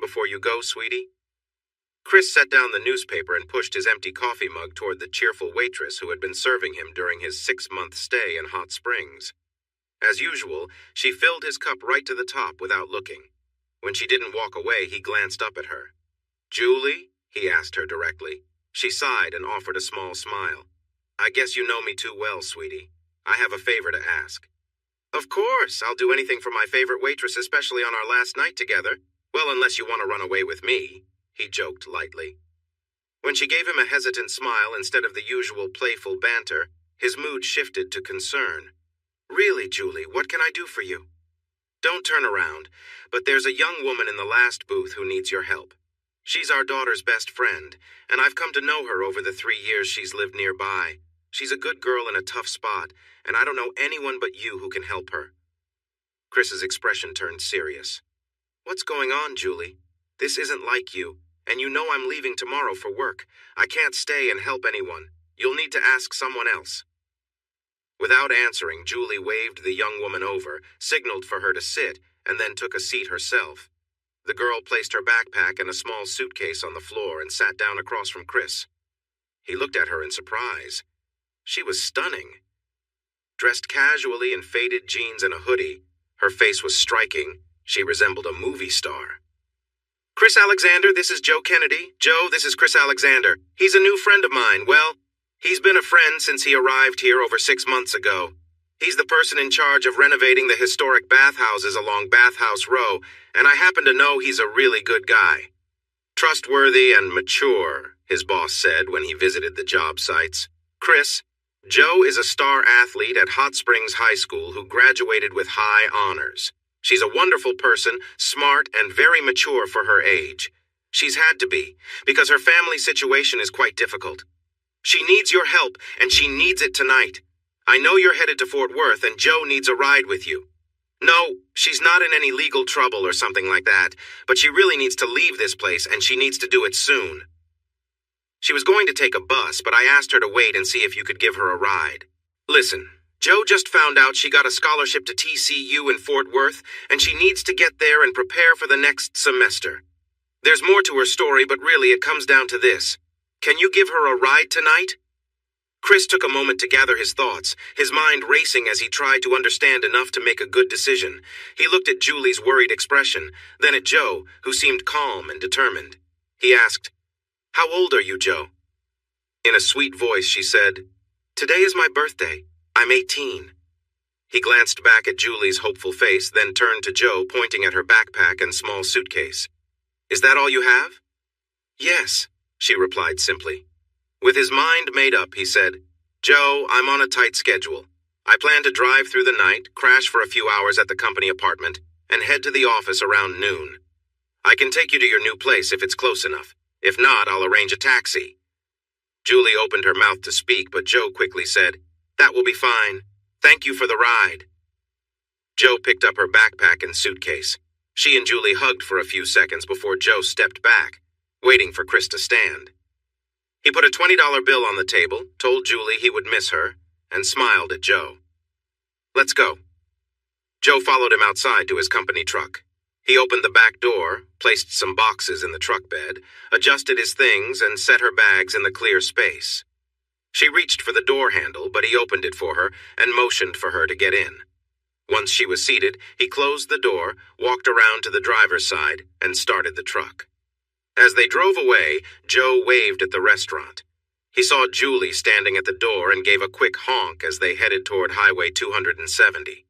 before you go, sweetie?" Chris set down the newspaper and pushed his empty coffee mug toward the cheerful waitress who had been serving him during his 6-month stay in Hot Springs. As usual, she filled his cup right to the top without looking. When she didn't walk away, he glanced up at her. "Julie?" he asked her directly. She sighed and offered a small smile. "I guess you know me too well, sweetie. I have a favor to ask." "Of course, I'll do anything for my favorite waitress, especially on our last night together. Well, unless you want to run away with me," he joked lightly. When she gave him a hesitant smile instead of the usual playful banter, his mood shifted to concern. "Really, Julie, what can I do for you?" "Don't turn around, but there's a young woman in the last booth who needs your help. She's our daughter's best friend, and I've come to know her over the 3 years she's lived nearby. She's a good girl in a tough spot, and I don't know anyone but you who can help her." Chris's expression turned serious. "What's going on, Julie? This isn't like you, and you know I'm leaving tomorrow for work. I can't stay and help anyone. You'll need to ask someone else." Without answering, Julie waved the young woman over, signaled for her to sit, and then took a seat herself. The girl placed her backpack and a small suitcase on the floor and sat down across from Chris. He looked at her in surprise. She was stunning. Dressed casually in faded jeans and a hoodie, her face was striking. She resembled a movie star. "Chris Alexander, this is Joe Kennedy. Joe, this is Chris Alexander. He's a new friend of mine. Well, he's been a friend since he arrived here over 6 months ago. He's the person in charge of renovating the historic bathhouses along Bathhouse Row, and I happen to know he's a really good guy. Trustworthy and mature," his boss said when he visited the job sites. "Chris, Joe is a star athlete at Hot Springs High School who graduated with high honors. She's a wonderful person, smart, and very mature for her age. She's had to be, because her family situation is quite difficult. She needs your help, and she needs it tonight. I know you're headed to Fort Worth, and Joe needs a ride with you. No, she's not in any legal trouble or something like that, but she really needs to leave this place, and she needs to do it soon. She was going to take a bus, but I asked her to wait and see if you could give her a ride. Listen, Joe just found out she got a scholarship to TCU in Fort Worth, and she needs to get there and prepare for the next semester. There's more to her story, but really it comes down to this. Can you give her a ride tonight?" Chris took a moment to gather his thoughts, his mind racing as he tried to understand enough to make a good decision. He looked at Julie's worried expression, then at Joe, who seemed calm and determined. He asked, "How old are you, Joe?" In a sweet voice, she said, "Today is my birthday. I'm 18. He glanced back at Julie's hopeful face, then turned to Joe, pointing at her backpack and small suitcase. "Is that all you have?" "Yes," she replied simply. With his mind made up, he said, "Joe, I'm on a tight schedule. I plan to drive through the night, crash for a few hours at the company apartment, and head to the office around noon. I can take you to your new place if it's close enough. If not, I'll arrange a taxi." Julie opened her mouth to speak, but Joe quickly said, "That will be fine. Thank you for the ride." Joe picked up her backpack and suitcase. She and Julie hugged for a few seconds before Joe stepped back, waiting for Chris to stand. He put a $20 bill on the table, told Julie he would miss her, and smiled at Joe. "Let's go." Joe followed him outside to his company truck. He opened the back door, placed some boxes in the truck bed, adjusted his things, and set her bags in the clear space. She reached for the door handle, but he opened it for her and motioned for her to get in. Once she was seated, he closed the door, walked around to the driver's side, and started the truck. As they drove away, Joe waved at the restaurant. He saw Julie standing at the door and gave a quick honk as they headed toward Highway 270.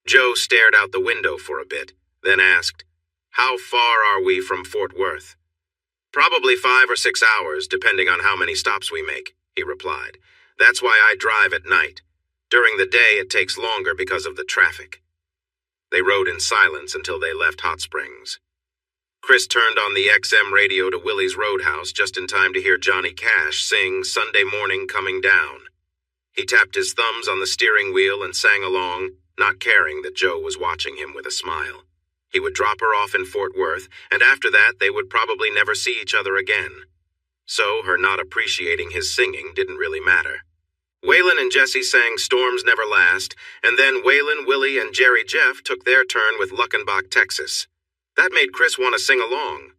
Joe stared out the window for a bit, then asked, "How far are we from Fort Worth?" "Probably 5 or 6 hours, depending on how many stops we make," he replied. "That's why I drive at night. During the day, it takes longer because of the traffic." They rode in silence until they left Hot Springs. Chris turned on the XM radio to Willie's Roadhouse just in time to hear Johnny Cash sing "Sunday Morning Coming Down." He tapped his thumbs on the steering wheel and sang along, not caring that Joe was watching him with a smile. He would drop her off in Fort Worth, and after that they would probably never see each other again. So her not appreciating his singing didn't really matter. Waylon and Jesse sang "Storms Never Last," and then Waylon, Willie, and Jerry Jeff took their turn with "Luckenbach, Texas." That made Chris want to sing along.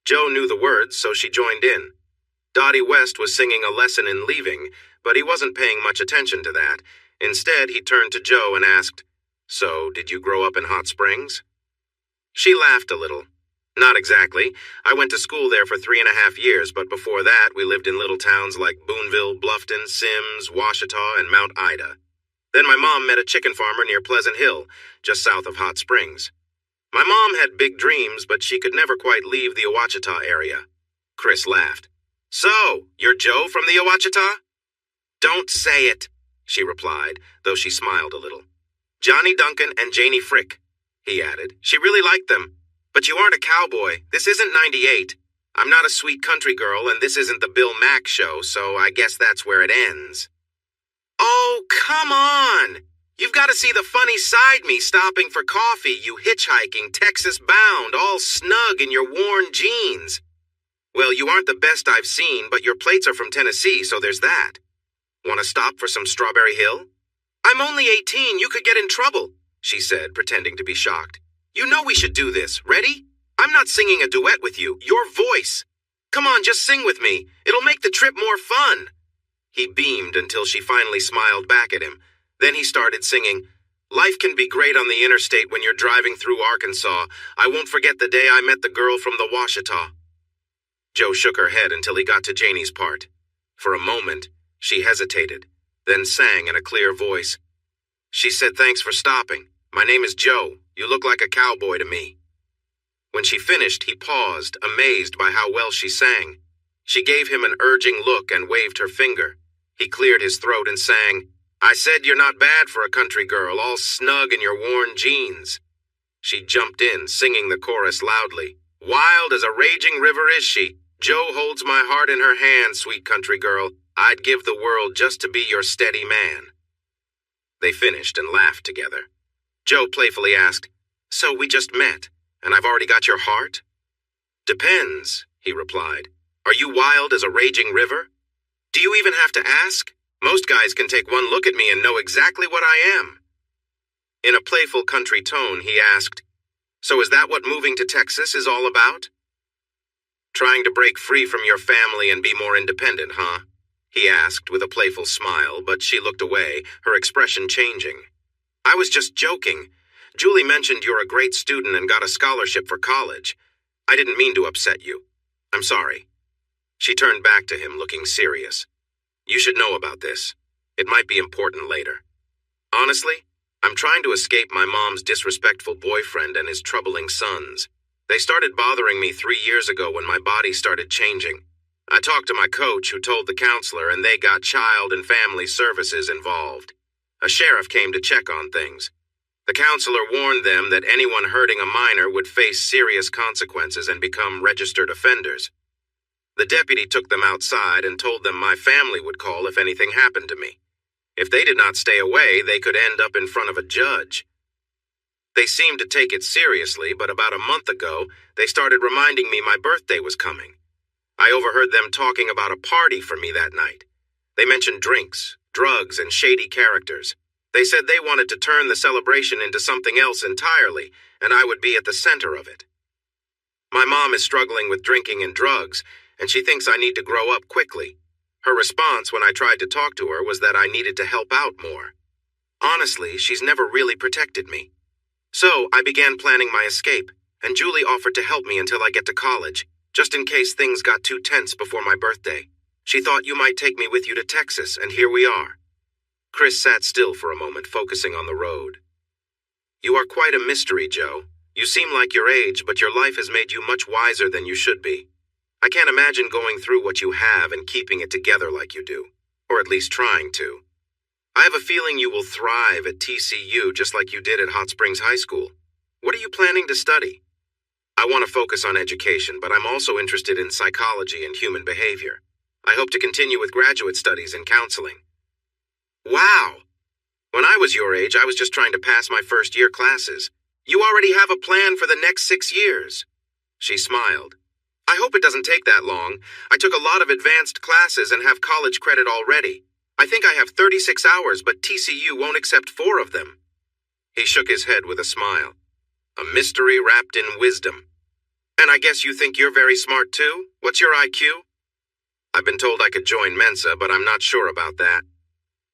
Joe knew the words, so she joined in. Dottie West was singing a lesson in leaving, but he wasn't paying much attention to that. Instead, he turned to Joe and asked, "So, did you grow up in Hot Springs?" She laughed a little. "Not exactly. I went to school there for 3.5 years, but before that, we lived in little towns like Boonville, Bluffton, Sims, Washita, and Mount Ida. Then my mom met a chicken farmer near Pleasant Hill, just south of Hot Springs. My mom had big dreams, but she could never quite leave the Ouachita area." Chris laughed. "So, you're Joe from the Ouachita?" "Don't say it," she replied, though she smiled a little. "Johnny Duncan and Janie Frick," he added. She really liked them. "But you aren't a cowboy. This isn't 98. I'm not a sweet country girl, and this isn't the Bill Mack show, so I guess that's where it ends." "Oh, come on! You've got to see the funny side me stopping for coffee, you hitchhiking, Texas-bound, all snug in your worn jeans." "Well, you aren't the best I've seen, but your plates are from Tennessee, so there's that. Want to stop for some Strawberry Hill?" "I'm only 18. You could get in trouble," she said, pretending to be shocked. "You know we should do this. Ready? I'm not singing a duet with you. Your voice. Come on, just sing with me. It'll make the trip more fun." He beamed until she finally smiled back at him. Then he started singing, "Life can be great on the interstate when you're driving through Arkansas. I won't forget the day I met the girl from the Washita." Joe shook her head until he got to Janie's part. For a moment, she hesitated, then sang in a clear voice. She said, "Thanks for stopping. My name is Joe. You look like a cowboy to me." When she finished, he paused, amazed by how well she sang. She gave him an urging look and waved her finger. He cleared his throat and sang, "I said you're not bad for a country girl, all snug in your worn jeans." She jumped in, singing the chorus loudly. "Wild as a raging river is she. Joe holds my heart in her hand, sweet country girl. I'd give the world just to be your steady man." They finished and laughed together. Joe playfully asked, "So we just met, and I've already got your heart?" "Depends," he replied. "Are you wild as a raging river? Do you even have to ask? Most guys can take one look at me and know exactly what I am." In a playful country tone, he asked, "So is that what moving to Texas is all about?" "Trying to break free from your family and be more independent, huh?" he asked with a playful smile, but she looked away, her expression changing. "I was just joking. Julie mentioned you're a great student and got a scholarship for college. I didn't mean to upset you. I'm sorry." She turned back to him, looking serious. "You should know about this. It might be important later. Honestly, I'm trying to escape my mom's disrespectful boyfriend and his troubling sons. They started bothering me 3 years ago when my body started changing. I talked to my coach, who told the counselor, and they got child and family services involved. A sheriff came to check on things. The counselor warned them that anyone hurting a minor would face serious consequences and become registered offenders. The deputy took them outside and told them my family would call if anything happened to me. If they did not stay away, they could end up in front of a judge. They seemed to take it seriously, but about a month ago, they started reminding me my birthday was coming. I overheard them talking about a party for me that night. They mentioned drinks, drugs, and shady characters. They said they wanted to turn the celebration into something else entirely, and I would be at the center of it. My mom is struggling with drinking and drugs, and she thinks I need to grow up quickly. Her response when I tried to talk to her was that I needed to help out more. Honestly, she's never really protected me. So I began planning my escape, and Julie offered to help me until I get to college, just in case things got too tense before my birthday. She thought you might take me with you to Texas, and here we are. Chris sat still for a moment, focusing on the road. You are quite a mystery, Joe. You seem like your age, but your life has made you much wiser than you should be. I can't imagine going through what you have and keeping it together like you do, or at least trying to. I have a feeling you will thrive at TCU just like you did at Hot Springs High School. What are you planning to study? I want to focus on education, but I'm also interested in psychology and human behavior. I hope to continue with graduate studies in counseling. Wow! When I was your age, I was just trying to pass my first-year classes. You already have a plan for the next 6 years. She smiled. I hope it doesn't take that long. I took a lot of advanced classes and have college credit already. I think I have 36 hours, but TCU won't accept 4 of them. He shook his head with a smile. A mystery wrapped in wisdom. And I guess you think you're very smart too? What's your IQ? I've been told I could join Mensa, but I'm not sure about that.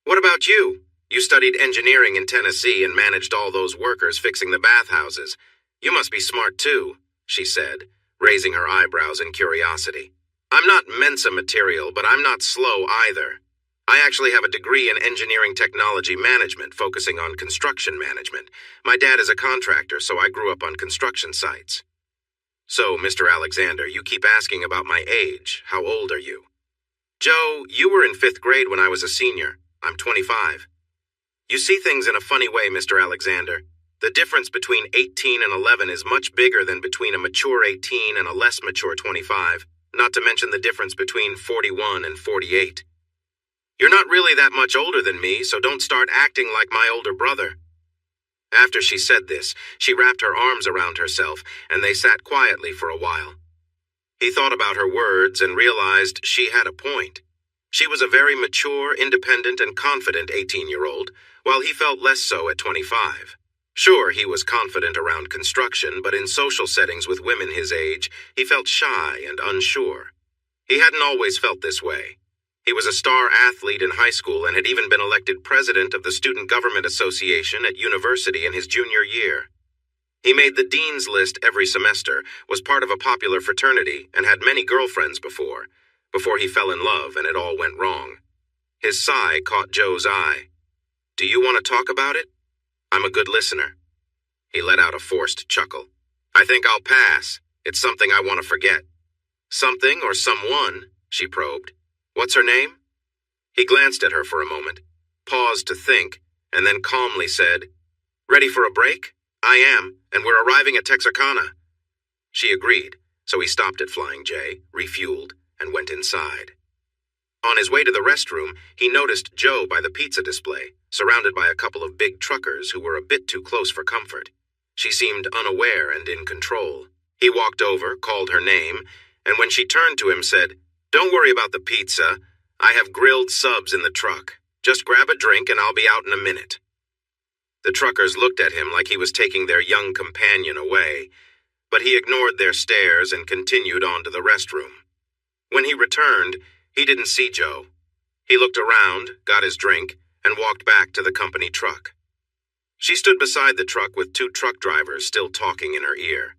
What about you? You studied engineering in Tennessee and managed all those workers fixing the bathhouses. You must be smart too, she said, raising her eyebrows in curiosity. I'm not Mensa material, but I'm not slow either. I actually have a degree in engineering technology management, focusing on construction management. My dad is a contractor, so I grew up on construction sites. So, Mr. Alexander, you keep asking about my age. How old are you? Joe, you were in 5th grade when I was a senior. I'm 25. You see things in a funny way, Mr. Alexander. The difference between 18 and 11 is much bigger than between a mature 18 and a less mature 25, not to mention the difference between 41 and 48. You're not really that much older than me, so don't start acting like my older brother. After she said this, she wrapped her arms around herself, and they sat quietly for a while. He thought about her words and realized she had a point. She was a very mature, independent, and confident 18-year-old, while he felt less so at 25. Sure, he was confident around construction, but in social settings with women his age, he felt shy and unsure. He hadn't always felt this way. He was a star athlete in high school and had even been elected president of the Student Government Association at university in his junior year. He made the dean's list every semester, was part of a popular fraternity, and had many girlfriends before he fell in love and it all went wrong. His sigh caught Joe's eye. Do you want to talk about it? I'm a good listener. He let out a forced chuckle. I think I'll pass. It's something I want to forget. Something or someone? She probed. What's her name? He glanced at her for a moment, paused to think, and then calmly said, Ready for a break? I am, and we're arriving at Texarkana. She agreed, so he stopped at Flying J, refueled, and went inside. On his way to the restroom, he noticed Joe by the pizza display, surrounded by a couple of big truckers who were a bit too close for comfort. She seemed unaware and in control. He walked over, called her name, and when she turned to him said, Don't worry about the pizza. I have grilled subs in the truck. Just grab a drink and I'll be out in a minute. The truckers looked at him like he was taking their young companion away, but he ignored their stares and continued on to the restroom. When he returned, he didn't see Joe. He looked around, got his drink, and walked back to the company truck. She stood beside the truck with 2 truck drivers still talking in her ear.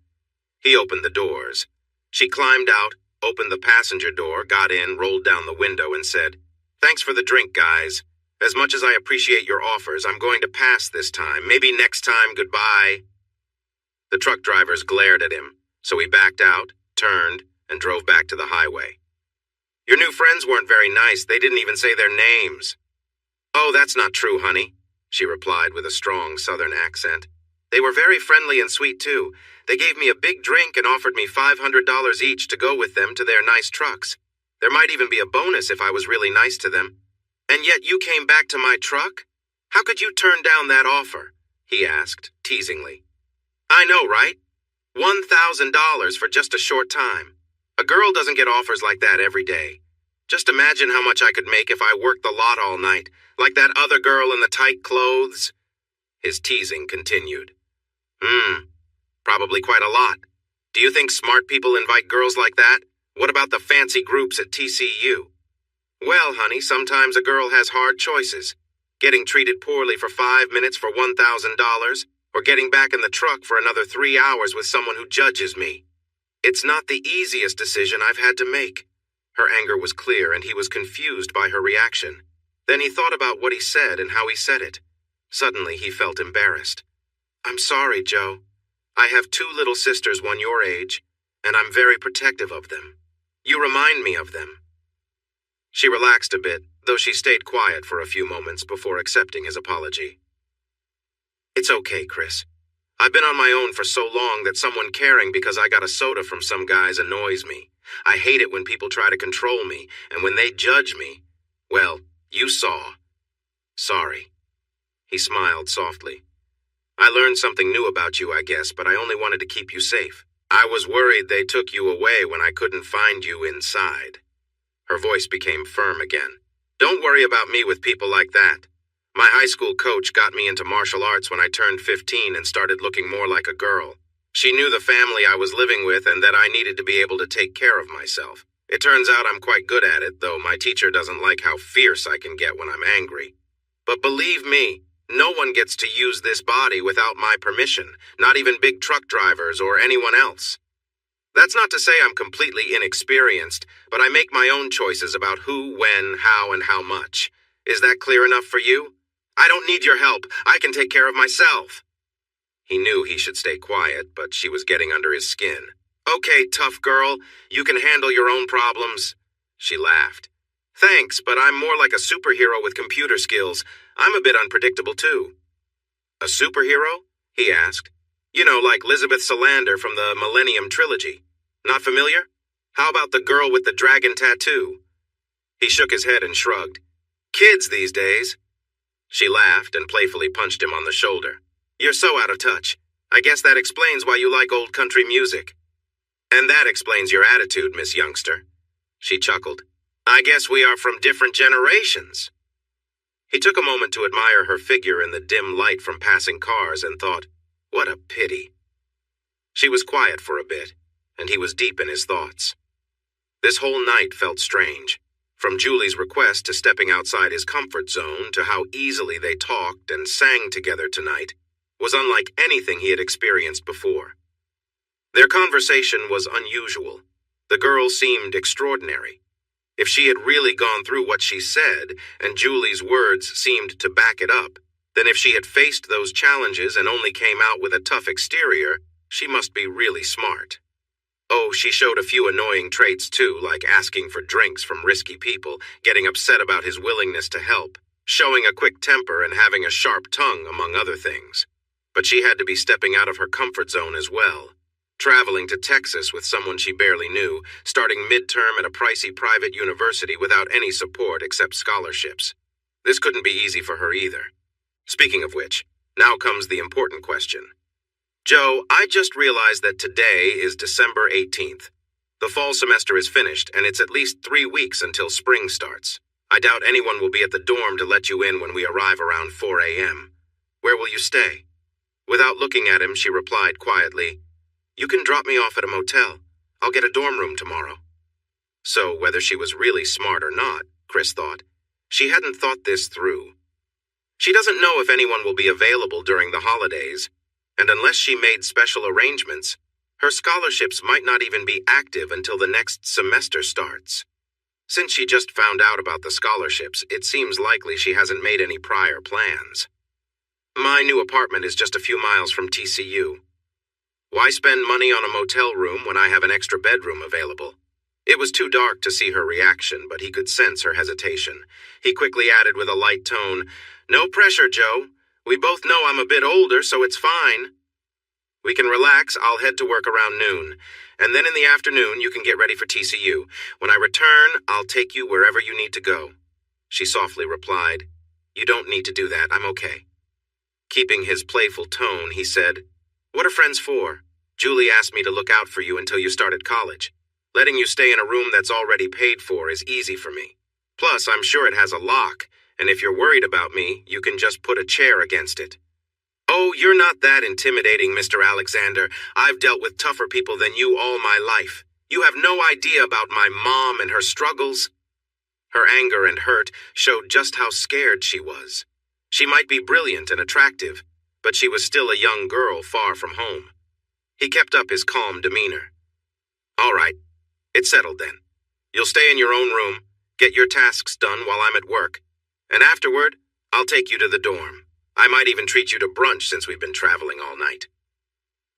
He opened the doors. She climbed out, opened the passenger door, got in, rolled down the window, and said, Thanks for the drink, guys. As much as I appreciate your offers, I'm going to pass this time. Maybe next time, goodbye. The truck drivers glared at him, so he backed out, turned, and drove back to the highway. Your new friends weren't very nice. They didn't even say their names. Oh, that's not true, honey, she replied with a strong southern accent. They were very friendly and sweet, too. They gave me a big drink and offered me $500 each to go with them to their nice trucks. There might even be a bonus if I was really nice to them. And yet you came back to my truck? How could you turn down that offer? He asked, teasingly. I know, right? $1,000 for just a short time. A girl doesn't get offers like that every day. Just imagine how much I could make if I worked the lot all night, like that other girl in the tight clothes. His teasing continued. Probably quite a lot. Do you think smart people invite girls like that? What about the fancy groups at TCU? Well, honey, sometimes a girl has hard choices. Getting treated poorly for 5 minutes for $1,000, or getting back in the truck for another 3 hours with someone who judges me. It's not the easiest decision I've had to make. Her anger was clear, and he was confused by her reaction. Then he thought about what he said and how he said it. Suddenly, he felt embarrassed. I'm sorry, Joe. I have 2 little sisters, one your age, and I'm very protective of them. You remind me of them. She relaxed a bit, though she stayed quiet for a few moments before accepting his apology. It's okay, Chris. I've been on my own for so long that someone caring because I got a soda from some guys annoys me. I hate it when people try to control me, and when they judge me. Well, you saw. Sorry. He smiled softly. I learned something new about you, I guess, but I only wanted to keep you safe. I was worried they took you away when I couldn't find you inside. Her voice became firm again. Don't worry about me with people like that. My high school coach got me into martial arts when I turned 15 and started looking more like a girl. She knew the family I was living with and that I needed to be able to take care of myself. It turns out I'm quite good at it, though my teacher doesn't like how fierce I can get when I'm angry. But believe me, no one gets to use this body without my permission, not even big truck drivers or anyone else. That's not to say I'm completely inexperienced, but I make my own choices about who, when, how, and how much. Is that clear enough for you? I don't need your help. I can take care of myself. He knew he should stay quiet, but she was getting under his skin. Okay, tough girl. You can handle your own problems. She laughed. Thanks, but I'm more like a superhero with computer skills. I'm a bit unpredictable, too. A superhero? He asked. You know, like Elizabeth Salander from the Millennium Trilogy. Not familiar? How about the girl with the dragon tattoo? He shook his head and shrugged. Kids these days. She laughed and playfully punched him on the shoulder. You're so out of touch. I guess that explains why you like old country music. And that explains your attitude, Miss Youngster. She chuckled. I guess we are from different generations. He took a moment to admire her figure in the dim light from passing cars and thought, what a pity. She was quiet for a bit, and he was deep in his thoughts. This whole night felt strange. From Julie's request to stepping outside his comfort zone to how easily they talked and sang together tonight was unlike anything he had experienced before. Their conversation was unusual. The girl seemed extraordinary. If she had really gone through what she said, and Julie's words seemed to back it up, then if she had faced those challenges and only came out with a tough exterior, she must be really smart. Oh, she showed a few annoying traits too, like asking for drinks from risky people, getting upset about his willingness to help, showing a quick temper and having a sharp tongue, among other things. But she had to be stepping out of her comfort zone as well. Traveling to Texas with someone she barely knew, starting midterm at a pricey private university without any support except scholarships. This couldn't be easy for her either. Speaking of which, now comes the important question. Joe, I just realized that today is December 18th. The fall semester is finished, and it's at least 3 weeks until spring starts. I doubt anyone will be at the dorm to let you in when we arrive around 4 a.m. Where will you stay? Without looking at him, she replied quietly, You can drop me off at a motel. I'll get a dorm room tomorrow. So, whether she was really smart or not, Chris thought, she hadn't thought this through. She doesn't know if anyone will be available during the holidays, and unless she made special arrangements, her scholarships might not even be active until the next semester starts. Since she just found out about the scholarships, it seems likely she hasn't made any prior plans. My new apartment is just a few miles from TCU. Why spend money on a motel room when I have an extra bedroom available? It was too dark to see her reaction, but he could sense her hesitation. He quickly added with a light tone, No pressure, Joe. We both know I'm a bit older, so it's fine. We can relax. I'll head to work around noon. And then in the afternoon, you can get ready for TCU. When I return, I'll take you wherever you need to go. She softly replied, You don't need to do that. I'm okay. Keeping his playful tone, he said, What are friends for? Julie asked me to look out for you until you started college. Letting you stay in a room that's already paid for is easy for me. Plus, I'm sure it has a lock, and if you're worried about me, you can just put a chair against it. Oh, you're not that intimidating, Mr. Alexander. I've dealt with tougher people than you all my life. You have no idea about my mom and her struggles. Her anger and hurt showed just how scared she was. She might be brilliant and attractive, but she was still a young girl far from home. He kept up his calm demeanor. All right, it's settled then. You'll stay in your own room, get your tasks done while I'm at work, and afterward, I'll take you to the dorm. I might even treat you to brunch since we've been traveling all night.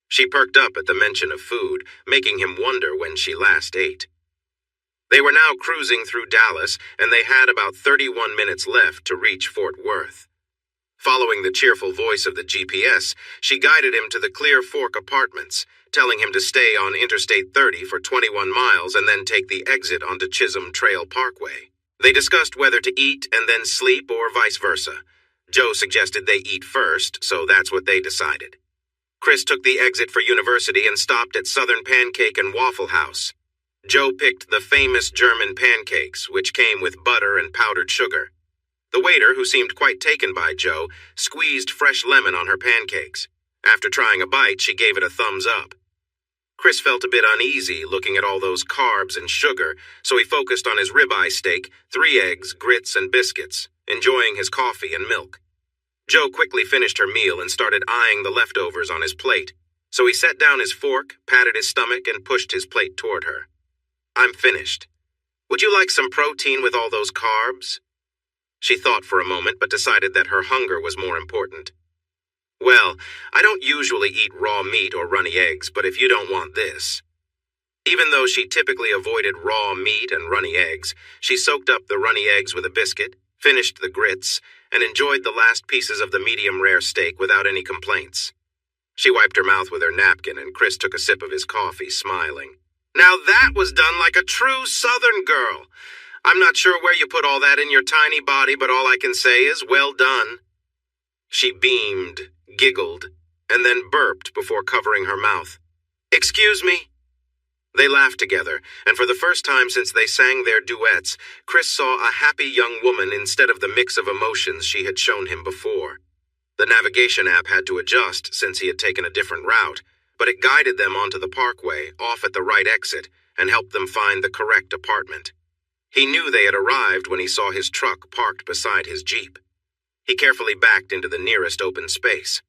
She perked up at the mention of food, making him wonder when she last ate. They were now cruising through Dallas, and they had about 31 minutes left to reach Fort Worth. Following the cheerful voice of the GPS, she guided him to the Clear Fork Apartments, telling him to stay on Interstate 30 for 21 miles and then take the exit onto Chisholm Trail Parkway. They discussed whether to eat and then sleep or vice versa. Joe suggested they eat first, so that's what they decided. Chris took the exit for university and stopped at Southern Pancake and Waffle House. Joe picked the famous German pancakes, which came with butter and powdered sugar. The waiter, who seemed quite taken by Joe, squeezed fresh lemon on her pancakes. After trying a bite, she gave it a thumbs up. Chris felt a bit uneasy looking at all those carbs and sugar, so he focused on his ribeye steak, 3 eggs, grits, and biscuits, enjoying his coffee and milk. Joe quickly finished her meal and started eyeing the leftovers on his plate, so he set down his fork, patted his stomach, and pushed his plate toward her. "I'm finished. Would you like some protein with all those carbs?" She thought for a moment, but decided that her hunger was more important. "Well, I don't usually eat raw meat or runny eggs, but if you don't want this." Even though she typically avoided raw meat and runny eggs, she soaked up the runny eggs with a biscuit, finished the grits, and enjoyed the last pieces of the medium-rare steak without any complaints. She wiped her mouth with her napkin, and Chris took a sip of his coffee, smiling. "Now that was done like a true Southern girl. I'm not sure where you put all that in your tiny body, but all I can say is, well done." She beamed, giggled, and then burped before covering her mouth. "Excuse me?" They laughed together, and for the first time since they sang their duets, Chris saw a happy young woman instead of the mix of emotions she had shown him before. The navigation app had to adjust since he had taken a different route, but it guided them onto the parkway, off at the right exit, and helped them find the correct apartment. He knew they had arrived when he saw his truck parked beside his Jeep. He carefully backed into the nearest open space.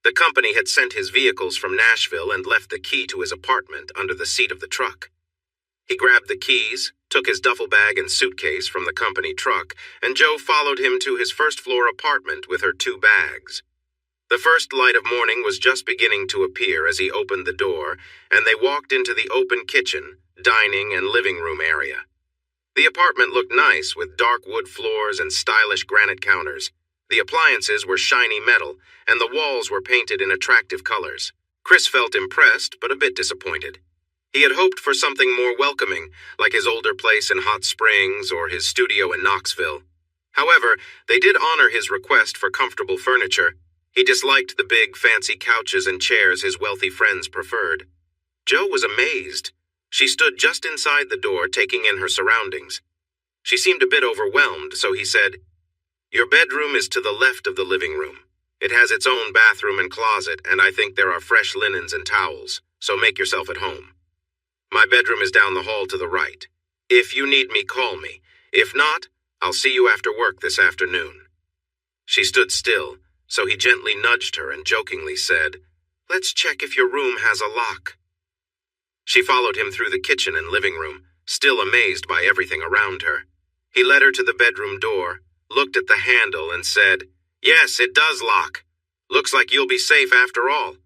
The company had sent his vehicles from Nashville and left the key to his apartment under the seat of the truck. He grabbed the keys, took his duffel bag and suitcase from the company truck, and Joe followed him to his first-floor apartment with her 2 bags. The first light of morning was just beginning to appear as he opened the door, and they walked into the open kitchen, dining, and living room area. The apartment looked nice, with dark wood floors and stylish granite counters. The appliances were shiny metal, and the walls were painted in attractive colors. Chris felt impressed, but a bit disappointed. He had hoped for something more welcoming, like his older place in Hot Springs or his studio in Knoxville. However, they did honor his request for comfortable furniture. He disliked the big, fancy couches and chairs his wealthy friends preferred. Joe was amazed. She stood just inside the door, taking in her surroundings. She seemed a bit overwhelmed, so he said, "Your bedroom is to the left of the living room. It has its own bathroom and closet, and I think there are fresh linens and towels, so make yourself at home. My bedroom is down the hall to the right. If you need me, call me. If not, I'll see you after work this afternoon." She stood still, so he gently nudged her and jokingly said, "Let's check if your room has a lock." She followed him through the kitchen and living room, still amazed by everything around her. He led her to the bedroom door, looked at the handle, and said, "Yes, it does lock. Looks like you'll be safe after all."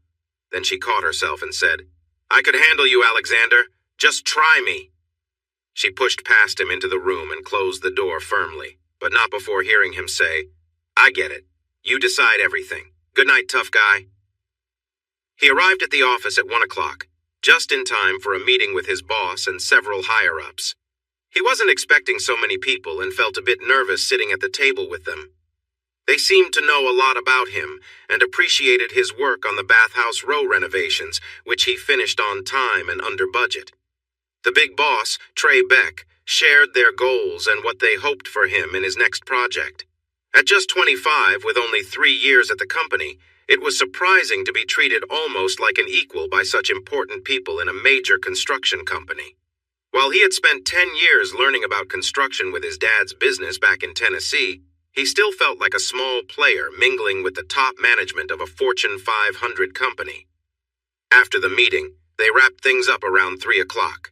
Then she caught herself and said, "I could handle you, Alexander. Just try me." She pushed past him into the room and closed the door firmly, but not before hearing him say, "I get it. You decide everything. Good night, tough guy." He arrived at the office at 1 o'clock, just in time for a meeting with his boss and several higher-ups. He wasn't expecting so many people and felt a bit nervous sitting at the table with them. They seemed to know a lot about him and appreciated his work on the bathhouse row renovations, which he finished on time and under budget. The big boss, Trey Beck, shared their goals and what they hoped for him in his next project. At just 25, with only 3 years at the company, it was surprising to be treated almost like an equal by such important people in a major construction company. While he had spent 10 years learning about construction with his dad's business back in Tennessee, he still felt like a small player mingling with the top management of a Fortune 500 company. After the meeting, they wrapped things up around 3 o'clock.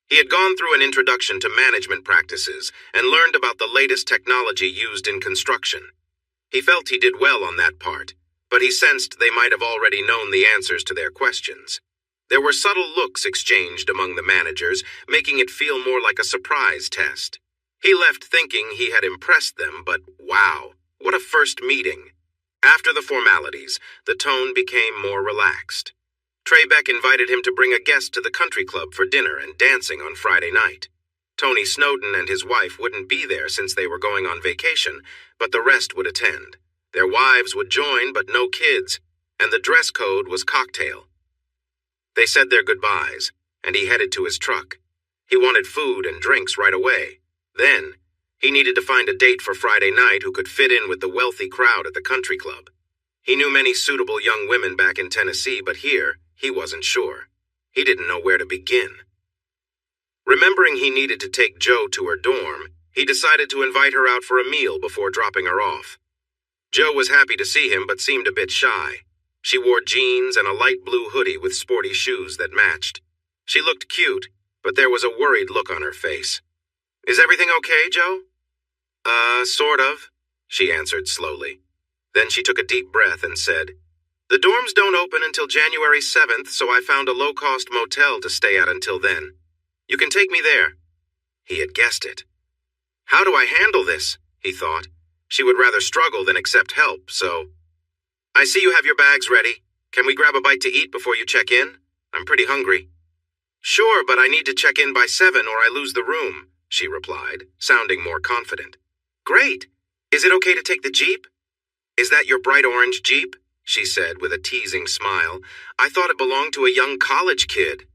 He had gone through an introduction to management practices and learned about the latest technology used in construction. He felt he did well on that part, but he sensed they might have already known the answers to their questions. There were subtle looks exchanged among the managers, making it feel more like a surprise test. He left thinking he had impressed them, but wow, what a first meeting. After the formalities, the tone became more relaxed. Trey Beck invited him to bring a guest to the country club for dinner and dancing on Friday night. Tony Snowden and his wife wouldn't be there since they were going on vacation, but the rest would attend. Their wives would join, but no kids, and the dress code was cocktail. They said their goodbyes, and he headed to his truck. He wanted food and drinks right away. Then, He needed to find a date for Friday night who could fit in with the wealthy crowd at the country club. He knew many suitable young women back in Tennessee, but here, he wasn't sure. He didn't know where to begin. Remembering he needed to take Jo to her dorm, he decided to invite her out for a meal before dropping her off. Jo was happy to see him but seemed a bit shy. She wore jeans and a light blue hoodie with sporty shoes that matched. She looked cute, but there was a worried look on her face. "Is everything okay, Jo?" Sort of," she answered slowly. Then she took a deep breath and said, "The dorms don't open until January 7th, so I found a low-cost motel to stay at until then. You can take me there." He had guessed it. How do I handle this? He thought. She would rather struggle than accept help, so... "I see you have your bags ready. Can we grab a bite to eat before you check in? I'm pretty hungry." "Sure, but I need to check in by 7 or I lose the room," she replied, sounding more confident. "Great. Is it okay to take the Jeep?" "Is that your bright orange Jeep?" she said with a teasing smile. "I thought it belonged to a young college kid."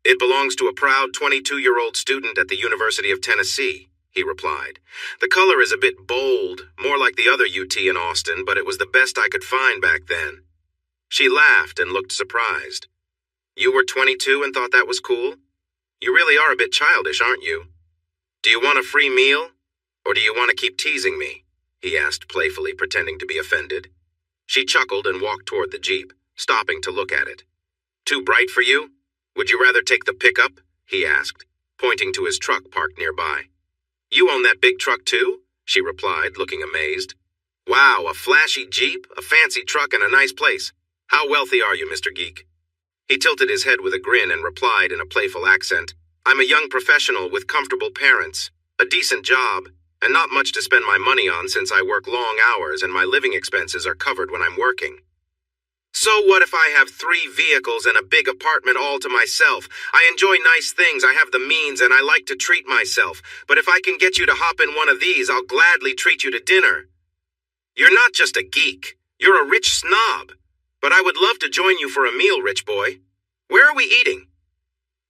"It belongs to a proud 22-year-old student at the University of Tennessee," he replied. "The color is a bit bold, more like the other UT in Austin, but it was the best I could find back then." She laughed and looked surprised. "You were 22 and thought that was cool? You really are a bit childish, aren't you? Do you want a free meal? Or do you want to keep teasing me?" he asked playfully, pretending to be offended. She chuckled and walked toward the Jeep, stopping to look at it. "Too bright for you? Would you rather take the pickup?" he asked, pointing to his truck parked nearby. "You own that big truck too?" she replied, looking amazed. "Wow, a flashy Jeep, a fancy truck, and a nice place. How wealthy are you, Mr. Geek?" He tilted his head with a grin and replied in a playful accent, "I'm a young professional with comfortable parents, a decent job, and not much to spend my money on since I work long hours and my living expenses are covered when I'm working." "So what if I have 3 vehicles and a big apartment all to myself? I enjoy nice things, I have the means, and I like to treat myself. But if I can get you to hop in one of these, I'll gladly treat you to dinner." "You're not just a geek. You're a rich snob. But I would love to join you for a meal, rich boy. Where are we eating?"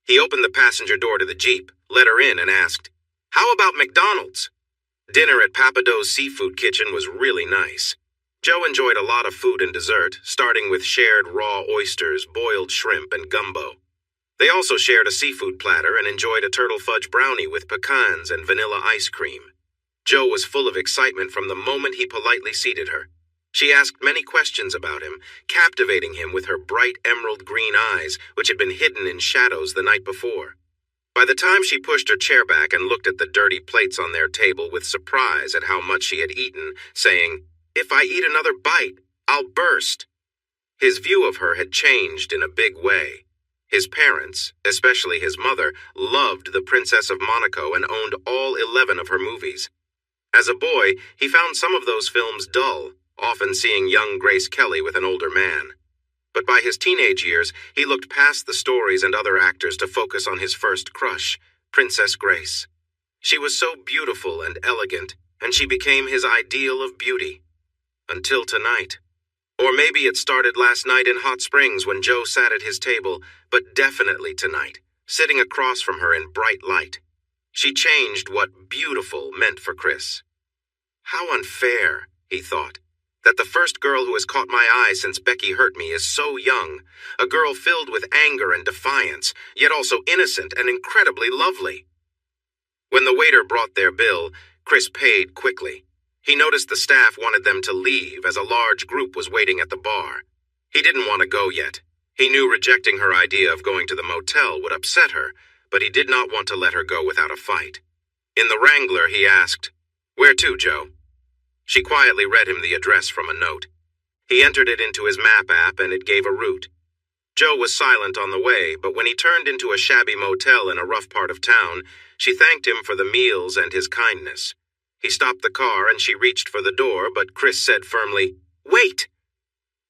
He opened the passenger door to the Jeep, let her in, and asked, "How about McDonald's?" Dinner at Papado's Seafood Kitchen was really nice. Jo enjoyed a lot of food and dessert, starting with shared raw oysters, boiled shrimp, and gumbo. They also shared a seafood platter and enjoyed a turtle fudge brownie with pecans and vanilla ice cream. Jo was full of excitement from the moment he politely seated her. She asked many questions about him, captivating him with her bright emerald green eyes, which had been hidden in shadows the night before. By the time she pushed her chair back and looked at the dirty plates on their table with surprise at how much she had eaten, saying, "If I eat another bite, I'll burst," his view of her had changed in a big way. His parents, especially his mother, loved the Princess of Monaco and owned all 11 of her movies. As a boy, he found some of those films dull, often seeing young Grace Kelly with an older man. But by his teenage years, he looked past the stories and other actors to focus on his first crush, Princess Grace. She was so beautiful and elegant, and she became his ideal of beauty. Until tonight. Or maybe it started last night in Hot Springs when Jo sat at his table, but definitely tonight, sitting across from her in bright light. She changed what beautiful meant for Chris. How unfair, he thought, that the first girl who has caught my eye since Becky hurt me is so young, a girl filled with anger and defiance, yet also innocent and incredibly lovely. When the waiter brought their bill, Chris paid quickly. He noticed the staff wanted them to leave as a large group was waiting at the bar. He didn't want to go yet. He knew rejecting her idea of going to the motel would upset her, but he did not want to let her go without a fight. In the Wrangler, he asked, "Where to, Jo?" She quietly read him the address from a note. He entered it into his map app and it gave a route. Jo was silent on the way, but when he turned into a shabby motel in a rough part of town, she thanked him for the meals and his kindness. He stopped the car and she reached for the door, but Chris said firmly, "Wait!"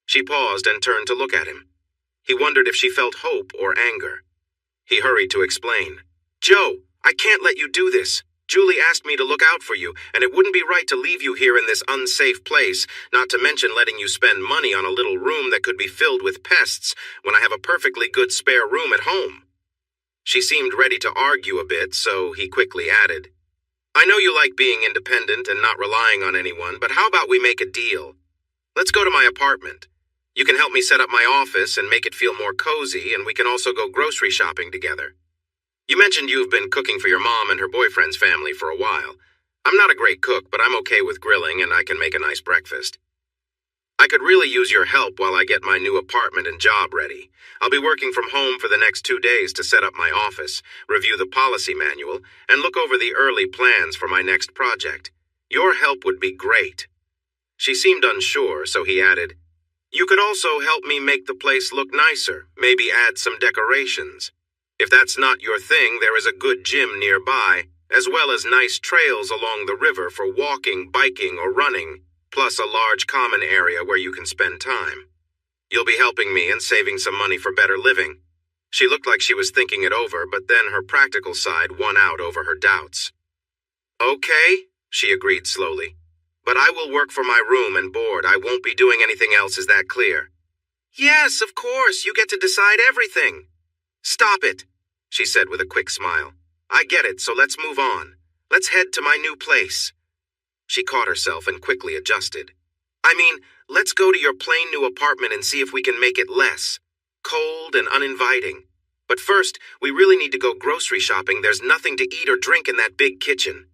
She paused and turned to look at him. He wondered if she felt hope or anger. He hurried to explain. "Jo, I can't let you do this. Julie asked me to look out for you, and it wouldn't be right to leave you here in this unsafe place, not to mention letting you spend money on a little room that could be filled with pests when I have a perfectly good spare room at home." She seemed ready to argue a bit, so he quickly added, I know you like being independent and not relying on anyone, but how about we make a deal? Let's go to my apartment. You can help me set up my office and make it feel more cozy, and we can also go grocery shopping together. You mentioned you've been cooking for your mom and her boyfriend's family for a while. I'm not a great cook, but I'm okay with grilling and I can make a nice breakfast. I could really use your help while I get my new apartment and job ready. I'll be working from home for the next 2 days to set up my office, review the policy manual, and look over the early plans for my next project. Your help would be great. She seemed unsure, so he added, You could also help me make the place look nicer, maybe add some decorations. If that's not your thing, there is a good gym nearby, as well as nice trails along the river for walking, biking, or running, plus a large common area where you can spend time. You'll be helping me and saving some money for better living. She looked like she was thinking it over, but then her practical side won out over her doubts. Okay, she agreed slowly. But I will work for my room and board. I won't be doing anything else, is that clear? Yes, of course, you get to decide everything. Stop it, she said with a quick smile. I get it, so let's move on. Let's head to my new place. She caught herself and quickly adjusted. I mean, let's go to your plain new apartment and see if we can make it less cold and uninviting. But first, we really need to go grocery shopping. There's nothing to eat or drink in that big kitchen.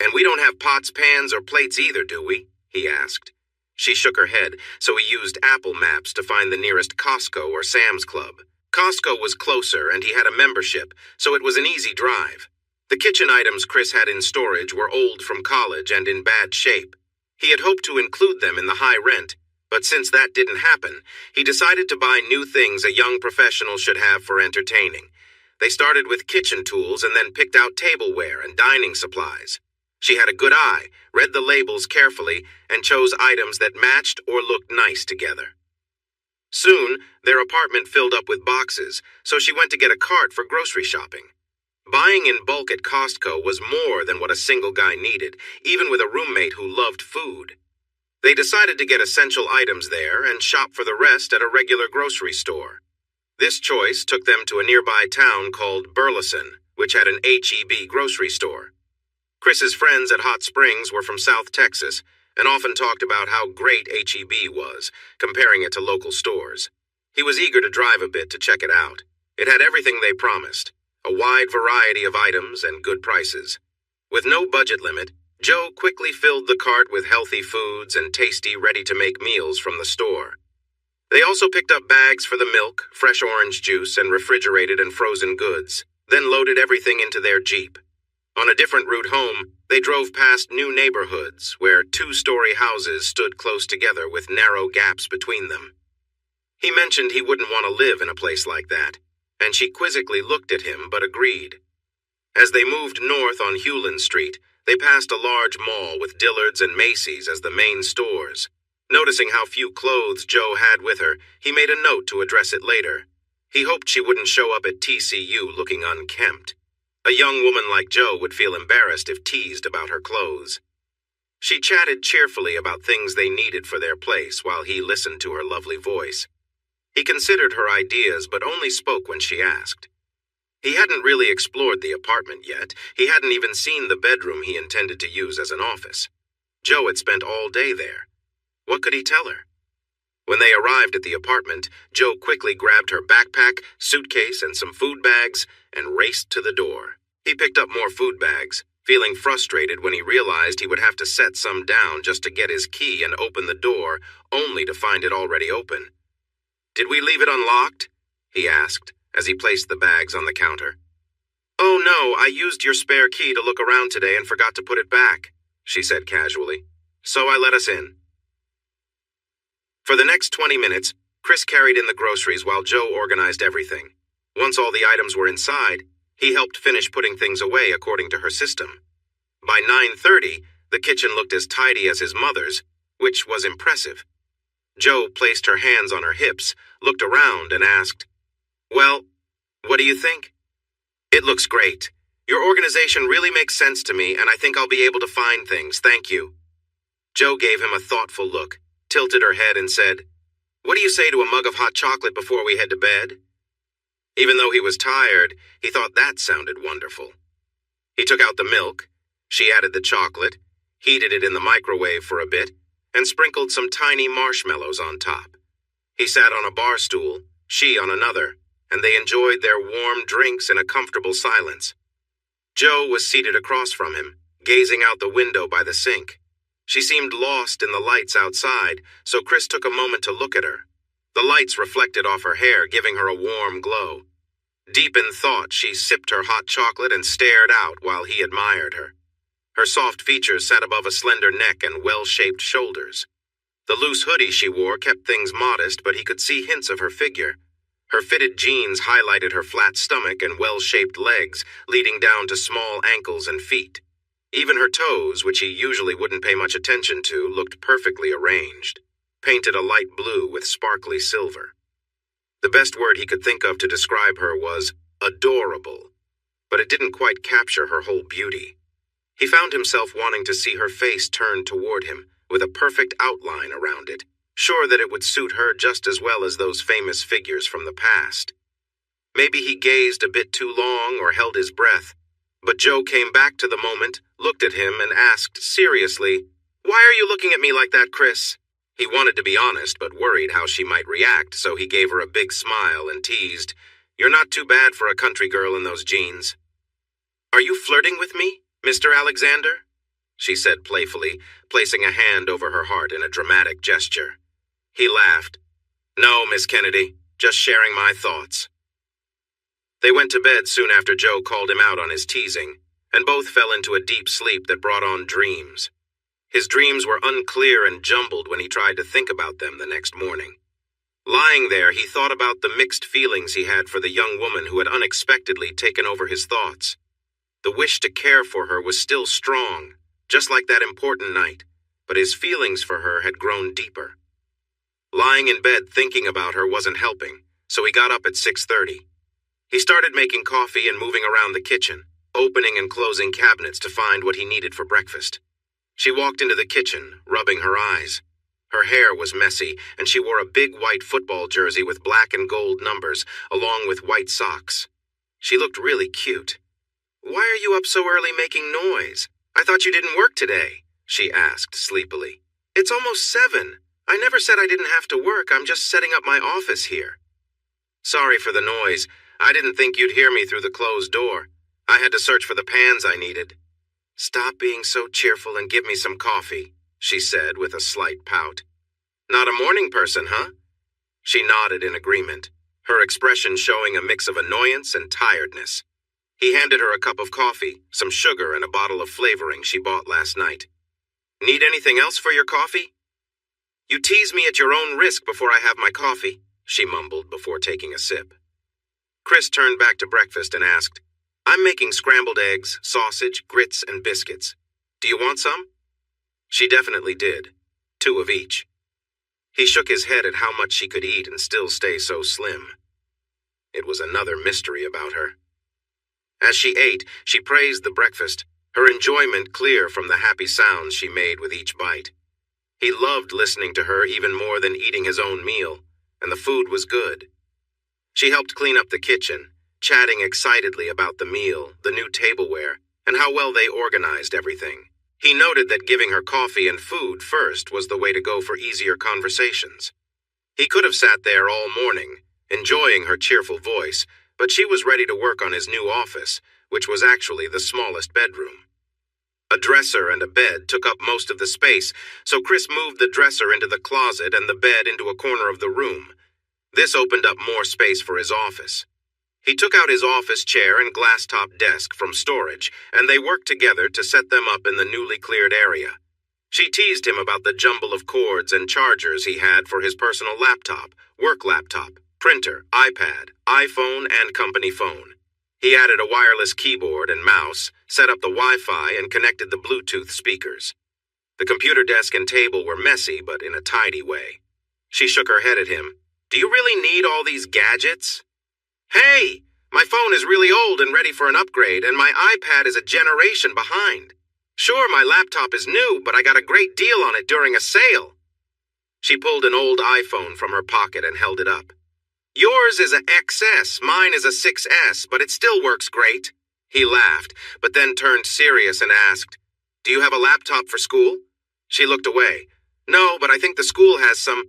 And we don't have pots, pans, or plates either, do we? He asked. She shook her head, so he used Apple Maps to find the nearest Costco or Sam's Club. Costco was closer, and he had a membership, so it was an easy drive. The kitchen items Chris had in storage were old from college and in bad shape. He had hoped to include them in the high rent, but since that didn't happen, he decided to buy new things a young professional should have for entertaining. They started with kitchen tools and then picked out tableware and dining supplies. She had a good eye, read the labels carefully, and chose items that matched or looked nice together. Soon, their apartment filled up with boxes, so she went to get a cart for grocery shopping. Buying in bulk at Costco was more than what a single guy needed, even with a roommate who loved food. They decided to get essential items there and shop for the rest at a regular grocery store. This choice took them to a nearby town called Burleson, which had an H-E-B grocery store. Chris's friends at Hot Springs were from South Texas and often talked about how great H-E-B was, comparing it to local stores. He was eager to drive a bit to check it out. It had everything they promised, a wide variety of items and good prices. With no budget limit, Joe quickly filled the cart with healthy foods and tasty, ready-to-make meals from the store. They also picked up bags for the milk, fresh orange juice, and refrigerated and frozen goods, then loaded everything into their Jeep. On a different route home, they drove past new neighborhoods where 2-story houses stood close together with narrow gaps between them. He mentioned he wouldn't want to live in a place like that, and she quizzically looked at him but agreed. As they moved north on Hewlin Street, they passed a large mall with Dillard's and Macy's as the main stores. Noticing how few clothes Joe had with her, he made a note to address it later. He hoped she wouldn't show up at TCU looking unkempt. A young woman like Joe would feel embarrassed if teased about her clothes. She chatted cheerfully about things they needed for their place while he listened to her lovely voice. He considered her ideas but only spoke when she asked. He hadn't really explored the apartment yet. He hadn't even seen the bedroom he intended to use as an office. Joe had spent all day there. What could he tell her? When they arrived at the apartment, Joe quickly grabbed her backpack, suitcase, and some food bags and raced to the door. He picked up more food bags, feeling frustrated when he realized he would have to set some down just to get his key and open the door, only to find it already open. "Did we leave it unlocked?" he asked, as he placed the bags on the counter. "Oh no, I used your spare key to look around today and forgot to put it back," she said casually. "So I let us in." For the next 20 minutes, Chris carried in the groceries while Joe organized everything. Once all the items were inside, he helped finish putting things away according to her system. By 9:30, the kitchen looked as tidy as his mother's, which was impressive. Joe placed her hands on her hips, looked around, and asked, "Well, what do you think?" "It looks great. Your organization really makes sense to me, and I think I'll be able to find things, thank you." Joe gave him a thoughtful look, tilted her head, and said, "What do you say to a mug of hot chocolate before we head to bed?" Even though he was tired, he thought that sounded wonderful. He took out the milk, She added the chocolate, heated it in the microwave for a bit, and sprinkled some tiny marshmallows on top. He sat on a bar stool, she on another, and they enjoyed their warm drinks in a comfortable silence. Jo was seated across from him, gazing out the window by the sink. She seemed lost in the lights outside, so Chris took a moment to look at her. The lights reflected off her hair, giving her a warm glow. Deep in thought, she sipped her hot chocolate and stared out while he admired her. Her soft features sat above a slender neck and well-shaped shoulders. The loose hoodie she wore kept things modest, but he could see hints of her figure. Her fitted jeans highlighted her flat stomach and well-shaped legs, leading down to small ankles and feet. Even her toes, which he usually wouldn't pay much attention to, looked perfectly arranged, painted a light blue with sparkly silver. The best word he could think of to describe her was adorable, but it didn't quite capture her whole beauty. He found himself wanting to see her face turned toward him, with a perfect outline around it, sure that it would suit her just as well as those famous figures from the past. Maybe he gazed a bit too long or held his breath, but Jo came back to the moment, looked at him, and asked seriously, "Why are you looking at me like that, Chris?" He wanted to be honest, but worried how she might react, so he gave her a big smile and teased, "You're not too bad for a country girl in those jeans." "Are you flirting with me, Mr. Alexander?" she said playfully, placing a hand over her heart in a dramatic gesture. He laughed. "No, Miss Kennedy, just sharing my thoughts." They went to bed soon after Jo called him out on his teasing, and both fell into a deep sleep that brought on dreams. His dreams were unclear and jumbled when he tried to think about them the next morning. Lying there, he thought about the mixed feelings he had for the young woman who had unexpectedly taken over his thoughts. The wish to care for her was still strong, just like that important night, but his feelings for her had grown deeper. Lying in bed thinking about her wasn't helping, so he got up at 6:30. He started making coffee and moving around the kitchen, opening and closing cabinets to find what he needed for breakfast. She walked into the kitchen, rubbing her eyes. Her hair was messy, and she wore a big white football jersey with black and gold numbers, along with white socks. She looked really cute. "Why are you up so early making noise? I thought you didn't work today," she asked sleepily. "It's almost 7. I never said I didn't have to work. I'm just setting up my office here." "Sorry for the noise. I didn't think you'd hear me through the closed door. I had to search for the pans I needed." "Stop being so cheerful and give me some coffee," she said with a slight pout. "Not a morning person, huh?" She nodded in agreement, her expression showing a mix of annoyance and tiredness. He handed her a cup of coffee, some sugar, and a bottle of flavoring she bought last night. "Need anything else for your coffee?" "You tease me at your own risk before I have my coffee," she mumbled before taking a sip. Chris turned back to breakfast and asked, "I'm making scrambled eggs, sausage, grits, and biscuits. Do you want some?" She definitely did. 2 of each. He shook his head at how much she could eat and still stay so slim. It was another mystery about her. As she ate, she praised the breakfast, her enjoyment clear from the happy sounds she made with each bite. He loved listening to her even more than eating his own meal, and the food was good. She helped clean up the kitchen, chatting excitedly about the meal, the new tableware, and how well they organized everything. He noted that giving her coffee and food first was the way to go for easier conversations. He could have sat there all morning, enjoying her cheerful voice, but she was ready to work on his new office, which was actually the smallest bedroom. A dresser and a bed took up most of the space, so Chris moved the dresser into the closet and the bed into a corner of the room. This opened up more space for his office. He took out his office chair and glass-top desk from storage, and they worked together to set them up in the newly cleared area. She teased him about the jumble of cords and chargers he had for his personal laptop, work laptop, printer, iPad, iPhone, and company phone. He added a wireless keyboard and mouse, set up the Wi-Fi, and connected the Bluetooth speakers. The computer desk and table were messy, but in a tidy way. She shook her head at him. "Do you really need all these gadgets?" "Hey, my phone is really old and ready for an upgrade, and my iPad is a generation behind. Sure, my laptop is new, but I got a great deal on it during a sale." She pulled an old iPhone from her pocket and held it up. "Yours is a XS, mine is a 6S, but it still works great." He laughed, but then turned serious and asked, Do you have a laptop for school? She looked away. No, but I think the school has some.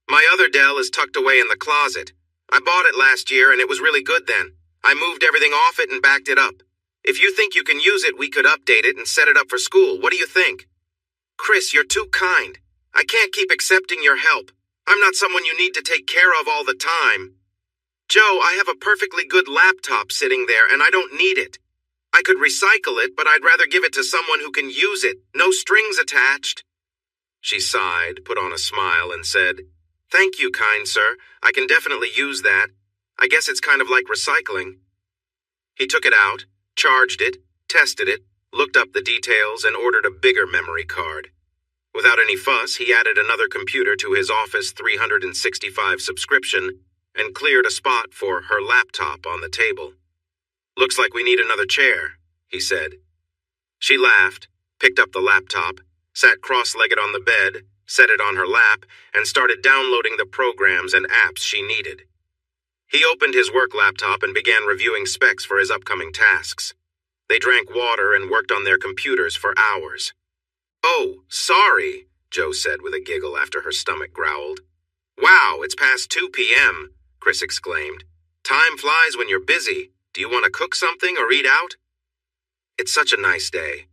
My other Dell is tucked away in the closet. I bought it last year and it was really good then. I moved everything off it and backed it up. If you think you can use it, we could update it and set it up for school. What do you think? Chris, you're too kind. I can't keep accepting your help. I'm not someone you need to take care of all the time. Joe, I have a perfectly good laptop sitting there and I don't need it. I could recycle it, but I'd rather give it to someone who can use it. No strings attached. She sighed, put on a smile, and said, Thank you, kind sir. I can definitely use that. I guess it's kind of like recycling. He took it out, charged it, tested it, looked up the details, and ordered a bigger memory card. Without any fuss, he added another computer to his Office 365 subscription and cleared a spot for her laptop on the table. Looks like we need another chair, he said. She laughed, picked up the laptop, sat cross-legged on the bed, set it on her lap, and started downloading the programs and apps she needed. He opened his work laptop and began reviewing specs for his upcoming tasks. They drank water and worked on their computers for hours. Oh, sorry, Joe said with a giggle after her stomach growled. Wow, it's past 2 p.m., Chris exclaimed. Time flies when you're busy. Do you want to cook something or eat out? It's such a nice day.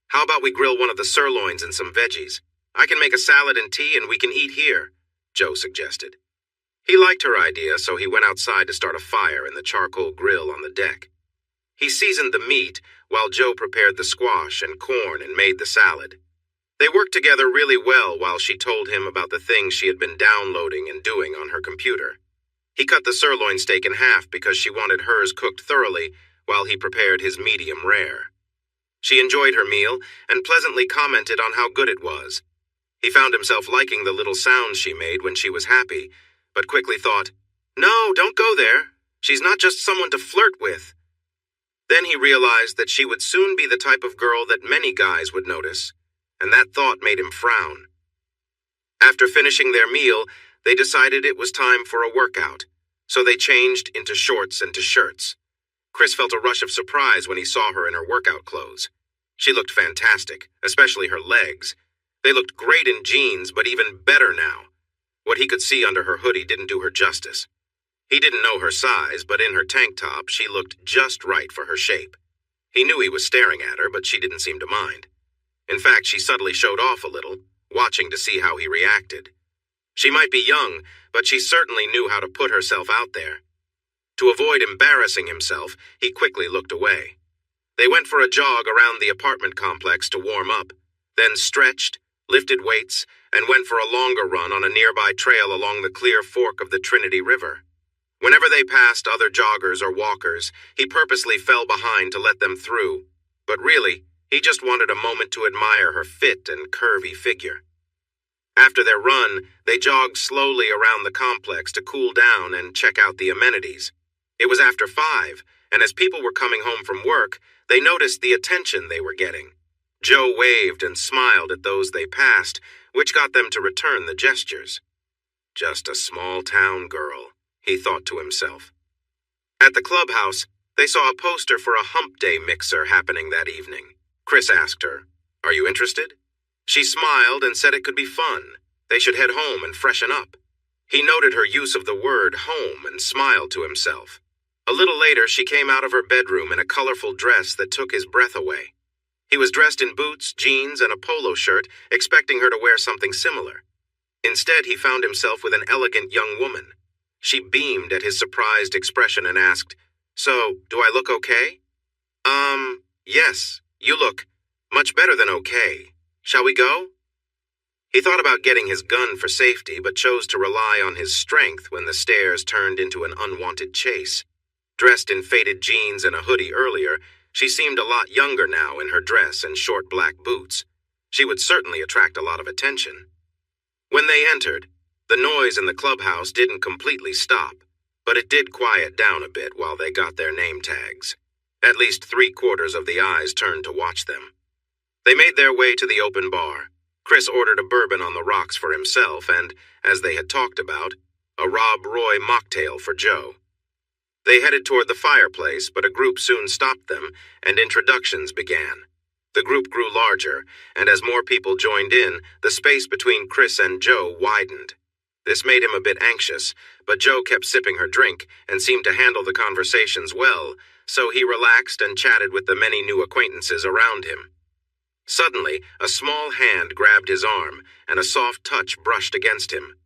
How about we grill one of the sirloins and some veggies? I can make a salad and tea and we can eat here, Joe suggested. He liked her idea, so he went outside to start a fire in the charcoal grill on the deck. He seasoned the meat while Joe prepared the squash and corn and made the salad. They worked together really well while she told him about the things she had been downloading and doing on her computer. He cut the sirloin steak in half because she wanted hers cooked thoroughly while he prepared his medium rare. She enjoyed her meal and pleasantly commented on how good it was. He found himself liking the little sounds she made when she was happy, but quickly thought, No, don't go there. She's not just someone to flirt with. Then he realized that she would soon be the type of girl that many guys would notice, and that thought made him frown. After finishing their meal, they decided it was time for a workout, so they changed into shorts and to shirts. Chris felt a rush of surprise when he saw her in her workout clothes. She looked fantastic, especially her legs. They looked great in jeans, but even better now. What he could see under her hoodie didn't do her justice. He didn't know her size, but in her tank top, she looked just right for her shape. He knew he was staring at her, but she didn't seem to mind. In fact, she subtly showed off a little, watching to see how he reacted. She might be young, but she certainly knew how to put herself out there. To avoid embarrassing himself, he quickly looked away. They went for a jog around the apartment complex to warm up, then stretched, lifted weights, and went for a longer run on a nearby trail along the clear fork of the Trinity River. Whenever they passed other joggers or walkers, he purposely fell behind to let them through, but really, he just wanted a moment to admire her fit and curvy figure. After their run, they jogged slowly around the complex to cool down and check out the amenities. It was after 5, and as people were coming home from work, they noticed the attention they were getting. Joe waved and smiled at those they passed, which got them to return the gestures. Just a small-town girl, he thought to himself. At the clubhouse, they saw a poster for a hump day mixer happening that evening. Chris asked her, Are you interested? She smiled and said it could be fun. They should head home and freshen up. He noted her use of the word home and smiled to himself. A little later, she came out of her bedroom in a colorful dress that took his breath away. He was dressed in boots, jeans, and a polo shirt, expecting her to wear something similar. Instead, he found himself with an elegant young woman. She beamed at his surprised expression and asked, So, do I look okay? Yes, you look much better than okay. Shall we go? He thought about getting his gun for safety, but chose to rely on his strength when the stairs turned into an unwanted chase. Dressed in faded jeans and a hoodie earlier, she seemed a lot younger now in her dress and short black boots. She would certainly attract a lot of attention. When they entered, the noise in the clubhouse didn't completely stop, but it did quiet down a bit while they got their name tags. At least 3/4 of the eyes turned to watch them. They made their way to the open bar. Chris ordered a bourbon on the rocks for himself and, as they had talked about, a Rob Roy mocktail for Joe. They headed toward the fireplace, but a group soon stopped them, and introductions began. The group grew larger, and as more people joined in, the space between Chris and Joe widened. This made him a bit anxious, but Joe kept sipping her drink and seemed to handle the conversations well, so he relaxed and chatted with the many new acquaintances around him. Suddenly, a small hand grabbed his arm, and a soft touch brushed against him.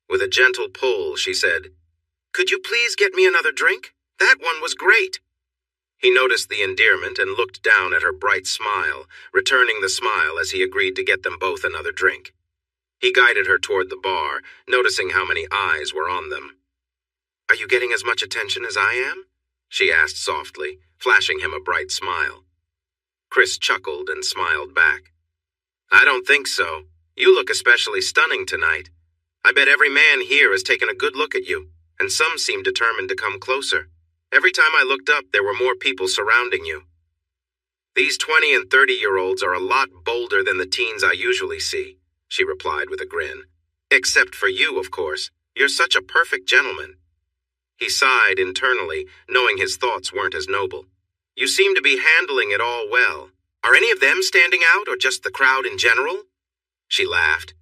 With a gentle pull, she said, "Could you please get me another drink? That one was great." He noticed the endearment and looked down at her bright smile, returning the smile as he agreed to get them both another drink. He guided her toward the bar, noticing how many eyes were on them. "Are you getting as much attention as I am?" she asked softly, flashing him a bright smile. Chris chuckled and smiled back. "I don't think so. You look especially stunning tonight. I bet every man here has taken a good look at you, and some seem determined to come closer. Every time I looked up, there were more people surrounding you." "These 20 and 30-year-olds are a lot bolder than the teens I usually see," she replied with a grin. "Except for you, of course. You're such a perfect gentleman." He sighed internally, knowing his thoughts weren't as noble. "You seem to be handling it all well. Are any of them standing out, or just the crowd in general?" She laughed.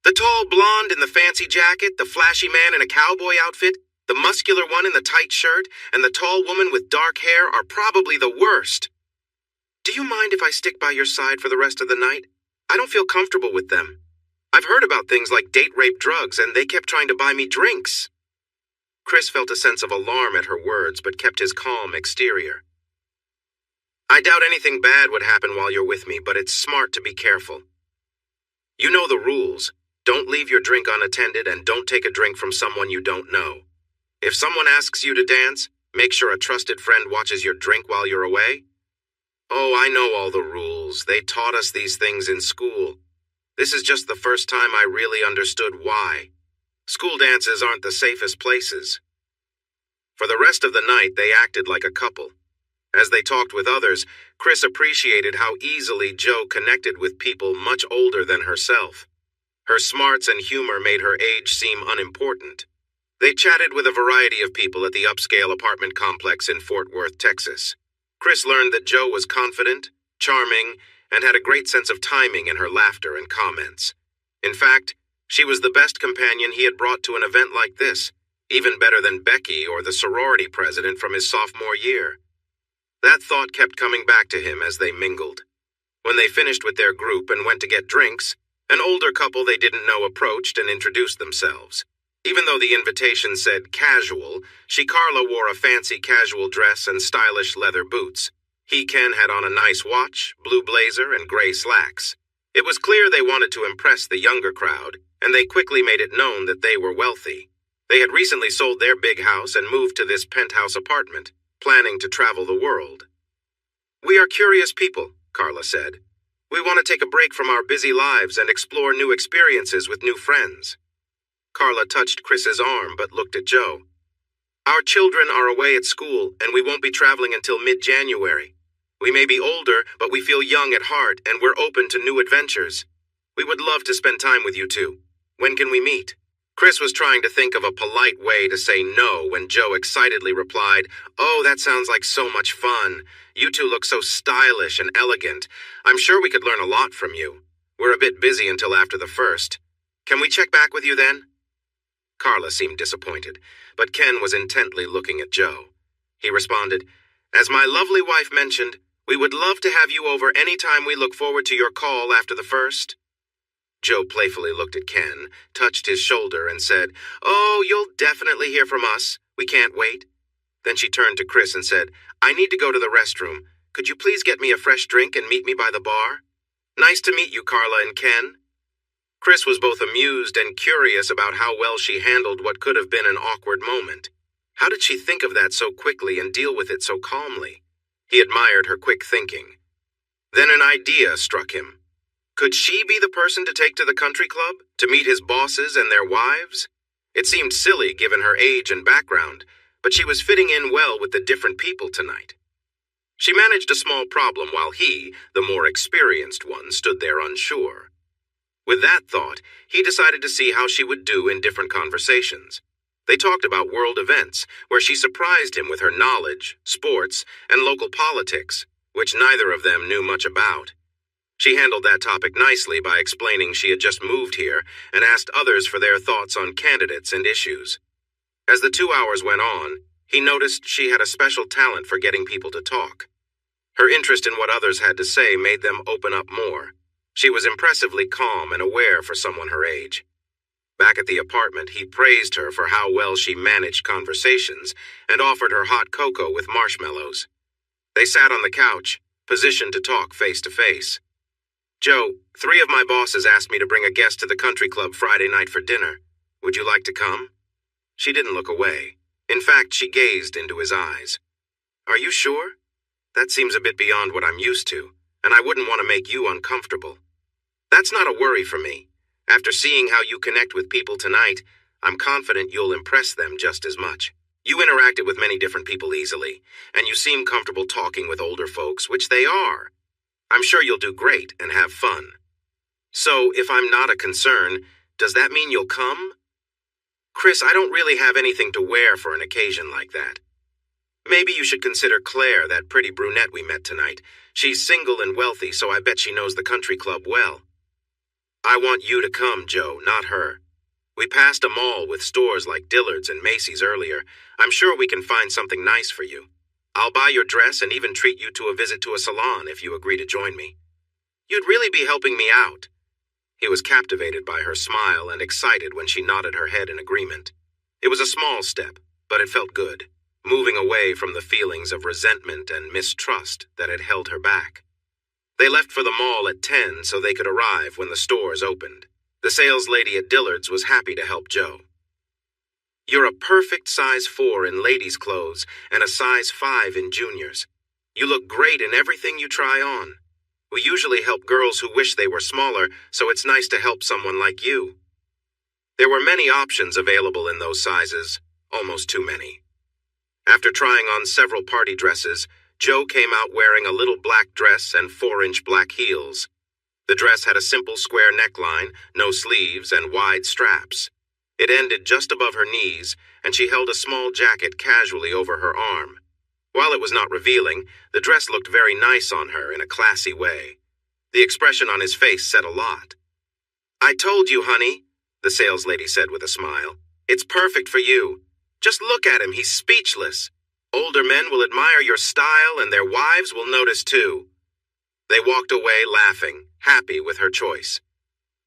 "The tall blonde in the fancy jacket, the flashy man in a cowboy outfit, the muscular one in the tight shirt, and the tall woman with dark hair are probably the worst. Do you mind if I stick by your side for the rest of the night? I don't feel comfortable with them. I've heard about things like date rape drugs, and they kept trying to buy me drinks." Chris felt a sense of alarm at her words, but kept his calm exterior. "I doubt anything bad would happen while you're with me, but it's smart to be careful. You know the rules. Don't leave your drink unattended, and don't take a drink from someone you don't know. If someone asks you to dance, make sure a trusted friend watches your drink while you're away." "Oh, I know all the rules. They taught us these things in school. This is just the first time I really understood why. School dances aren't the safest places." For the rest of the night, they acted like a couple. As they talked with others, Chris appreciated how easily Joe connected with people much older than herself. Her smarts and humor made her age seem unimportant. They chatted with a variety of people at the upscale apartment complex in Fort Worth, Texas. Chris learned that Joe was confident, charming, and had a great sense of timing in her laughter and comments. In fact, she was the best companion he had brought to an event like this, even better than Becky or the sorority president from his sophomore year. That thought kept coming back to him as they mingled. When they finished with their group and went to get drinks, an older couple they didn't know approached and introduced themselves. Even though the invitation said casual, Carla wore a fancy casual dress and stylish leather boots. Ken had on a nice watch, blue blazer, and gray slacks. It was clear they wanted to impress the younger crowd, and they quickly made it known that they were wealthy. They had recently sold their big house and moved to this penthouse apartment, planning to travel the world. "We are curious people," Carla said. "We want to take a break from our busy lives and explore new experiences with new friends." Carla touched Chris's arm but looked at Joe. "Our children are away at school, and we won't be traveling until mid-January. We may be older, but we feel young at heart, and we're open to new adventures. We would love to spend time with you two. When can we meet?" Chris was trying to think of a polite way to say no when Joe excitedly replied, "Oh, that sounds like so much fun. You two look so stylish and elegant. I'm sure we could learn a lot from you. We're a bit busy until after the 1st. Can we check back with you then?" Carla seemed disappointed, but Ken was intently looking at Joe. He responded, "As my lovely wife mentioned, we would love to have you over any time. We look forward to your call after the 1st. Joe playfully looked at Ken, touched his shoulder, and said, "Oh, you'll definitely hear from us. We can't wait." Then she turned to Chris and said, "I need to go to the restroom. Could you please get me a fresh drink and meet me by the bar?" "Nice to meet you, Carla and Ken." Chris was both amused and curious about how well she handled what could have been an awkward moment. How did she think of that so quickly and deal with it so calmly? He admired her quick thinking. Then an idea struck him. Could she be the person to take to the country club, to meet his bosses and their wives? It seemed silly given her age and background, but she was fitting in well with the different people tonight. She managed a small problem while he, the more experienced one, stood there unsure. With that thought, he decided to see how she would do in different conversations. They talked about world events, where she surprised him with her knowledge, sports, and local politics, which neither of them knew much about. She handled that topic nicely by explaining she had just moved here and asked others for their thoughts on candidates and issues. As the 2 hours went on, he noticed she had a special talent for getting people to talk. Her interest in what others had to say made them open up more. She was impressively calm and aware for someone her age. Back at the apartment, he praised her for how well she managed conversations and offered her hot cocoa with marshmallows. They sat on the couch, positioned to talk face to face. "Joe, 3 of my bosses asked me to bring a guest to the country club Friday night for dinner. Would you like to come?" She didn't look away. In fact, she gazed into his eyes. "Are you sure? That seems a bit beyond what I'm used to, and I wouldn't want to make you uncomfortable." "That's not a worry for me. After seeing how you connect with people tonight, I'm confident you'll impress them just as much. You interacted with many different people easily, and you seem comfortable talking with older folks, which they are. I'm sure you'll do great and have fun. So, if I'm not a concern, does that mean you'll come?" "Chris, I don't really have anything to wear for an occasion like that." "Maybe you should consider Claire, that pretty brunette we met tonight. She's single and wealthy, so I bet she knows the country club well." "I want you to come, Joe, not her. We passed a mall with stores like Dillard's and Macy's earlier. I'm sure we can find something nice for you. I'll buy your dress and even treat you to a visit to a salon if you agree to join me. You'd really be helping me out." He was captivated by her smile and excited when she nodded her head in agreement. It was a small step, but it felt good, moving away from the feelings of resentment and mistrust that had held her back. They left for the mall at 10 so they could arrive when the stores opened. The sales lady at Dillard's was happy to help Joe. "You're a perfect size 4 in ladies' clothes and a size 5 in juniors. You look great in everything you try on. We usually help girls who wish they were smaller, so it's nice to help someone like you." There were many options available in those sizes, almost too many. After trying on several party dresses, Joe came out wearing a little black dress and 4-inch black heels. The dress had a simple square neckline, no sleeves, and wide straps. It ended just above her knees, and she held a small jacket casually over her arm. While it was not revealing, the dress looked very nice on her in a classy way. The expression on his face said a lot. "I told you, honey," the sales lady said with a smile. "It's perfect for you. Just look at him, he's speechless. Older men will admire your style and their wives will notice too." They walked away laughing, happy with her choice.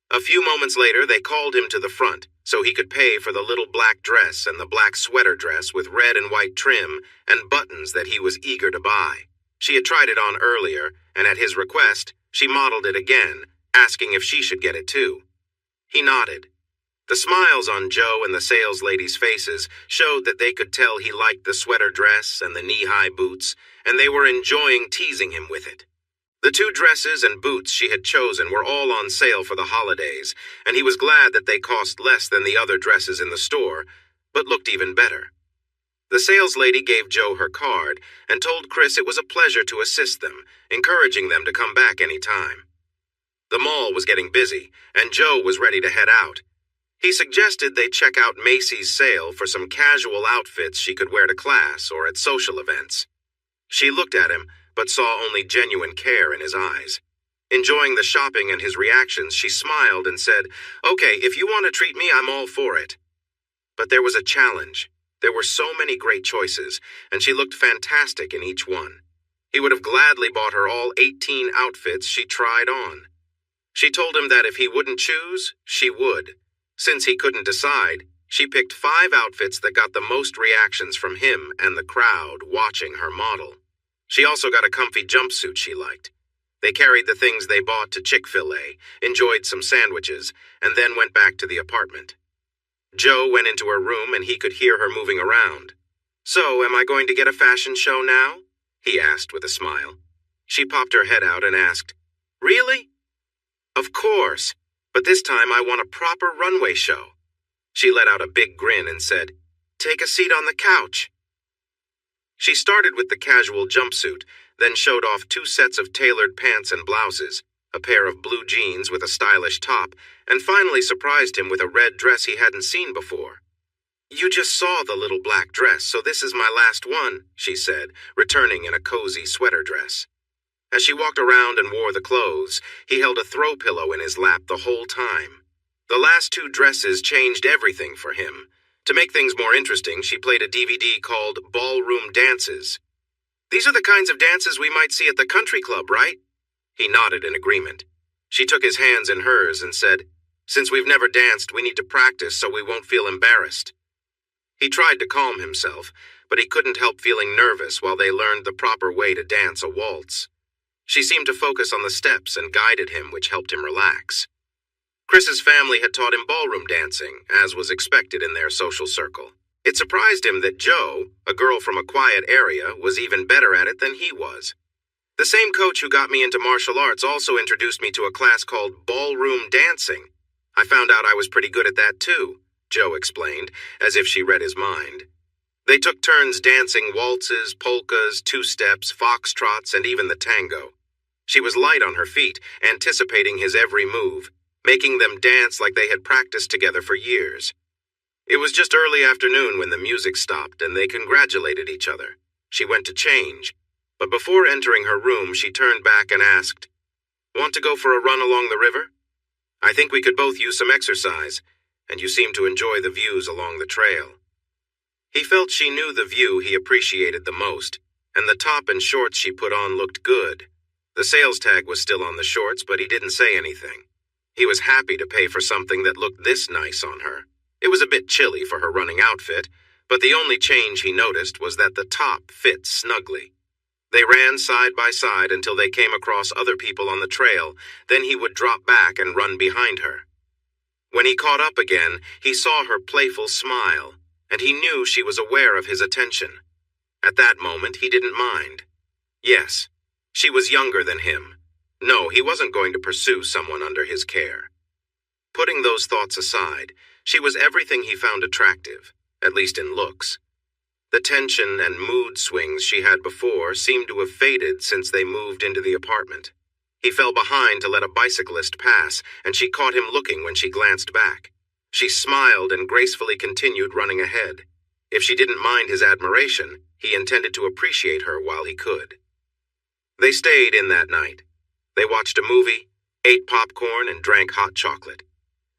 A few moments later, they called him to the front so he could pay for the little black dress and the black sweater dress with red and white trim and buttons that he was eager to buy. She had tried it on earlier, and at his request, she modeled it again, asking if she should get it too. He nodded. The smiles on Joe and the sales ladies' faces showed that they could tell he liked the sweater dress and the knee-high boots, and they were enjoying teasing him with it. The 2 dresses and boots she had chosen were all on sale for the holidays, and he was glad that they cost less than the other dresses in the store, but looked even better. The sales lady gave Joe her card and told Chris it was a pleasure to assist them, encouraging them to come back any time. The mall was getting busy, and Joe was ready to head out. He suggested they check out Macy's sale for some casual outfits she could wear to class or at social events. She looked at him, but saw only genuine care in his eyes. Enjoying the shopping and his reactions, she smiled and said, "Okay, if you want to treat me, I'm all for it." But there was a challenge. There were so many great choices, and she looked fantastic in each one. He would have gladly bought her all 18 outfits she tried on. She told him that if he wouldn't choose, she would. Since he couldn't decide, she picked 5 outfits that got the most reactions from him and the crowd watching her model. She also got a comfy jumpsuit she liked. They carried the things they bought to Chick-fil-A, enjoyed some sandwiches, and then went back to the apartment. Joe went into her room and he could hear her moving around. "So, am I going to get a fashion show now?" he asked with a smile. She popped her head out and asked, "Really?" "Of course, but this time I want a proper runway show." She let out a big grin and said, "Take a seat on the couch." She started with the casual jumpsuit, then showed off 2 sets of tailored pants and blouses, a pair of blue jeans with a stylish top, and finally surprised him with a red dress he hadn't seen before. "You just saw the little black dress, so this is my last one," she said, returning in a cozy sweater dress. As she walked around and wore the clothes, he held a throw pillow in his lap the whole time. The last two dresses changed everything for him. To make things more interesting, she played a DVD called Ballroom Dances. "These are the kinds of dances we might see at the country club, right?" He nodded in agreement. She took his hands in hers and said, "Since we've never danced, we need to practice so we won't feel embarrassed." He tried to calm himself, but he couldn't help feeling nervous while they learned the proper way to dance a waltz. She seemed to focus on the steps and guided him, which helped him relax. Chris's family had taught him ballroom dancing, as was expected in their social circle. It surprised him that Jo, a girl from a quiet area, was even better at it than he was. "The same coach who got me into martial arts also introduced me to a class called ballroom dancing. I found out I was pretty good at that too," Jo explained, as if she read his mind. They took turns dancing waltzes, polkas, two-steps, foxtrots, and even the tango. She was light on her feet, anticipating his every move, making them dance like they had practiced together for years. It was just early afternoon when the music stopped and they congratulated each other. She went to change, but before entering her room, she turned back and asked, "Want to go for a run along the river? I think we could both use some exercise, and you seem to enjoy the views along the trail." He felt she knew the view he appreciated the most, and the top and shorts she put on looked good. The sales tag was still on the shorts, but he didn't say anything. He was happy to pay for something that looked this nice on her. It was a bit chilly for her running outfit, but the only change he noticed was that the top fit snugly. They ran side by side until they came across other people on the trail, then he would drop back and run behind her. When he caught up again, he saw her playful smile, and he knew she was aware of his attention. At that moment, he didn't mind. Yes, she was younger than him. No, he wasn't going to pursue someone under his care. Putting those thoughts aside, she was everything he found attractive, at least in looks. The tension and mood swings she had before seemed to have faded since they moved into the apartment. He fell behind to let a bicyclist pass, and she caught him looking when she glanced back. She smiled and gracefully continued running ahead. If she didn't mind his admiration, he intended to appreciate her while he could. They stayed in that night. They watched a movie, ate popcorn, and drank hot chocolate.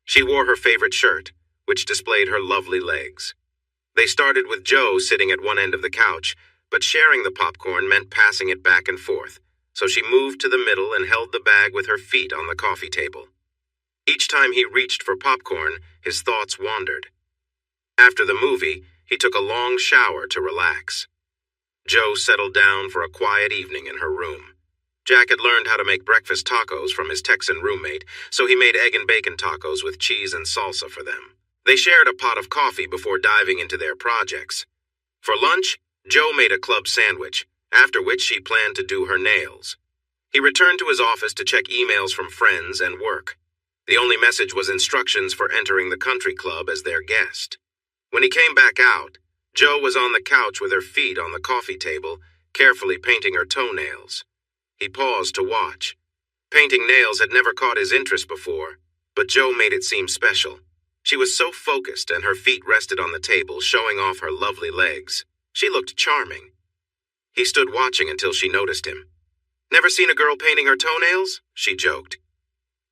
She wore her favorite shirt, which displayed her lovely legs. They started with Jo sitting at one end of the couch, but sharing the popcorn meant passing it back and forth, so she moved to the middle and held the bag with her feet on the coffee table. Each time he reached for popcorn, his thoughts wandered. After the movie, he took a long shower to relax. Jo settled down for a quiet evening in her room. Jack had learned how to make breakfast tacos from his Texan roommate, so he made egg and bacon tacos with cheese and salsa for them. They shared a pot of coffee before diving into their projects. For lunch, Jo made a club sandwich, after which she planned to do her nails. He returned to his office to check emails from friends and work. The only message was instructions for entering the country club as their guest. When he came back out, Jo was on the couch with her feet on the coffee table, carefully painting her toenails. He paused to watch. Painting nails had never caught his interest before, but Jo made it seem special. She was so focused and her feet rested on the table, showing off her lovely legs. She looked charming. He stood watching until she noticed him. "Never seen a girl painting her toenails?" she joked.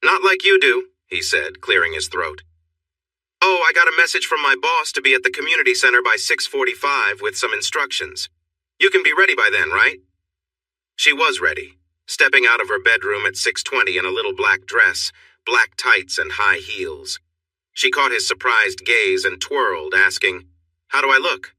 "Not like you do," he said, clearing his throat. "Oh, I got a message from my boss to be at the community center by 6:45 with some instructions. You can be ready by then, right?" She was ready, stepping out of her bedroom at 6:20 in a little black dress, black tights, and high heels. She caught his surprised gaze and twirled, asking, "How do I look?"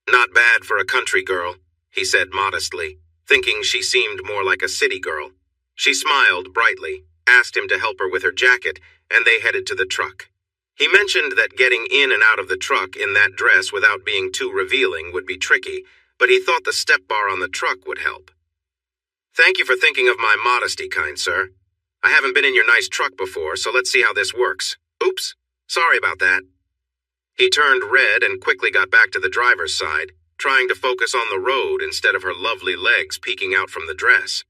"Not bad for a country girl," he said modestly, thinking she seemed more like a city girl. She smiled brightly, asked him to help her with her jacket, and they headed to the truck. He mentioned that getting in and out of the truck in that dress without being too revealing would be tricky, but he thought the step bar on the truck would help. "Thank you for thinking of my modesty, kind sir. I haven't been in your nice truck before, so let's see how this works. Oops, sorry about that." He turned red and quickly got back to the driver's side, trying to focus on the road instead of her lovely legs peeking out from the dress.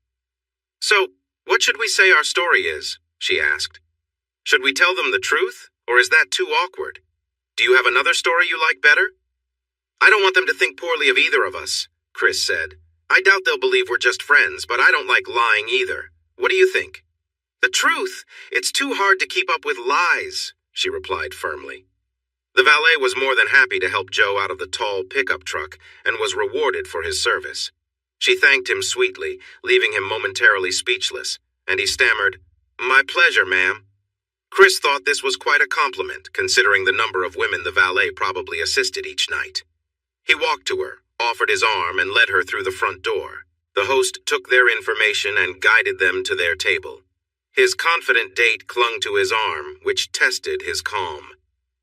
"So, what should we say our story is?" she asked. "Should we tell them the truth, or is that too awkward? Do you have another story you like better?" "I don't want them to think poorly of either of us," Chris said. I doubt they'll believe we're just friends, but I don't like lying either. What do you think?" "The truth. It's too hard to keep up with lies," she replied firmly. The valet was more than happy to help Joe out of the tall pickup truck and was rewarded for his service. She thanked him sweetly, leaving him momentarily speechless, and he stammered, "My pleasure, ma'am." Chris thought this was quite a compliment, considering the number of women the valet probably assisted each night. He walked to her, offered his arm, and led her through the front door. The host took their information and guided them to their table. His confident date clung to his arm, which tested his calm.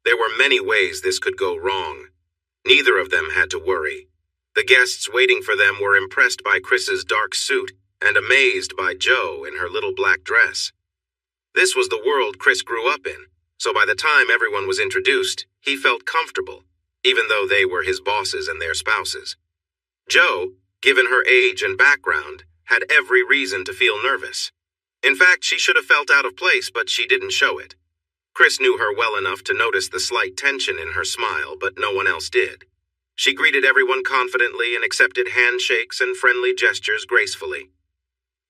There were many ways this could go wrong. Neither of them had to worry. The guests waiting for them were impressed by Chris's dark suit and amazed by Joe in her little black dress. This was the world Chris grew up in, so by the time everyone was introduced, he felt comfortable, even though they were his bosses and their spouses. Joe, given her age and background, had every reason to feel nervous. In fact, she should have felt out of place, but she didn't show it. Chris knew her well enough to notice the slight tension in her smile, but no one else did. She greeted everyone confidently and accepted handshakes and friendly gestures gracefully.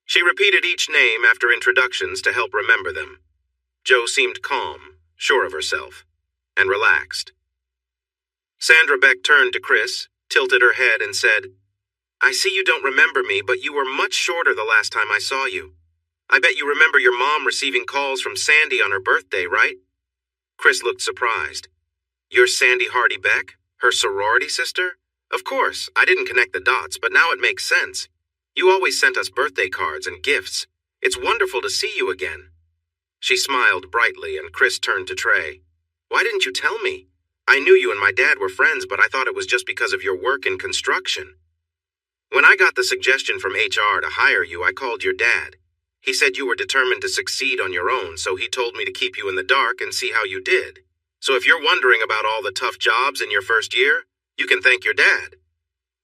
She repeated each name after introductions to help remember them. Joe seemed calm, sure of herself, and relaxed. Sandra Beck turned to Chris, tilted her head, and said, "I see you don't remember me, but you were much shorter the last time I saw you. I bet you remember your mom receiving calls from Sandy on her birthday, right?" Chris looked surprised. "You're Sandy Hardy Beck, her sorority sister? Of course, I didn't connect the dots, but now it makes sense. You always sent us birthday cards and gifts. It's wonderful to see you again." She smiled brightly, and Chris turned to Trey. "Why didn't you tell me? I knew you and my dad were friends, but I thought it was just because of your work in construction. When I got the suggestion from HR to hire you, I called your dad. He said you were determined to succeed on your own, so he told me to keep you in the dark and see how you did. So if you're wondering about all the tough jobs in your first year, you can thank your dad."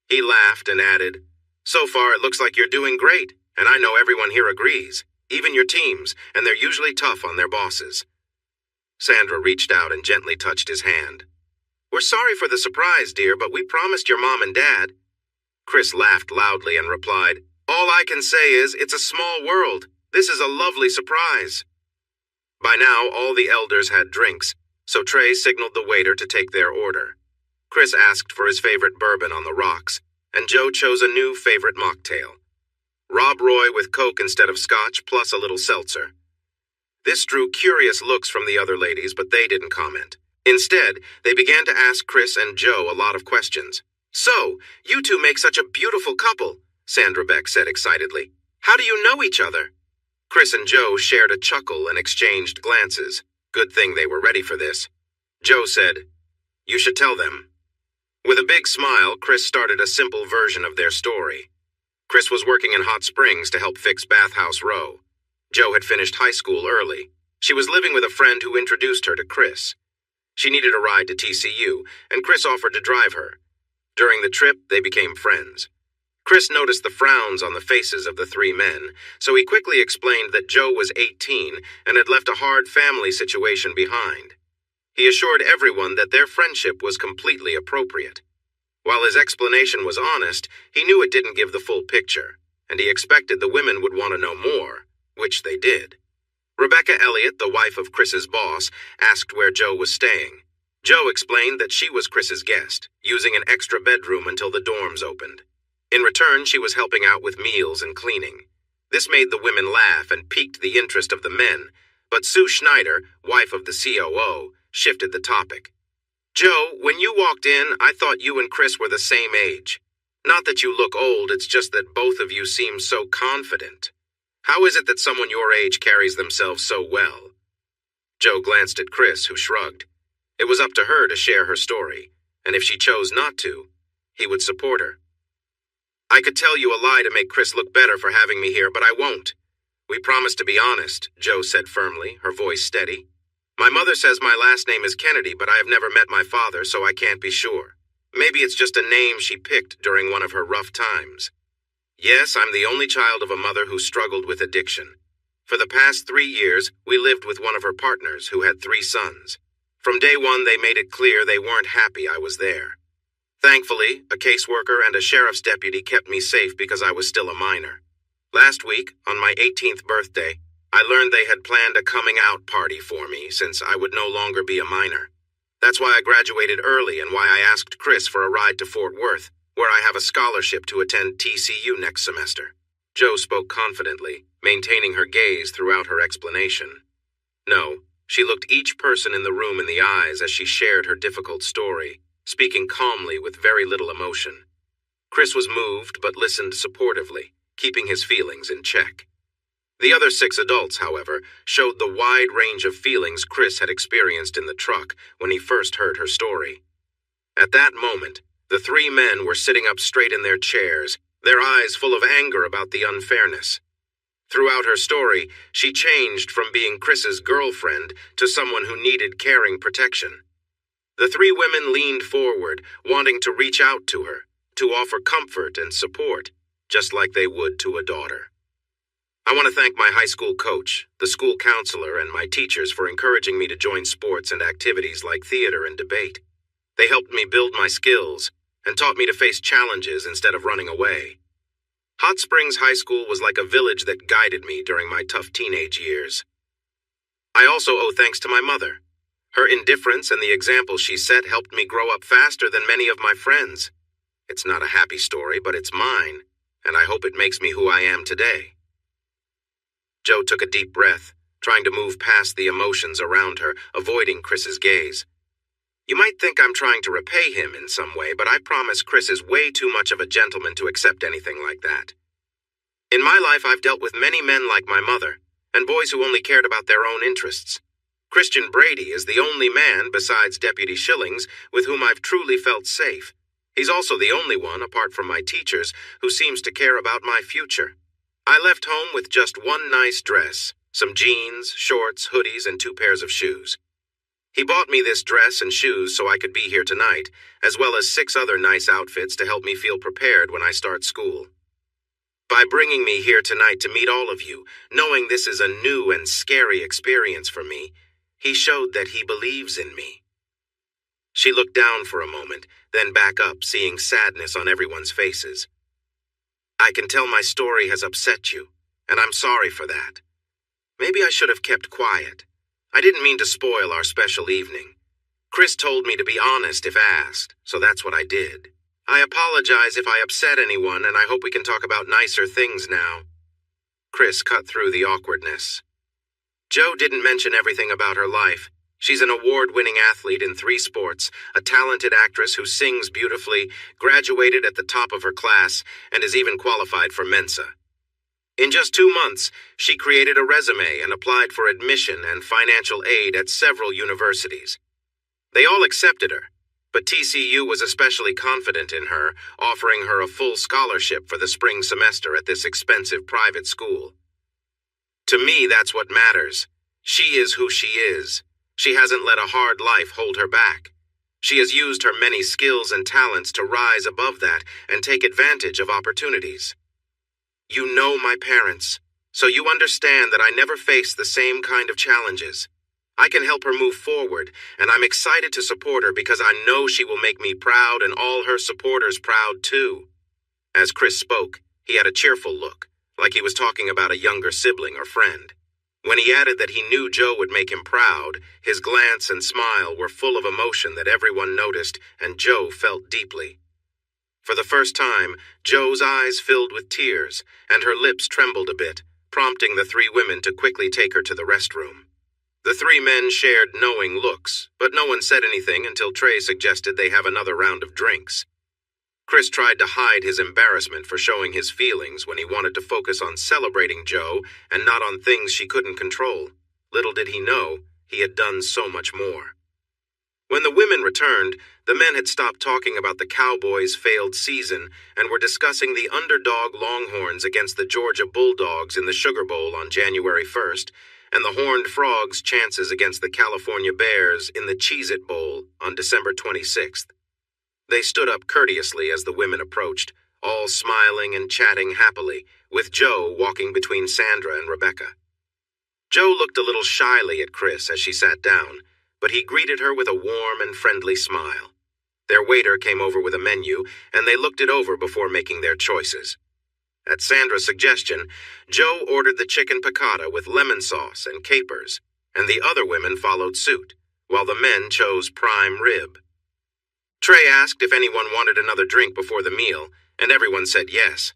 He laughed and added, "So far it looks like you're doing great, and I know everyone here agrees, even your teams, and they're usually tough on their bosses." Sandra reached out and gently touched his hand. "We're sorry for the surprise, dear, but we promised your mom and dad." Chris laughed loudly and replied, "All I can say is, it's a small world. This is a lovely surprise." By now, all the elders had drinks, so Trey signaled the waiter to take their order. Chris asked for his favorite bourbon on the rocks, and Joe chose a new favorite mocktail. Rob Roy with Coke instead of scotch, plus a little seltzer. This drew curious looks from the other ladies, but they didn't comment. Instead, they began to ask Chris and Joe a lot of questions. "So, you two make such a beautiful couple," Sandra Beck said excitedly. "How do you know each other?" Chris and Joe shared a chuckle and exchanged glances. Good thing they were ready for this. Joe said, "You should tell them." With a big smile, Chris started a simple version of their story. Chris was working in Hot Springs to help fix Bathhouse Row. Joe had finished high school early. She was living with a friend who introduced her to Chris. She needed a ride to TCU, and Chris offered to drive her. During the trip, they became friends. Chris noticed the frowns on the faces of the three men, so he quickly explained that Joe was 18 and had left a hard family situation behind. He assured everyone that their friendship was completely appropriate. While his explanation was honest, he knew it didn't give the full picture, and he expected the women would want to know more, which they did. Rebecca Elliott, the wife of Chris's boss, asked where Joe was staying. Joe explained that she was Chris's guest, using an extra bedroom until the dorms opened. In return, she was helping out with meals and cleaning. This made the women laugh and piqued the interest of the men, but Sue Schneider, wife of the COO, shifted the topic. "Joe, when you walked in, I thought you and Chris were the same age. Not that you look old, it's just that both of you seem so confident. How is it that someone your age carries themselves so well?" Joe glanced at Chris, who shrugged. It was up to her to share her story, and if she chose not to, he would support her. "I could tell you a lie to make Chris look better for having me here, but I won't. We promised to be honest," Joe said firmly, her voice steady. "My mother says my last name is Kennedy, but I have never met my father, so I can't be sure. Maybe it's just a name she picked during one of her rough times. Yes, I'm the only child of a mother who struggled with addiction. For the past 3 years, we lived with one of her partners who had 3 sons. From day one, they made it clear they weren't happy I was there. Thankfully, a caseworker and a sheriff's deputy kept me safe because I was still a minor. Last week, on my 18th birthday, I learned they had planned a coming-out party for me since I would no longer be a minor. That's why I graduated early and why I asked Chris for a ride to Fort Worth, where I have a scholarship to attend TCU next semester. Jo spoke confidently, maintaining her gaze throughout her explanation. No, she looked each person in the room in the eyes as she shared her difficult story, speaking calmly with very little emotion. Chris was moved but listened supportively, keeping his feelings in check. The other 6 adults, however, showed the wide range of feelings Chris had experienced in the truck when he first heard her story. At that moment, the 3 men were sitting up straight in their chairs, their eyes full of anger about the unfairness. Throughout her story, she changed from being Chris's girlfriend to someone who needed caring protection. The 3 women leaned forward, wanting to reach out to her, to offer comfort and support, just like they would to a daughter. I want to thank my high school coach, the school counselor, and my teachers for encouraging me to join sports and activities like theater and debate. They helped me build my skills and taught me to face challenges instead of running away. Hot Springs High School was like a village that guided me during my tough teenage years. I also owe thanks to my mother. Her indifference and the example she set helped me grow up faster than many of my friends. It's not a happy story, but it's mine, and I hope it makes me who I am today. Jo took a deep breath, trying to move past the emotions around her, avoiding Chris's gaze. You might think I'm trying to repay him in some way, but I promise Chris is way too much of a gentleman to accept anything like that. In my life, I've dealt with many men like my mother, and boys who only cared about their own interests. Christian Brady is the only man, besides Deputy Schillings, with whom I've truly felt safe. He's also the only one, apart from my teachers, who seems to care about my future. I left home with just one nice dress, some jeans, shorts, hoodies, and 2 pairs of shoes. He bought me this dress and shoes so I could be here tonight, as well as 6 other nice outfits to help me feel prepared when I start school. By bringing me here tonight to meet all of you, knowing this is a new and scary experience for me, he showed that he believes in me. She looked down for a moment, then back up, seeing sadness on everyone's faces. I can tell my story has upset you, and I'm sorry for that. Maybe I should have kept quiet. I didn't mean to spoil our special evening. Chris told me to be honest if asked, so that's what I did. I apologize if I upset anyone, and I hope we can talk about nicer things now. Chris cut through the awkwardness. Jo didn't mention everything about her life. She's an award-winning athlete in 3 sports, a talented actress who sings beautifully, graduated at the top of her class, and is even qualified for Mensa. In just 2 months, she created a resume and applied for admission and financial aid at several universities. They all accepted her, but TCU was especially confident in her, offering her a full scholarship for the spring semester at this expensive private school. To me, that's what matters. She is who she is. She hasn't let a hard life hold her back. She has used her many skills and talents to rise above that and take advantage of opportunities. You know my parents, so you understand that I never face the same kind of challenges. I can help her move forward, and I'm excited to support her because I know she will make me proud and all her supporters proud too. As Chris spoke, he had a cheerful look, like he was talking about a younger sibling or friend. When he added that he knew Jo would make him proud, his glance and smile were full of emotion that everyone noticed, and Jo felt deeply. For the first time, Jo's eyes filled with tears, and her lips trembled a bit, prompting the 3 women to quickly take her to the restroom. The 3 men shared knowing looks, but no one said anything until Trey suggested they have another round of drinks. Chris tried to hide his embarrassment for showing his feelings when he wanted to focus on celebrating Jo and not on things she couldn't control. Little did he know, he had done so much more. When the women returned, the men had stopped talking about the Cowboys' failed season and were discussing the underdog Longhorns against the Georgia Bulldogs in the Sugar Bowl on January 1st, and the Horned Frogs' chances against the California Bears in the Cheez-It Bowl on December 26th. They stood up courteously as the women approached, all smiling and chatting happily, with Jo walking between Sandra and Rebecca. Jo looked a little shyly at Chris as she sat down, but he greeted her with a warm and friendly smile. Their waiter came over with a menu, and they looked it over before making their choices. At Sandra's suggestion, Joe ordered the chicken piccata with lemon sauce and capers, and the other women followed suit, while the men chose prime rib. Trey asked if anyone wanted another drink before the meal, and everyone said yes.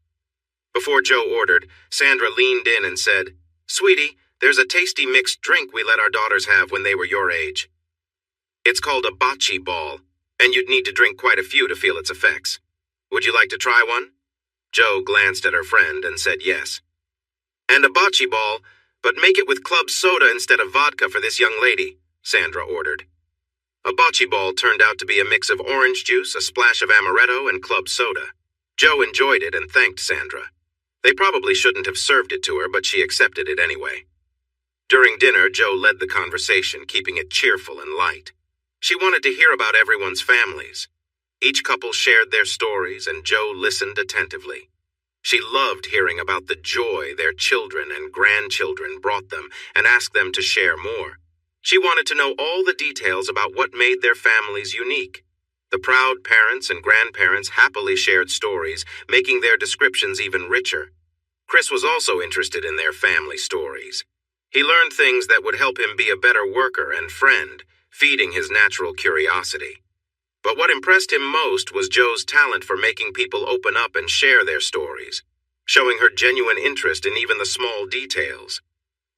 Before Joe ordered, Sandra leaned in and said, "Sweetie, there's a tasty mixed drink we let our daughters have when they were your age. It's called a bocce ball, and you'd need to drink quite a few to feel its effects. Would you like to try one?" Joe glanced at her friend and said yes. "And a bocce ball, but make it with club soda instead of vodka for this young lady," Sandra ordered. A bocce ball turned out to be a mix of orange juice, a splash of amaretto, and club soda. Joe enjoyed it and thanked Sandra. They probably shouldn't have served it to her, but she accepted it anyway. During dinner, Joe led the conversation, keeping it cheerful and light. She wanted to hear about everyone's families. Each couple shared their stories, and Joe listened attentively. She loved hearing about the joy their children and grandchildren brought them and asked them to share more. She wanted to know all the details about what made their families unique. The proud parents and grandparents happily shared stories, making their descriptions even richer. Chris was also interested in their family stories. He learned things that would help him be a better worker and friend, feeding his natural curiosity. But what impressed him most was Joe's talent for making people open up and share their stories, showing her genuine interest in even the small details.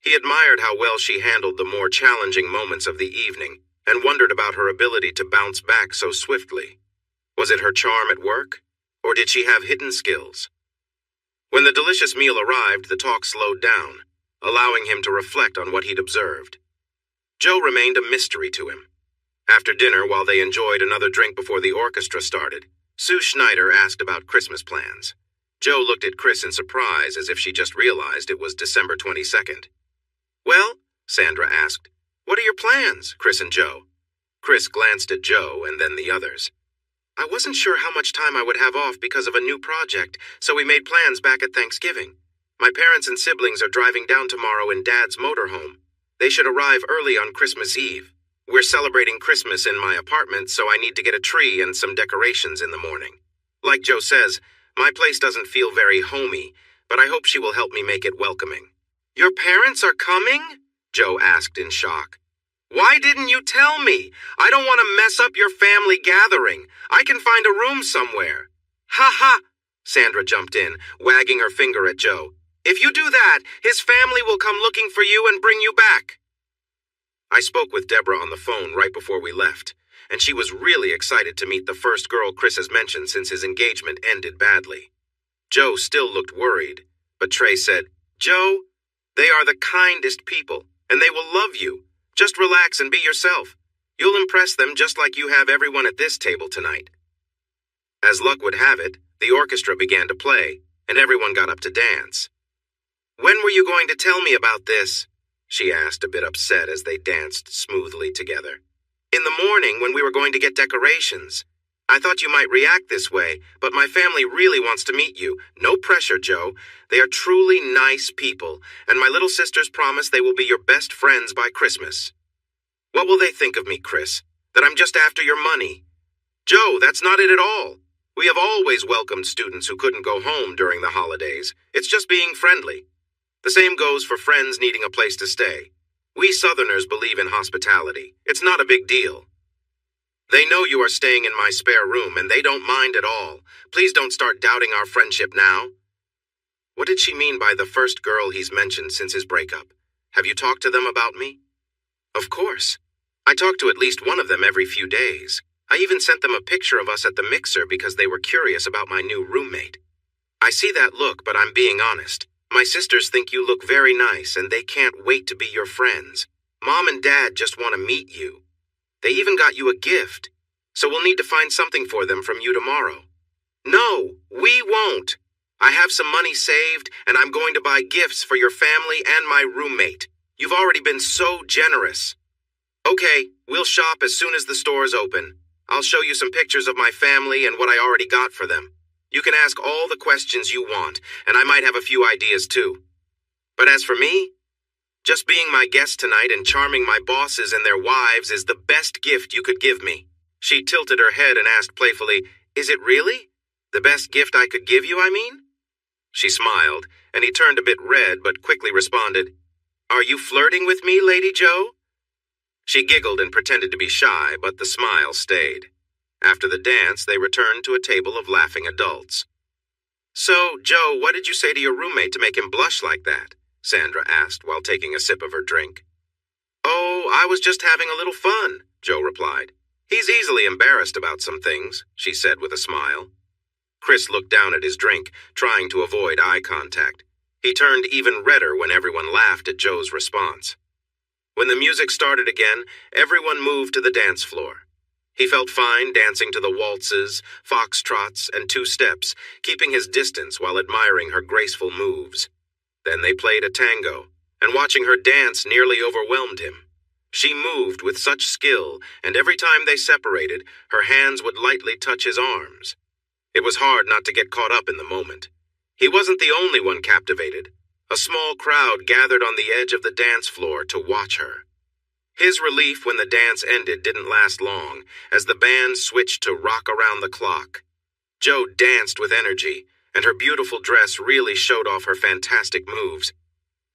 He admired how well she handled the more challenging moments of the evening, and wondered about her ability to bounce back so swiftly. Was it her charm at work, or did she have hidden skills? When the delicious meal arrived, the talk slowed down, allowing him to reflect on what he'd observed. Joe remained a mystery to him. After dinner, while they enjoyed another drink before the orchestra started, Sue Schneider asked about Christmas plans. Joe looked at Chris in surprise, as if she just realized it was December 22nd. "Well," Sandra asked, "what are your plans, Chris and Joe?" Chris glanced at Joe and then the others. "I wasn't sure how much time I would have off because of a new project, so we made plans back at Thanksgiving. My parents and siblings are driving down tomorrow in Dad's motorhome. They should arrive early on Christmas Eve. We're celebrating Christmas in my apartment, so I need to get a tree and some decorations in the morning. Like Joe says, my place doesn't feel very homey, but I hope she will help me make it welcoming." "Your parents are coming?" Joe asked in shock. "Why didn't you tell me? I don't want to mess up your family gathering. I can find a room somewhere." "Ha ha!" Sandra jumped in, wagging her finger at Joe. "If you do that, his family will come looking for you and bring you back." I spoke with Deborah on the phone right before we left, and she was really excited to meet the first girl Chris has mentioned since his engagement ended badly. Joe still looked worried, but Trey said, "Joe, they are the kindest people, and they will love you. Just relax and be yourself. You'll impress them just like you have everyone at this table tonight." As luck would have it, the orchestra began to play, and everyone got up to dance. "When were you going to tell me about this?" she asked, a bit upset as they danced smoothly together. "In the morning when we were going to get decorations. I thought you might react this way, but my family really wants to meet you. No pressure, Joe. They are truly nice people, and my little sisters promise they will be your best friends by Christmas." "What will they think of me, Chris? That I'm just after your money?" "Joe, that's not it at all. We have always welcomed students who couldn't go home during the holidays. It's just being friendly. The same goes for friends needing a place to stay. We Southerners believe in hospitality. It's not a big deal. They know you are staying in my spare room, and they don't mind at all. Please don't start doubting our friendship now." What did she mean by the first girl he's mentioned since his breakup? Have you talked to them about me? Of course. I talk to at least one of them every few days. I even sent them a picture of us at the mixer because they were curious about my new roommate. I see that look, but I'm being honest. My sisters think you look very nice, and they can't wait to be your friends. Mom and Dad just want to meet you. They even got you a gift, so we'll need to find something for them from you tomorrow. No, we won't. I have some money saved, and I'm going to buy gifts for your family and my roommate. You've already been so generous. Okay, we'll shop as soon as the stores open. I'll show you some pictures of my family and what I already got for them. You can ask all the questions you want, and I might have a few ideas too. But as for me, just being my guest tonight and charming my bosses and their wives is the best gift you could give me. She tilted her head and asked playfully, "Is it really? The best gift I could give you, I mean?" She smiled, and he turned a bit red but quickly responded, "Are you flirting with me, Lady Joe?" She giggled and pretended to be shy, but the smile stayed. After the dance, they returned to a table of laughing adults. "So, Joe, what did you say to your roommate to make him blush like that?" Sandra asked while taking a sip of her drink. "Oh, I was just having a little fun," Joe replied. "He's easily embarrassed about some things," she said with a smile. Chris looked down at his drink, trying to avoid eye contact. He turned even redder when everyone laughed at Joe's response. When the music started again, everyone moved to the dance floor. He felt fine dancing to the waltzes, foxtrots, and two-steps, keeping his distance while admiring her graceful moves. Then they played a tango, and watching her dance nearly overwhelmed him. She moved with such skill, and every time they separated, her hands would lightly touch his arms. It was hard not to get caught up in the moment. He wasn't the only one captivated. A small crowd gathered on the edge of the dance floor to watch her. His relief when the dance ended didn't last long, as the band switched to Rock Around the Clock. Joe danced with energy, and her beautiful dress really showed off her fantastic moves.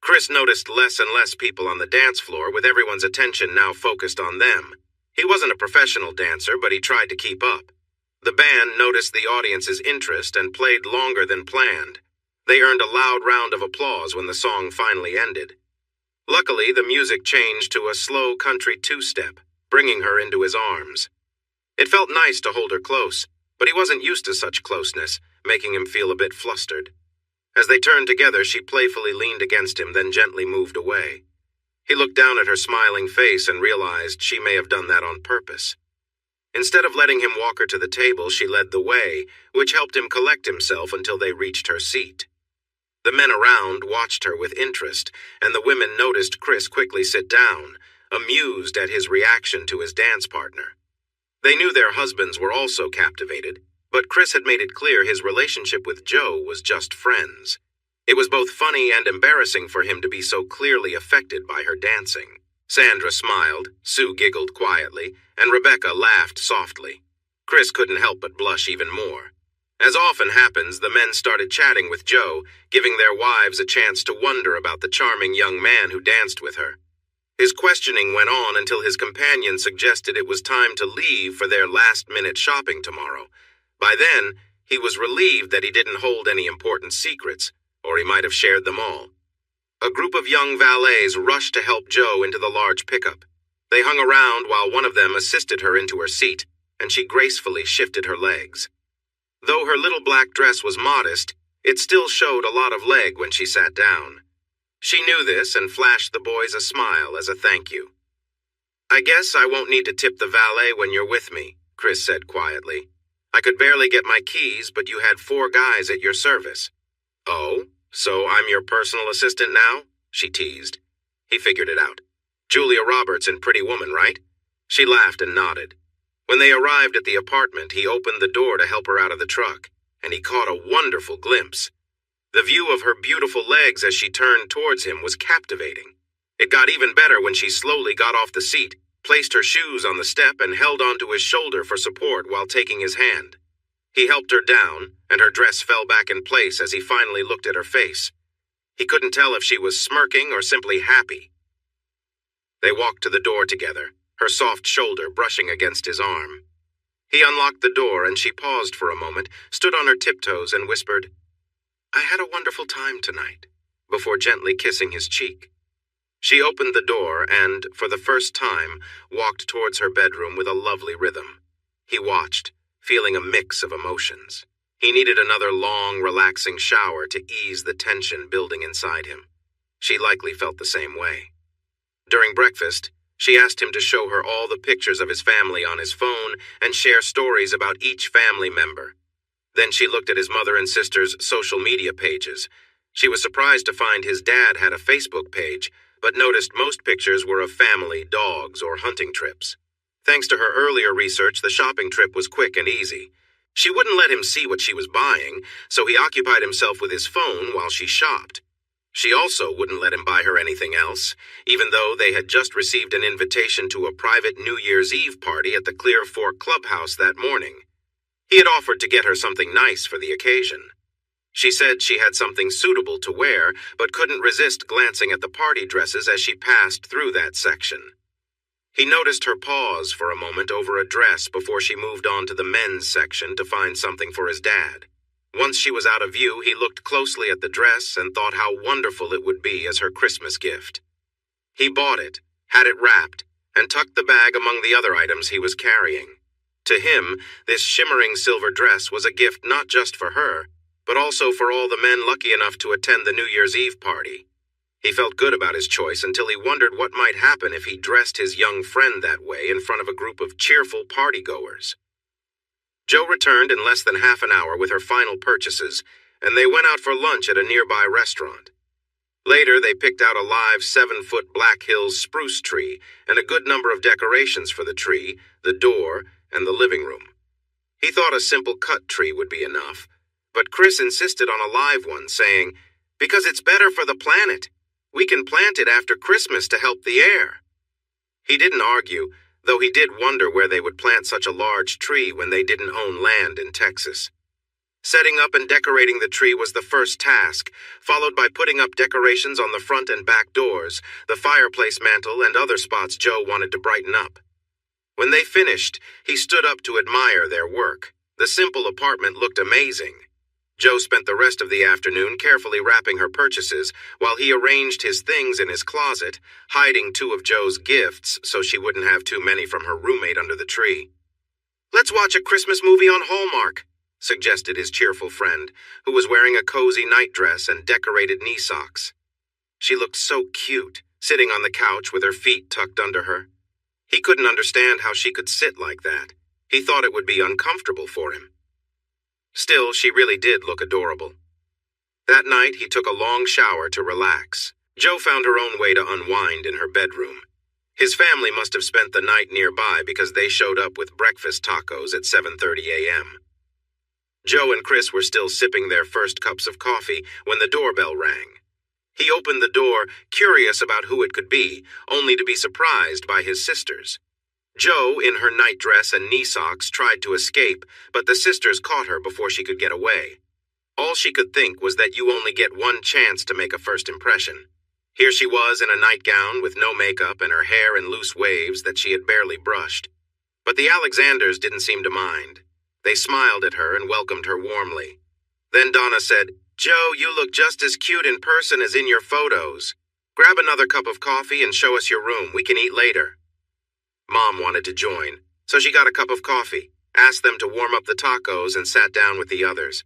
Chris noticed less and less people on the dance floor, with everyone's attention now focused on them. He wasn't a professional dancer, but he tried to keep up. The band noticed the audience's interest and played longer than planned. They earned a loud round of applause when the song finally ended. Luckily, the music changed to a slow country two-step, bringing her into his arms. It felt nice to hold her close, but he wasn't used to such closeness, making him feel a bit flustered. As they turned together, she playfully leaned against him, then gently moved away. He looked down at her smiling face and realized she may have done that on purpose. Instead of letting him walk her to the table, she led the way, which helped him collect himself until they reached her seat. The men around watched her with interest, and the women noticed Chris quickly sit down, amused at his reaction to his dance partner. They knew their husbands were also captivated, but Chris had made it clear his relationship with Joe was just friends. It was both funny and embarrassing for him to be so clearly affected by her dancing. Sandra smiled, Sue giggled quietly, and Rebecca laughed softly. Chris couldn't help but blush even more. As often happens, the men started chatting with Joe, giving their wives a chance to wonder about the charming young man who danced with her. His questioning went on until his companion suggested it was time to leave for their last-minute shopping tomorrow. By then, he was relieved that he didn't hold any important secrets, or he might have shared them all. A group of young valets rushed to help Joe into the large pickup. They hung around while one of them assisted her into her seat, and she gracefully shifted her legs. Though her little black dress was modest, it still showed a lot of leg when she sat down. She knew this and flashed the boys a smile as a thank you. "I guess I won't need to tip the valet when you're with me," Chris said quietly. "I could barely get my keys, but you had 4 guys at your service." "Oh, so I'm your personal assistant now?" she teased. He figured it out. "Julia Roberts in Pretty Woman, right?" She laughed and nodded. When they arrived at the apartment, he opened the door to help her out of the truck, and he caught a wonderful glimpse. The view of her beautiful legs as she turned towards him was captivating. It got even better when she slowly got off the seat, placed her shoes on the step, and held onto his shoulder for support while taking his hand. He helped her down, and her dress fell back in place as he finally looked at her face. He couldn't tell if she was smirking or simply happy. They walked to the door together, her soft shoulder brushing against his arm. He unlocked the door, and she paused for a moment, stood on her tiptoes, and whispered, "I had a wonderful time tonight," before gently kissing his cheek. She opened the door and, for the first time, walked towards her bedroom with a lovely rhythm. He watched, feeling a mix of emotions. He needed another long, relaxing shower to ease the tension building inside him. She likely felt the same way. During breakfast, she asked him to show her all the pictures of his family on his phone and share stories about each family member. Then she looked at his mother and sister's social media pages. She was surprised to find his dad had a Facebook page, but noticed most pictures were of family, dogs, or hunting trips. Thanks to her earlier research, the shopping trip was quick and easy. She wouldn't let him see what she was buying, so he occupied himself with his phone while she shopped. She also wouldn't let him buy her anything else, even though they had just received an invitation to a private New Year's Eve party at the Clear Fork Clubhouse that morning. He had offered to get her something nice for the occasion. She said she had something suitable to wear, but couldn't resist glancing at the party dresses as she passed through that section. He noticed her pause for a moment over a dress before she moved on to the men's section to find something for his dad. Once she was out of view, he looked closely at the dress and thought how wonderful it would be as her Christmas gift. He bought it, had it wrapped, and tucked the bag among the other items he was carrying. To him, this shimmering silver dress was a gift not just for her, but also for all the men lucky enough to attend the New Year's Eve party. He felt good about his choice until he wondered what might happen if he dressed his young friend that way in front of a group of cheerful partygoers. Jo returned in less than half an hour with her final purchases, and they went out for lunch at a nearby restaurant. Later, they picked out a live 7-foot Black Hills spruce tree and a good number of decorations for the tree, the door, and the living room. He thought a simple cut tree would be enough, but Chris insisted on a live one, saying, "Because it's better for the planet. We can plant it after Christmas to help the air." He didn't argue, though he did wonder where they would plant such a large tree when they didn't own land in Texas. Setting up and decorating the tree was the first task, followed by putting up decorations on the front and back doors, the fireplace mantel, and other spots Jo wanted to brighten up. When they finished, he stood up to admire their work. The simple apartment looked amazing. Jo spent the rest of the afternoon carefully wrapping her purchases while he arranged his things in his closet, hiding 2 of Jo's gifts so she wouldn't have too many from her roommate under the tree. "Let's watch a Christmas movie on Hallmark," suggested his cheerful friend, who was wearing a cozy nightdress and decorated knee socks. She looked so cute, sitting on the couch with her feet tucked under her. He couldn't understand how she could sit like that. He thought it would be uncomfortable for him. Still, she really did look adorable. That night, he took a long shower to relax. Jo found her own way to unwind in her bedroom. His family must have spent the night nearby because they showed up with breakfast tacos at 7:30 a.m. Jo and Chris were still sipping their first cups of coffee when the doorbell rang. He opened the door, curious about who it could be, only to be surprised by his sisters. Jo, in her nightdress and knee socks, tried to escape, but the sisters caught her before she could get away. All she could think was that you only get one chance to make a first impression. Here she was in a nightgown with no makeup and her hair in loose waves that she had barely brushed. But the Alexanders didn't seem to mind. They smiled at her and welcomed her warmly. Then Donna said, "Jo, you look just as cute in person as in your photos. Grab another cup of coffee and show us your room. We can eat later." Mom wanted to join, so she got a cup of coffee, asked them to warm up the tacos, and sat down with the others.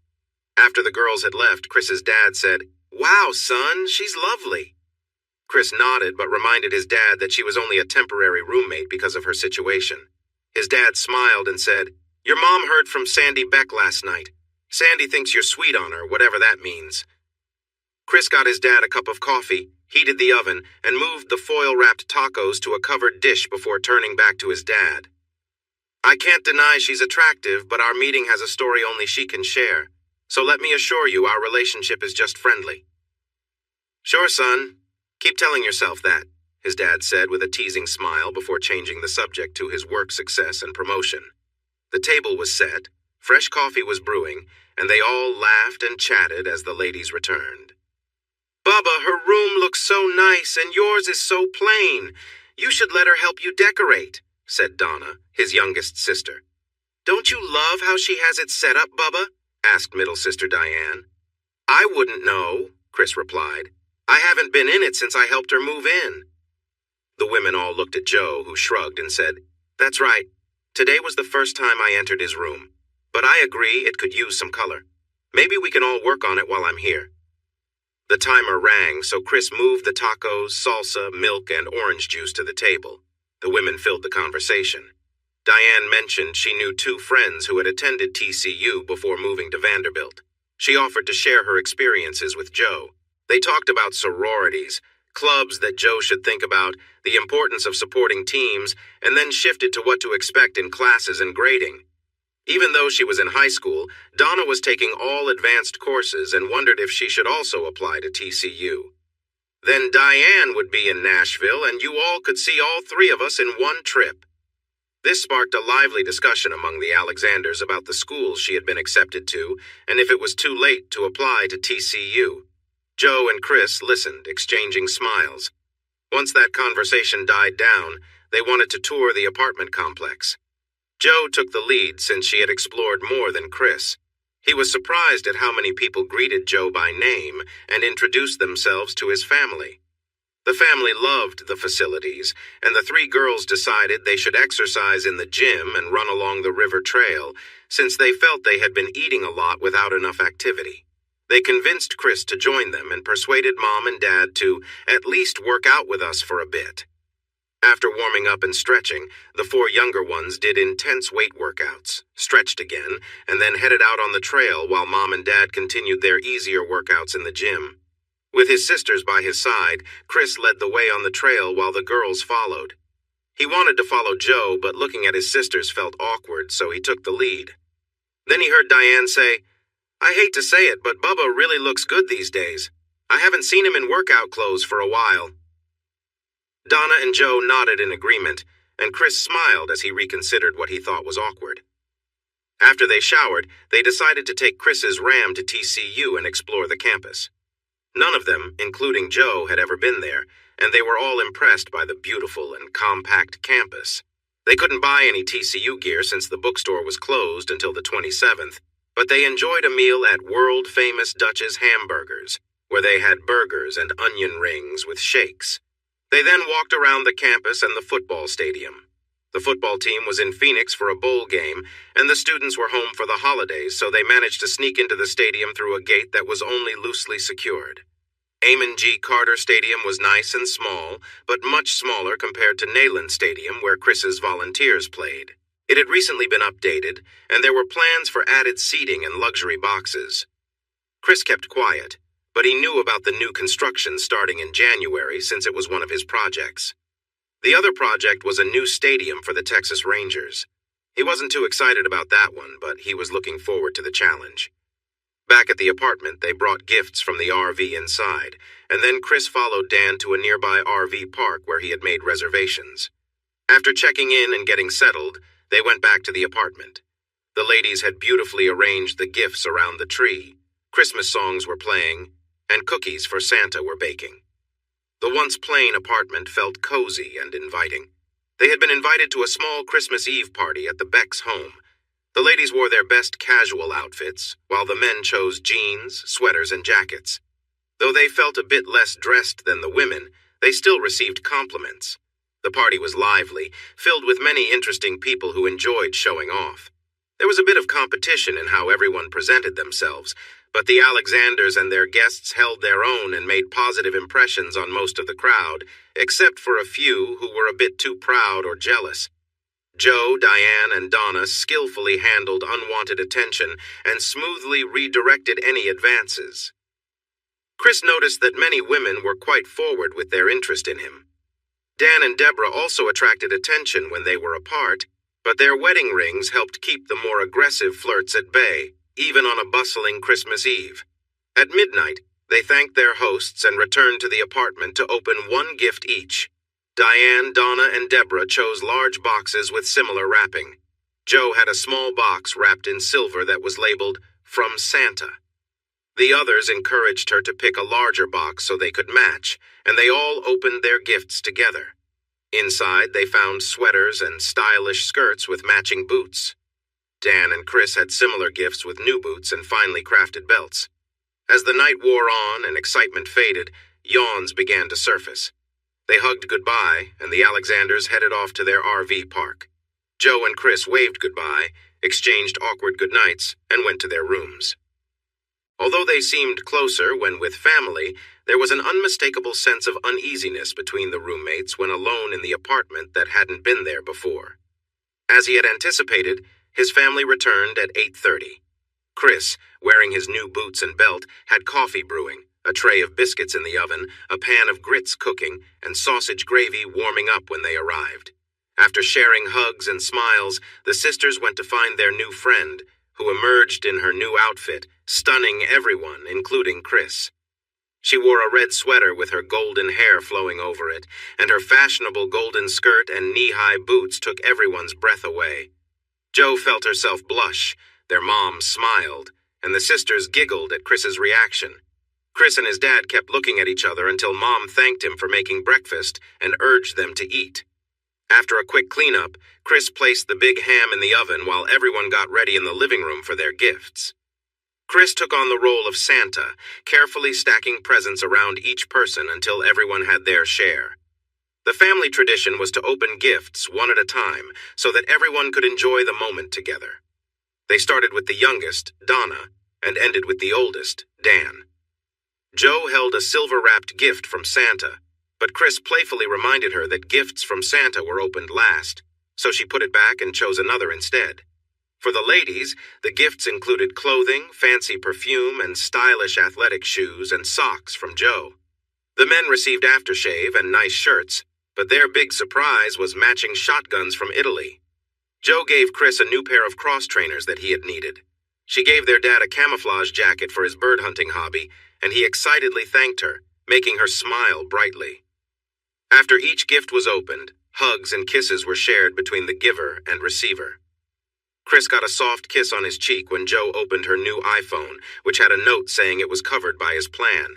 After the girls had left, Chris's dad said, "Wow, son, she's lovely." Chris nodded but reminded his dad that she was only a temporary roommate because of her situation. His dad smiled and said, "Your mom heard from Sandy Beck last night. Sandy thinks you're sweet on her, whatever that means." Chris got his dad a cup of coffee, heated the oven, and moved the foil-wrapped tacos to a covered dish before turning back to his dad. "I can't deny she's attractive, but our meeting has a story only she can share. So let me assure you our relationship is just friendly." "Sure, son. Keep telling yourself that," his dad said with a teasing smile before changing the subject to his work success and promotion. The table was set, fresh coffee was brewing, and they all laughed and chatted as the ladies returned. "Bubba, her room looks so nice and yours is so plain. You should let her help you decorate," said Donna, his youngest sister. "Don't you love how she has it set up, Bubba?" asked middle sister Diane. "I wouldn't know," Chris replied. "I haven't been in it since I helped her move in." The women all looked at Jo, who shrugged and said, "That's right. Today was the first time I entered his room. But I agree it could use some color. Maybe we can all work on it while I'm here." The timer rang, so Chris moved the tacos, salsa, milk, and orange juice to the table. The women filled the conversation. Diane mentioned she knew 2 friends who had attended TCU before moving to Vanderbilt. She offered to share her experiences with Jo. They talked about sororities, clubs that Jo should think about, the importance of supporting teams, and then shifted to what to expect in classes and grading. Even though she was in high school, Donna was taking all advanced courses and wondered if she should also apply to TCU. Then Diane would be in Nashville, and you all could see all three of us in one trip. This sparked a lively discussion among the Alexanders about the schools she had been accepted to, and if it was too late to apply to TCU. Joe and Chris listened, exchanging smiles. Once that conversation died down, they wanted to tour the apartment complex. Joe took the lead since she had explored more than Chris. He was surprised at how many people greeted Joe by name and introduced themselves to his family. The family loved the facilities, and the three girls decided they should exercise in the gym and run along the river trail, since they felt they had been eating a lot without enough activity. They convinced Chris to join them and persuaded Mom and Dad to at least work out with us for a bit. After warming up and stretching, the four younger ones did intense weight workouts, stretched again, and then headed out on the trail while Mom and Dad continued their easier workouts in the gym. With his sisters by his side, Chris led the way on the trail while the girls followed. He wanted to follow Joe, but looking at his sisters felt awkward, so he took the lead. Then he heard Diane say, "I hate to say it, but Bubba really looks good these days. I haven't seen him in workout clothes for a while." Donna and Joe nodded in agreement, and Chris smiled as he reconsidered what he thought was awkward. After they showered, they decided to take Chris's Ram to TCU and explore the campus. None of them, including Joe, had ever been there, and they were all impressed by the beautiful and compact campus. They couldn't buy any TCU gear since the bookstore was closed until the 27th, but they enjoyed a meal at world-famous Dutch's Hamburgers, where they had burgers and onion rings with shakes. They then walked around the campus and the football stadium. The football team was in Phoenix for a bowl game, and the students were home for the holidays, so they managed to sneak into the stadium through a gate that was only loosely secured. Amon G. Carter Stadium was nice and small, but much smaller compared to Neyland Stadium, where Chris's Volunteers played. It had recently been updated, and there were plans for added seating and luxury boxes. Chris kept quiet, but he knew about the new construction starting in January since it was one of his projects. The other project was a new stadium for the Texas Rangers. He wasn't too excited about that one, but he was looking forward to the challenge. Back at the apartment, they brought gifts from the RV inside, and then Chris followed Dan to a nearby RV park where he had made reservations. After checking in and getting settled, they went back to the apartment. The ladies had beautifully arranged the gifts around the tree. Christmas songs were playing, and cookies for Santa were baking. The once plain apartment felt cozy and inviting. They had been invited to a small Christmas Eve party at the Becks' home. The ladies wore their best casual outfits, while the men chose jeans, sweaters, and jackets. Though they felt a bit less dressed than the women, they still received compliments. The party was lively, filled with many interesting people who enjoyed showing off. There was a bit of competition in how everyone presented themselves, but the Alexanders and their guests held their own and made positive impressions on most of the crowd, except for a few who were a bit too proud or jealous. Joe, Diane, and Donna skillfully handled unwanted attention and smoothly redirected any advances. Chris noticed that many women were quite forward with their interest in him. Dan and Deborah also attracted attention when they were apart, but their wedding rings helped keep the more aggressive flirts at bay, even on a bustling Christmas Eve. At midnight, they thanked their hosts and returned to the apartment to open one gift each. Diane, Donna, and Deborah chose large boxes with similar wrapping. Joe had a small box wrapped in silver that was labeled, "From Santa." The others encouraged her to pick a larger box so they could match, and they all opened their gifts together. Inside, they found sweaters and stylish skirts with matching boots. Dan and Chris had similar gifts with new boots and finely crafted belts. As the night wore on and excitement faded, yawns began to surface. They hugged goodbye, and the Alexanders headed off to their RV park. Joe and Chris waved goodbye, exchanged awkward goodnights, and went to their rooms. Although they seemed closer when with family, there was an unmistakable sense of uneasiness between the roommates when alone in the apartment that hadn't been there before. As he had anticipated, his family returned at 8:30. Chris, wearing his new boots and belt, had coffee brewing, a tray of biscuits in the oven, a pan of grits cooking, and sausage gravy warming up when they arrived. After sharing hugs and smiles, the sisters went to find their new friend, who emerged in her new outfit, stunning everyone, including Chris. She wore a red sweater with her golden hair flowing over it, and her fashionable golden skirt and knee-high boots took everyone's breath away. Jo felt herself blush, their mom smiled, and the sisters giggled at Chris's reaction. Chris and his dad kept looking at each other until Mom thanked him for making breakfast and urged them to eat. After a quick cleanup, Chris placed the big ham in the oven while everyone got ready in the living room for their gifts. Chris took on the role of Santa, carefully stacking presents around each person until everyone had their share. The family tradition was to open gifts one at a time so that everyone could enjoy the moment together. They started with the youngest, Donna, and ended with the oldest, Dan. Jo held a silver-wrapped gift from Santa, but Chris playfully reminded her that gifts from Santa were opened last, so she put it back and chose another instead. For the ladies, the gifts included clothing, fancy perfume, and stylish athletic shoes and socks from Jo. The men received aftershave and nice shirts, but their big surprise was matching shotguns from Italy. Jo gave Chris a new pair of cross trainers that he had needed. She gave their dad a camouflage jacket for his bird hunting hobby, and he excitedly thanked her, making her smile brightly. After each gift was opened, hugs and kisses were shared between the giver and receiver. Chris got a soft kiss on his cheek when Jo opened her new iPhone, which had a note saying it was covered by his plan.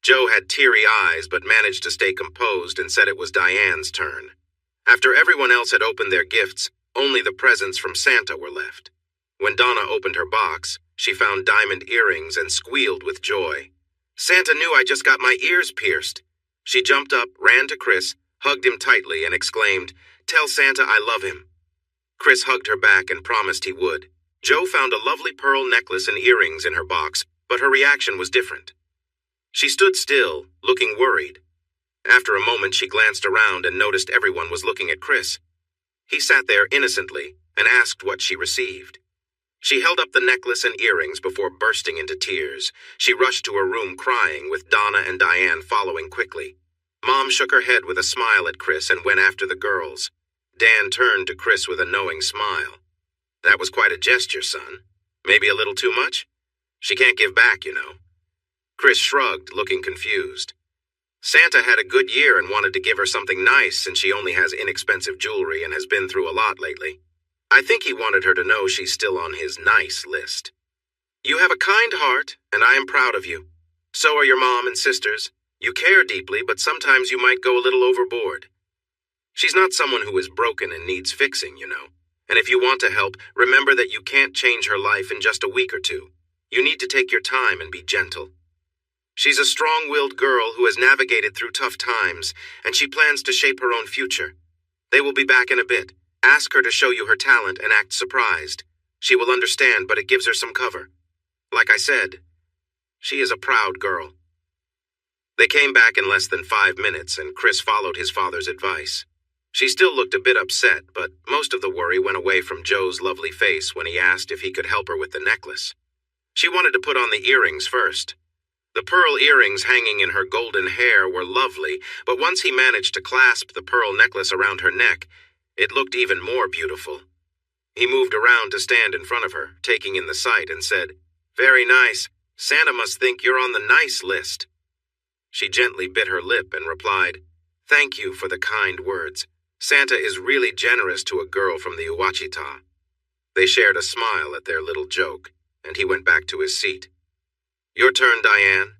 Jo had teary eyes but managed to stay composed and said it was Diane's turn. After everyone else had opened their gifts, only the presents from Santa were left. When Donna opened her box, she found diamond earrings and squealed with joy. "Santa knew I just got my ears pierced." She jumped up, ran to Chris, hugged him tightly, and exclaimed, "Tell Santa I love him." Chris hugged her back and promised he would. Jo found a lovely pearl necklace and earrings in her box, but her reaction was different. She stood still, looking worried. After a moment, she glanced around and noticed everyone was looking at Chris. He sat there innocently and asked what she received. She held up the necklace and earrings before bursting into tears. She rushed to her room crying, with Donna and Diane following quickly. Mom shook her head with a smile at Chris and went after the girls. Dan turned to Chris with a knowing smile. "That was quite a gesture, son. Maybe a little too much? She can't give back, you know." Chris shrugged, looking confused. Santa had a good year and wanted to give her something nice since she only has inexpensive jewelry and has been through a lot lately. I think he wanted her to know she's still on his nice list. "You have a kind heart, and I am proud of you. So are your mom and sisters. You care deeply, but sometimes you might go a little overboard. She's not someone who is broken and needs fixing, you know. And if you want to help, remember that you can't change her life in just a week or two. You need to take your time and be gentle. She's a strong-willed girl who has navigated through tough times, and she plans to shape her own future. They will be back in a bit. Ask her to show you her talent and act surprised. She will understand, but it gives her some cover. Like I said, she is a proud girl." They came back in less than 5 minutes, and Chris followed his father's advice. She still looked a bit upset, but most of the worry went away from Joe's lovely face when he asked if he could help her with the necklace. She wanted to put on the earrings first. The pearl earrings hanging in her golden hair were lovely, but once he managed to clasp the pearl necklace around her neck, it looked even more beautiful. He moved around to stand in front of her, taking in the sight, and said, "Very nice. Santa must think you're on the nice list." She gently bit her lip and replied, "Thank you for the kind words. Santa is really generous to a girl from the Ouachita." They shared a smile at their little joke, and he went back to his seat. "Your turn, Diane."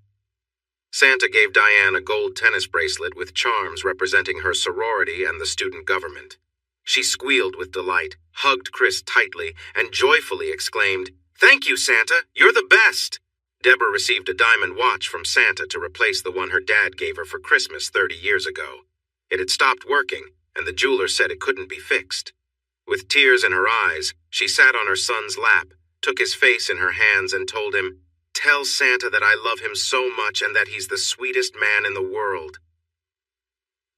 Santa gave Diane a gold tennis bracelet with charms representing her sorority and the student government. She squealed with delight, hugged Chris tightly, and joyfully exclaimed, "Thank you, Santa. You're the best." Deborah received a diamond watch from Santa to replace the one her dad gave her for Christmas 30 years ago. It had stopped working, and the jeweler said it couldn't be fixed. With tears in her eyes, she sat on her son's lap, took his face in her hands, and told him, "Tell Santa that I love him so much and that he's the sweetest man in the world."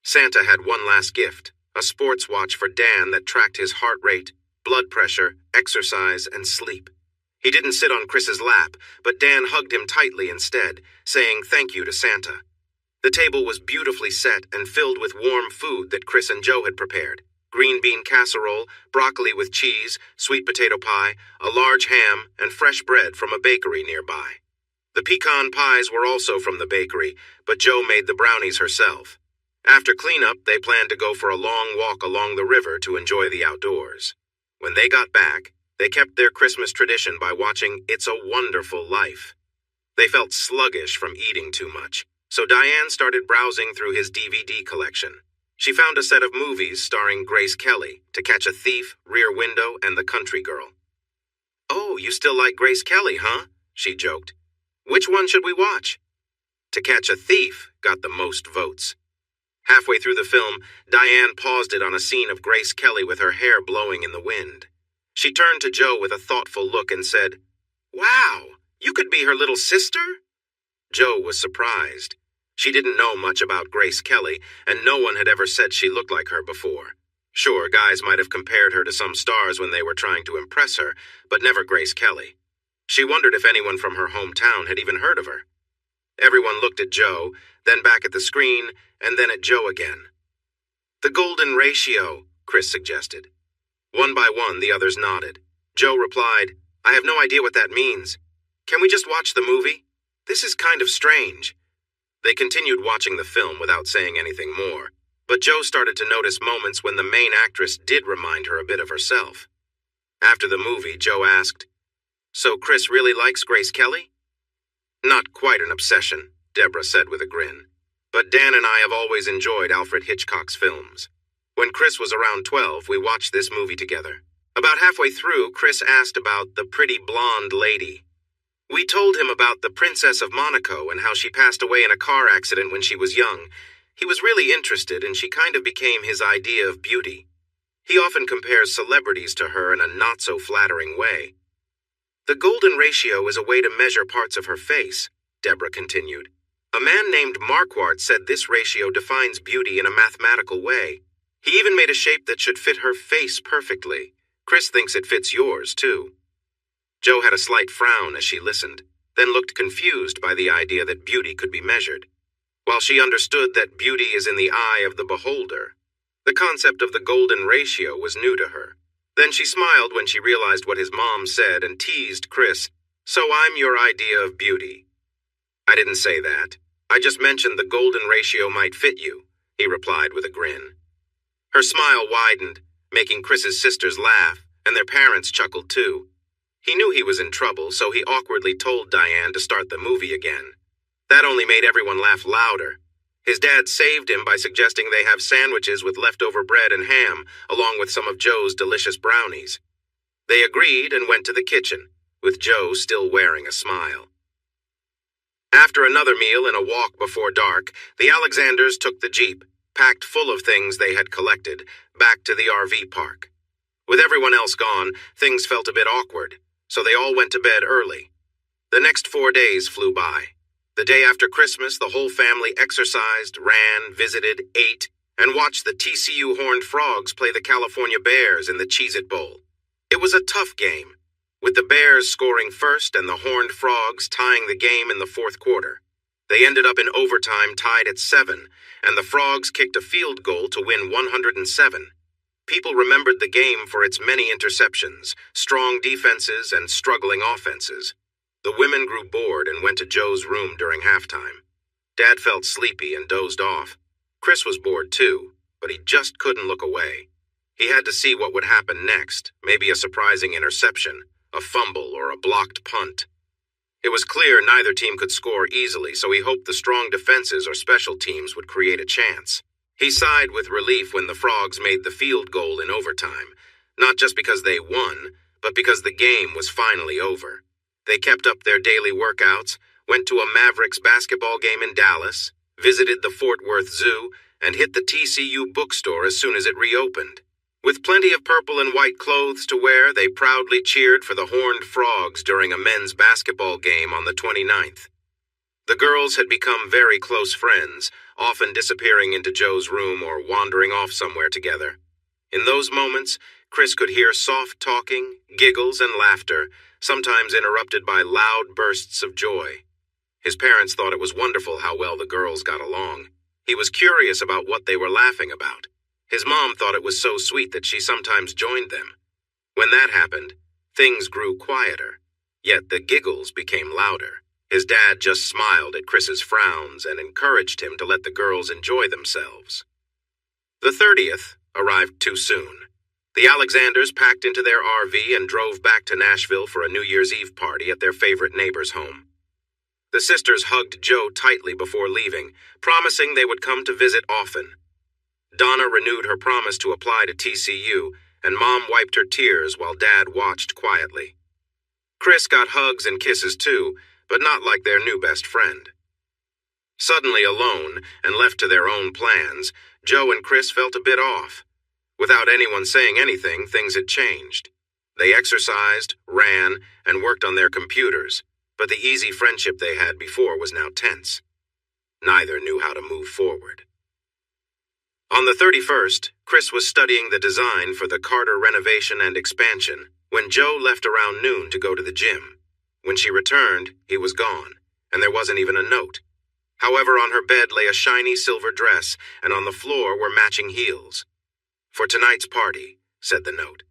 Santa had one last gift, a sports watch for Dan that tracked his heart rate, blood pressure, exercise, and sleep. He didn't sit on Chris's lap, but Dan hugged him tightly instead, saying thank you to Santa. The table was beautifully set and filled with warm food that Chris and Joe had prepared. green bean casserole, broccoli with cheese, sweet potato pie, a large ham, and fresh bread from a bakery nearby. The pecan pies were also from the bakery, but Jo made the brownies herself. After cleanup, they planned to go for a long walk along the river to enjoy the outdoors. When they got back, they kept their Christmas tradition by watching It's a Wonderful Life. They felt sluggish from eating too much, so Diane started browsing through his DVD collection. She found a set of movies starring Grace Kelly, To Catch a Thief, Rear Window, and The Country Girl. "Oh, you still like Grace Kelly, huh?" she joked. "Which one should we watch?" To Catch a Thief got the most votes. Halfway through the film, Diane paused it on a scene of Grace Kelly with her hair blowing in the wind. She turned to Jo with a thoughtful look and said, "Wow, you could be her little sister?" Jo was surprised. She didn't know much about Grace Kelly, and no one had ever said she looked like her before. Sure, guys might have compared her to some stars when they were trying to impress her, but never Grace Kelly. She wondered if anyone from her hometown had even heard of her. Everyone looked at Jo, then back at the screen, and then at Jo again. "The Golden Ratio," Chris suggested. One by one, the others nodded. Jo replied, "I have no idea what that means. Can we just watch the movie? This is kind of strange." They continued watching the film without saying anything more, but Jo started to notice moments when the main actress did remind her a bit of herself. After the movie, Jo asked, "So Chris really likes Grace Kelly?" "Not quite an obsession," Deborah said with a grin. "But Dan and I have always enjoyed Alfred Hitchcock's films. When Chris was around 12, we watched this movie together. About halfway through, Chris asked about the pretty blonde lady. We told him about the Princess of Monaco and how she passed away in a car accident when she was young. He was really interested, and she kind of became his idea of beauty. He often compares celebrities to her in a not-so-flattering way. The Golden Ratio is a way to measure parts of her face," Deborah continued. "A man named Marquardt said this ratio defines beauty in a mathematical way. He even made a shape that should fit her face perfectly. Chris thinks it fits yours, too." Jo had a slight frown as she listened, then looked confused by the idea that beauty could be measured. While she understood that beauty is in the eye of the beholder, the concept of the Golden Ratio was new to her. Then she smiled when she realized what his mom said and teased Chris, "So I'm your idea of beauty." "I didn't say that. I just mentioned the Golden Ratio might fit you," he replied with a grin. Her smile widened, making Chris's sisters laugh, and their parents chuckled too. He knew he was in trouble, so he awkwardly told Diane to start the movie again. That only made everyone laugh louder. His dad saved him by suggesting they have sandwiches with leftover bread and ham, along with some of Jo's delicious brownies. They agreed and went to the kitchen, with Jo still wearing a smile. After another meal and a walk before dark, the Alexanders took the Jeep, packed full of things they had collected, back to the RV park. With everyone else gone, things felt a bit awkward, so they all went to bed early. The next 4 days flew by. The day after Christmas, the whole family exercised, ran, visited, ate, and watched the TCU Horned Frogs play the California Bears in the Cheez-It Bowl. It was a tough game, with the Bears scoring first and the Horned Frogs tying the game in the fourth quarter. They ended up in overtime tied at 7, and the Frogs kicked a field goal to win 107. People remembered the game for its many interceptions, strong defenses, and struggling offenses. The women grew bored and went to Jo's room during halftime. Dad felt sleepy and dozed off. Chris was bored too, but he just couldn't look away. He had to see what would happen next, maybe a surprising interception, a fumble, or a blocked punt. It was clear neither team could score easily, so he hoped the strong defenses or special teams would create a chance. He sighed with relief when the Frogs made the field goal in overtime, not just because they won, but because the game was finally over. They kept up their daily workouts, went to a Mavericks basketball game in Dallas, visited the Fort Worth Zoo, and hit the TCU bookstore as soon as it reopened. With plenty of purple and white clothes to wear, they proudly cheered for the Horned Frogs during a men's basketball game on the 29th. The girls had become very close friends, often disappearing into Jo's room or wandering off somewhere together. In those moments, Chris could hear soft talking, giggles, and laughter, sometimes interrupted by loud bursts of joy. His parents thought it was wonderful how well the girls got along. He was curious about what they were laughing about. His mom thought it was so sweet that she sometimes joined them. When that happened, things grew quieter, yet the giggles became louder. His dad just smiled at Chris's frowns and encouraged him to let the girls enjoy themselves. The 30th arrived too soon. The Alexanders packed into their RV and drove back to Nashville for a New Year's Eve party at their favorite neighbor's home. The sisters hugged Joe tightly before leaving, promising they would come to visit often. Donna renewed her promise to apply to TCU, and Mom wiped her tears while Dad watched quietly. Chris got hugs and kisses too, but not like their new best friend. Suddenly alone and left to their own plans, Joe and Chris felt a bit off. Without anyone saying anything, things had changed. They exercised, ran, and worked on their computers, but the easy friendship they had before was now tense. Neither knew how to move forward. On the 31st, Chris was studying the design for the Carter renovation and expansion when Joe left around noon to go to the gym. When she returned, he was gone, and there wasn't even a note. However, on her bed lay a shiny silver dress, and on the floor were matching heels. "For tonight's party," said the note.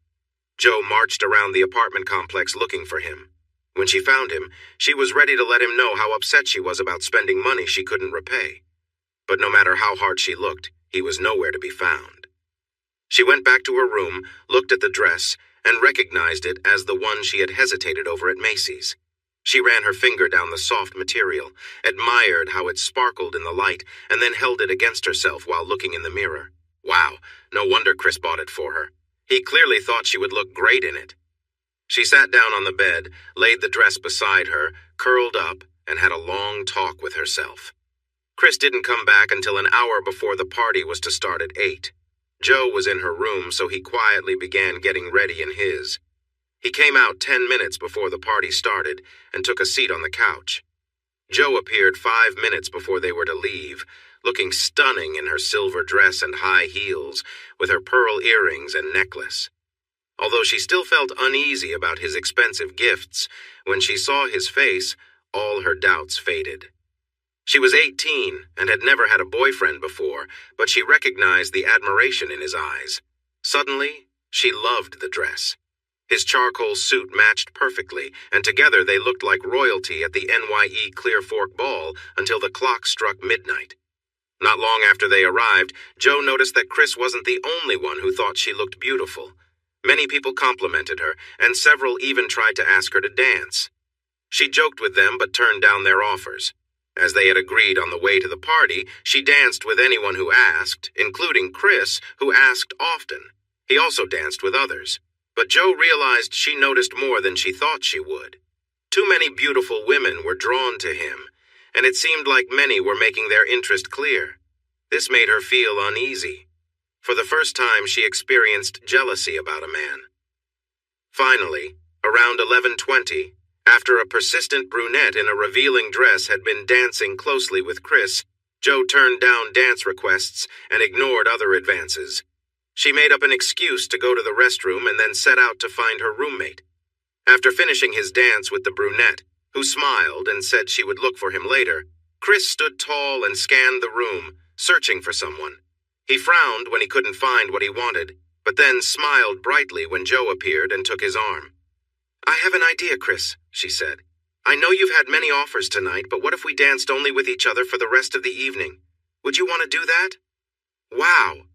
Joe marched around the apartment complex looking for him. When she found him, she was ready to let him know how upset she was about spending money she couldn't repay. But no matter how hard she looked, he was nowhere to be found. She went back to her room, looked at the dress, and recognized it as the one she had hesitated over at Macy's. She ran her finger down the soft material, admired how it sparkled in the light, and then held it against herself while looking in the mirror. Wow, no wonder Chris bought it for her. He clearly thought she would look great in it. She sat down on the bed, laid the dress beside her, curled up, and had a long talk with herself. Chris didn't come back until an hour before the party was to start at 8. Joe was in her room, so he quietly began getting ready in his. He came out 10 minutes before the party started and took a seat on the couch. Joe appeared 5 minutes before they were to leave, looking stunning in her silver dress and high heels, with her pearl earrings and necklace. Although she still felt uneasy about his expensive gifts, when she saw his face, all her doubts faded. She was 18 and had never had a boyfriend before, but she recognized the admiration in his eyes. Suddenly, she loved the dress. His charcoal suit matched perfectly, and together they looked like royalty at the NYE Clear Fork Ball until the clock struck midnight. Not long after they arrived, Joe noticed that Chris wasn't the only one who thought she looked beautiful. Many people complimented her, and several even tried to ask her to dance. She joked with them but turned down their offers. As they had agreed on the way to the party, she danced with anyone who asked, including Chris, who asked often. He also danced with others. But Joe realized she noticed more than she thought she would. Too many beautiful women were drawn to him, and it seemed like many were making their interest clear. This made her feel uneasy. For the first time, she experienced jealousy about a man. Finally, around 11:20, after a persistent brunette in a revealing dress had been dancing closely with Chris, Joe turned down dance requests and ignored other advances. She made up an excuse to go to the restroom and then set out to find her roommate. After finishing his dance with the brunette, who smiled and said she would look for him later, Chris stood tall and scanned the room, searching for someone. He frowned when he couldn't find what he wanted, but then smiled brightly when Joe appeared and took his arm. "I have an idea, Chris," she said. "I know you've had many offers tonight, but what if we danced only with each other for the rest of the evening? Would you want to do that?" Wow.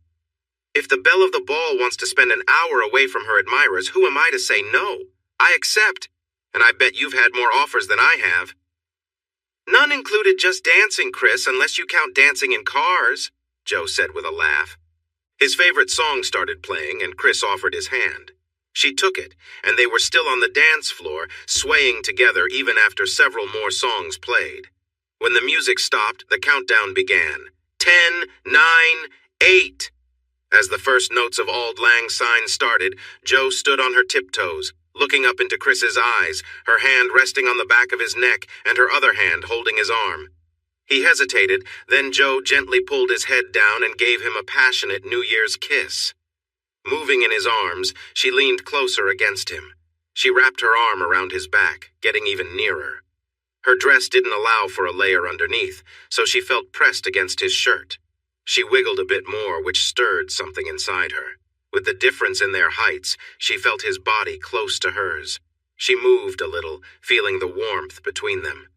If the belle of the ball wants to spend an hour away from her admirers, who am I to say no? I accept, and I bet you've had more offers than I have. None included just dancing, Chris, unless you count dancing in cars, Joe said with a laugh. His favorite song started playing, and Chris offered his hand. She took it, and they were still on the dance floor, swaying together even after several more songs played. When the music stopped, the countdown began. 10, 9, 8. As the first notes of Auld Lang Syne started, Joe stood on her tiptoes, looking up into Chris's eyes, her hand resting on the back of his neck and her other hand holding his arm. He hesitated, then Joe gently pulled his head down and gave him a passionate New Year's kiss. Moving in his arms, she leaned closer against him. She wrapped her arm around his back, getting even nearer. Her dress didn't allow for a layer underneath, so she felt pressed against his shirt. She wiggled a bit more, which stirred something inside her. With the difference in their heights, she felt his body close to hers. She moved a little, feeling the warmth between them.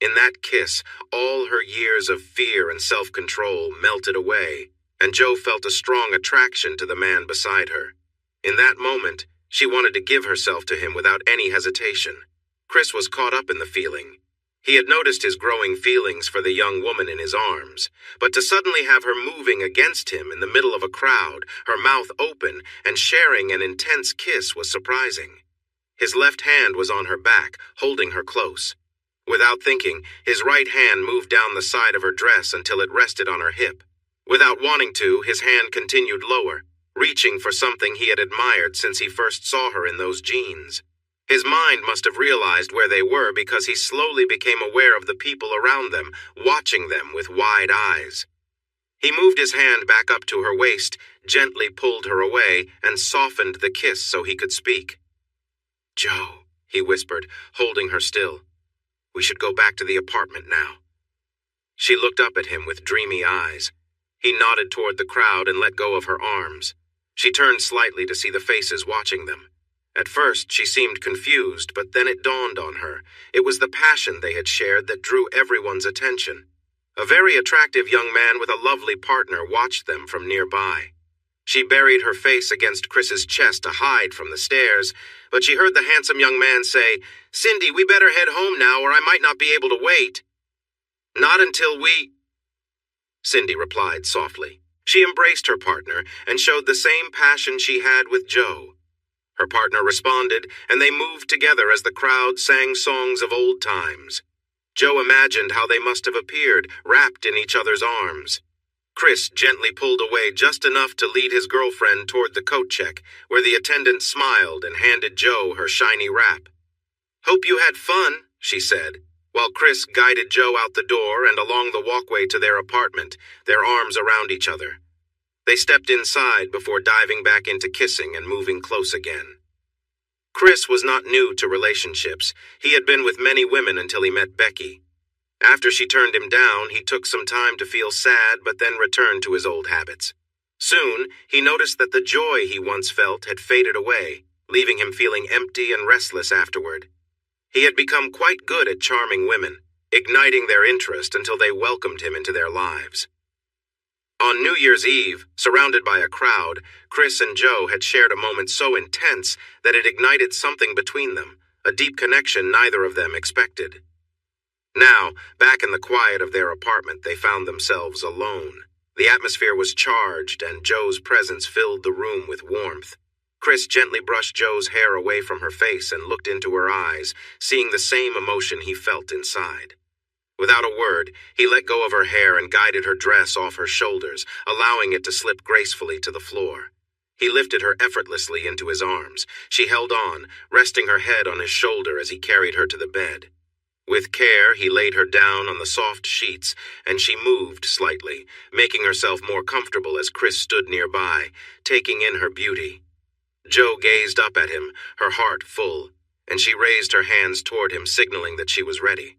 In that kiss, all her years of fear and self-control melted away, and Joe felt a strong attraction to the man beside her. In that moment, she wanted to give herself to him without any hesitation. Chris was caught up in the feeling. He had noticed his growing feelings for the young woman in his arms, but to suddenly have her moving against him in the middle of a crowd, her mouth open, and sharing an intense kiss was surprising. His left hand was on her back, holding her close. Without thinking, his right hand moved down the side of her dress until it rested on her hip. Without wanting to, his hand continued lower, reaching for something he had admired since he first saw her in those jeans. His mind must have realized where they were because he slowly became aware of the people around them, watching them with wide eyes. He moved his hand back up to her waist, gently pulled her away, and softened the kiss so he could speak. "Joe," he whispered, holding her still. "We should go back to the apartment now." She looked up at him with dreamy eyes. He nodded toward the crowd and let go of her arms. She turned slightly to see the faces watching them. At first, she seemed confused, but then it dawned on her. It was the passion they had shared that drew everyone's attention. A very attractive young man with a lovely partner watched them from nearby. She buried her face against Chris's chest to hide from the stares, but she heard the handsome young man say, "Cindy, we better head home now or I might not be able to wait." "Not until we—" Cindy replied softly. She embraced her partner and showed the same passion she had with Joe. Her partner responded, and they moved together as the crowd sang songs of old times. Joe imagined how they must have appeared, wrapped in each other's arms. Chris gently pulled away just enough to lead his girlfriend toward the coat check, where the attendant smiled and handed Joe her shiny wrap. "Hope you had fun," she said, while Chris guided Joe out the door and along the walkway to their apartment, their arms around each other. They stepped inside before diving back into kissing and moving close again. Chris was not new to relationships. He had been with many women until he met Becky. After she turned him down, he took some time to feel sad but then returned to his old habits. Soon, he noticed that the joy he once felt had faded away, leaving him feeling empty and restless afterward. He had become quite good at charming women, igniting their interest until they welcomed him into their lives. On New Year's Eve, surrounded by a crowd, Chris and Joe had shared a moment so intense that it ignited something between them, a deep connection neither of them expected. Now, back in the quiet of their apartment, they found themselves alone. The atmosphere was charged, and Joe's presence filled the room with warmth. Chris gently brushed Joe's hair away from her face and looked into her eyes, seeing the same emotion he felt inside. Without a word, he let go of her hair and guided her dress off her shoulders, allowing it to slip gracefully to the floor. He lifted her effortlessly into his arms. She held on, resting her head on his shoulder as he carried her to the bed. With care, he laid her down on the soft sheets, and she moved slightly, making herself more comfortable as Chris stood nearby, taking in her beauty. Joe gazed up at him, her heart full, and she raised her hands toward him, signaling that she was ready.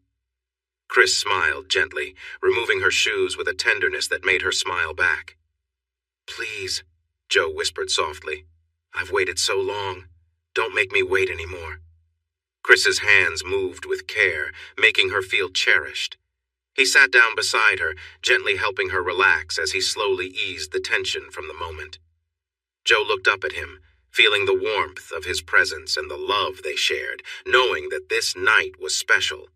Chris smiled gently, removing her shoes with a tenderness that made her smile back. "Please," Joe whispered softly. "I've waited so long. Don't make me wait anymore." Chris's hands moved with care, making her feel cherished. He sat down beside her, gently helping her relax as he slowly eased the tension from the moment. Joe looked up at him, feeling the warmth of his presence and the love they shared, knowing that this night was special.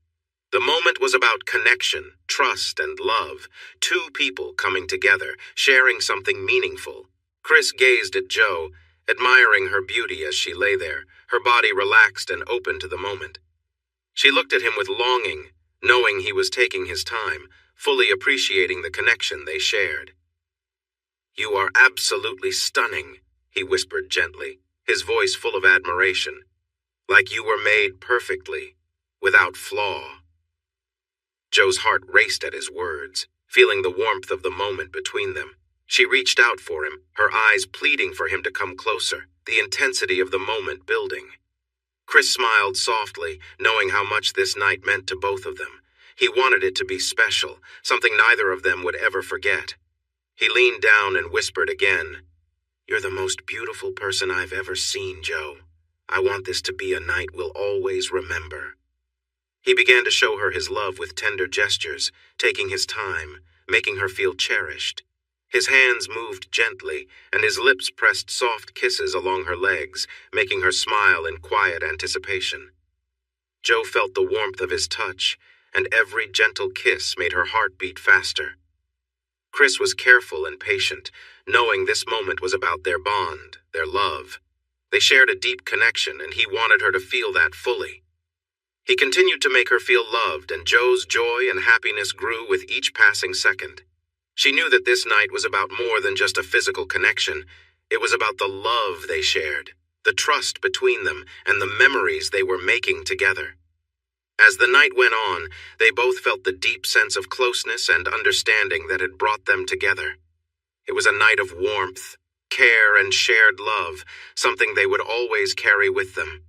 The moment was about connection, trust, and love, two people coming together, sharing something meaningful. Chris gazed at Joe, admiring her beauty as she lay there, her body relaxed and open to the moment. She looked at him with longing, knowing he was taking his time, fully appreciating the connection they shared. "You are absolutely stunning," he whispered gently, his voice full of admiration. "Like you were made perfectly, without flaw." Joe's heart raced at his words, feeling the warmth of the moment between them. She reached out for him, her eyes pleading for him to come closer, the intensity of the moment building. Chris smiled softly, knowing how much this night meant to both of them. He wanted it to be special, something neither of them would ever forget. He leaned down and whispered again, "You're the most beautiful person I've ever seen, Joe. I want this to be a night we'll always remember." He began to show her his love with tender gestures, taking his time, making her feel cherished. His hands moved gently, and his lips pressed soft kisses along her legs, making her smile in quiet anticipation. Joe felt the warmth of his touch, and every gentle kiss made her heart beat faster. Chris was careful and patient, knowing this moment was about their bond, their love. They shared a deep connection, and he wanted her to feel that fully. He continued to make her feel loved, and Joe's joy and happiness grew with each passing second. She knew that this night was about more than just a physical connection. It was about the love they shared, the trust between them, and the memories they were making together. As the night went on, they both felt the deep sense of closeness and understanding that had brought them together. It was a night of warmth, care, and shared love, something they would always carry with them.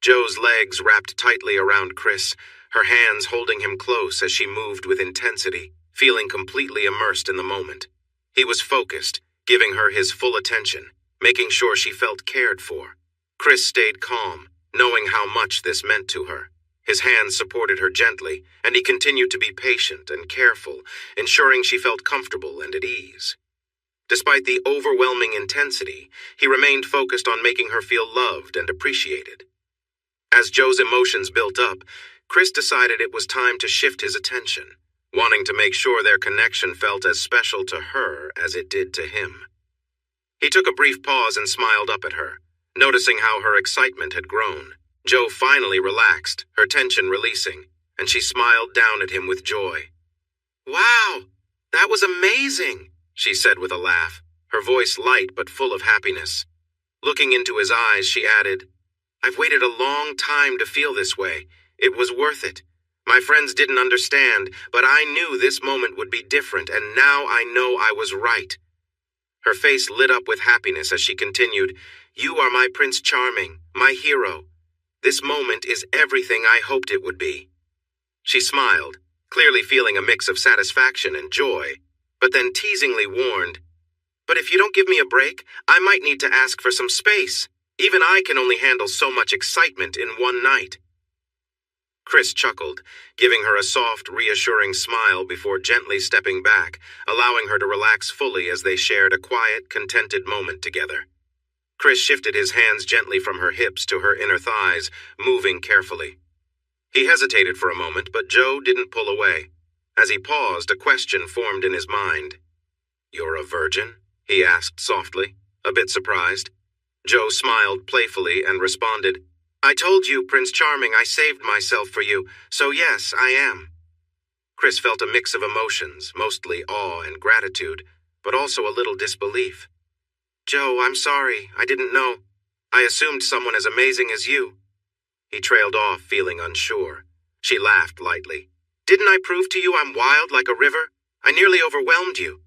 Joe's legs wrapped tightly around Chris, her hands holding him close as she moved with intensity, feeling completely immersed in the moment. He was focused, giving her his full attention, making sure she felt cared for. Chris stayed calm, knowing how much this meant to her. His hands supported her gently, and he continued to be patient and careful, ensuring she felt comfortable and at ease. Despite the overwhelming intensity, he remained focused on making her feel loved and appreciated. As Joe's emotions built up, Chris decided it was time to shift his attention, wanting to make sure their connection felt as special to her as it did to him. He took a brief pause and smiled up at her, noticing how her excitement had grown. Joe finally relaxed, her tension releasing, and she smiled down at him with joy. "Wow, that was amazing," she said with a laugh, her voice light but full of happiness. Looking into his eyes, she added, "I've waited a long time to feel this way. It was worth it. My friends didn't understand, but I knew this moment would be different, and now I know I was right." Her face lit up with happiness as she continued, "You are my Prince Charming, my hero. This moment is everything I hoped it would be." She smiled, clearly feeling a mix of satisfaction and joy, but then teasingly warned, "But if you don't give me a break, I might need to ask for some space. Even I can only handle so much excitement in one night." Chris chuckled, giving her a soft, reassuring smile before gently stepping back, allowing her to relax fully as they shared a quiet, contented moment together. Chris shifted his hands gently from her hips to her inner thighs, moving carefully. He hesitated for a moment, but Joe didn't pull away. As he paused, a question formed in his mind. "You're a virgin?" he asked softly, a bit surprised. Joe smiled playfully and responded, "I told you, Prince Charming, I saved myself for you, so yes, I am." Chris felt a mix of emotions, mostly awe and gratitude, but also a little disbelief. "Joe, I'm sorry, I didn't know. I assumed someone as amazing as you." He trailed off, feeling unsure. She laughed lightly. "Didn't I prove to you I'm wild like a river? I nearly overwhelmed you."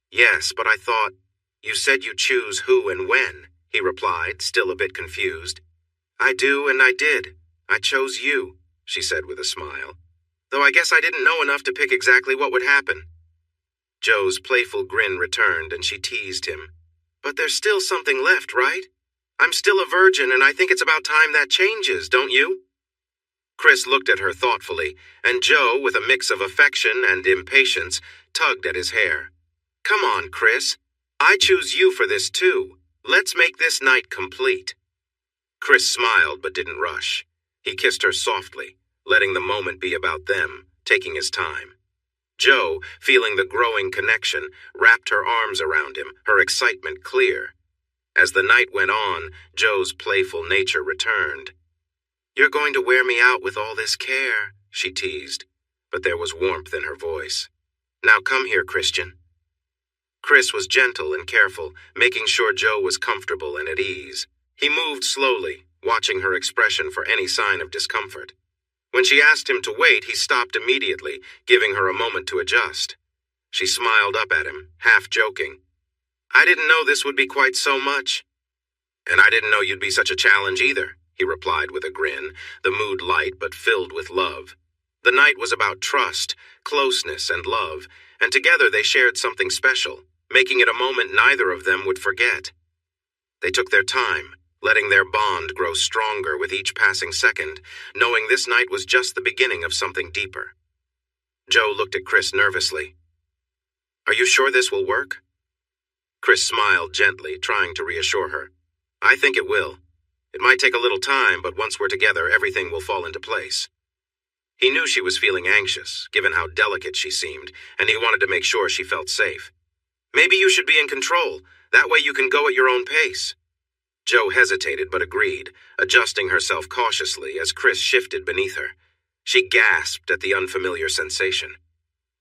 "Yes, but I thought, you said you choose who and when," he replied, still a bit confused. "I do and I did. I chose you," she said with a smile. "Though I guess I didn't know enough to pick exactly what would happen." Joe's playful grin returned and she teased him. "But there's still something left, right? I'm still a virgin and I think it's about time that changes, don't you?" Chris looked at her thoughtfully, and Joe, with a mix of affection and impatience, tugged at his hair. "Come on, Chris. I choose you for this too. Let's make this night complete." Chris smiled but didn't rush. He kissed her softly, letting the moment be about them, taking his time. Joe, feeling the growing connection, wrapped her arms around him, her excitement clear. As the night went on, Joe's playful nature returned. "You're going to wear me out with all this care," she teased, but there was warmth in her voice. "Now come here, Christian." Chris was gentle and careful, making sure Joe was comfortable and at ease. He moved slowly, watching her expression for any sign of discomfort. When she asked him to wait, he stopped immediately, giving her a moment to adjust. She smiled up at him, half joking. "I didn't know this would be quite so much." "And I didn't know you'd be such a challenge either," he replied with a grin, the mood light but filled with love. The night was about trust, closeness, and love, and together they shared something special, making it a moment neither of them would forget. They took their time, letting their bond grow stronger with each passing second, knowing this night was just the beginning of something deeper. Joe looked at Chris nervously. "Are you sure this will work?" Chris smiled gently, trying to reassure her. "I think it will. It might take a little time, but once we're together, everything will fall into place." He knew she was feeling anxious, given how delicate she seemed, and he wanted to make sure she felt safe. "Maybe you should be in control. That way you can go at your own pace." Joe hesitated but agreed, adjusting herself cautiously as Chris shifted beneath her. She gasped at the unfamiliar sensation.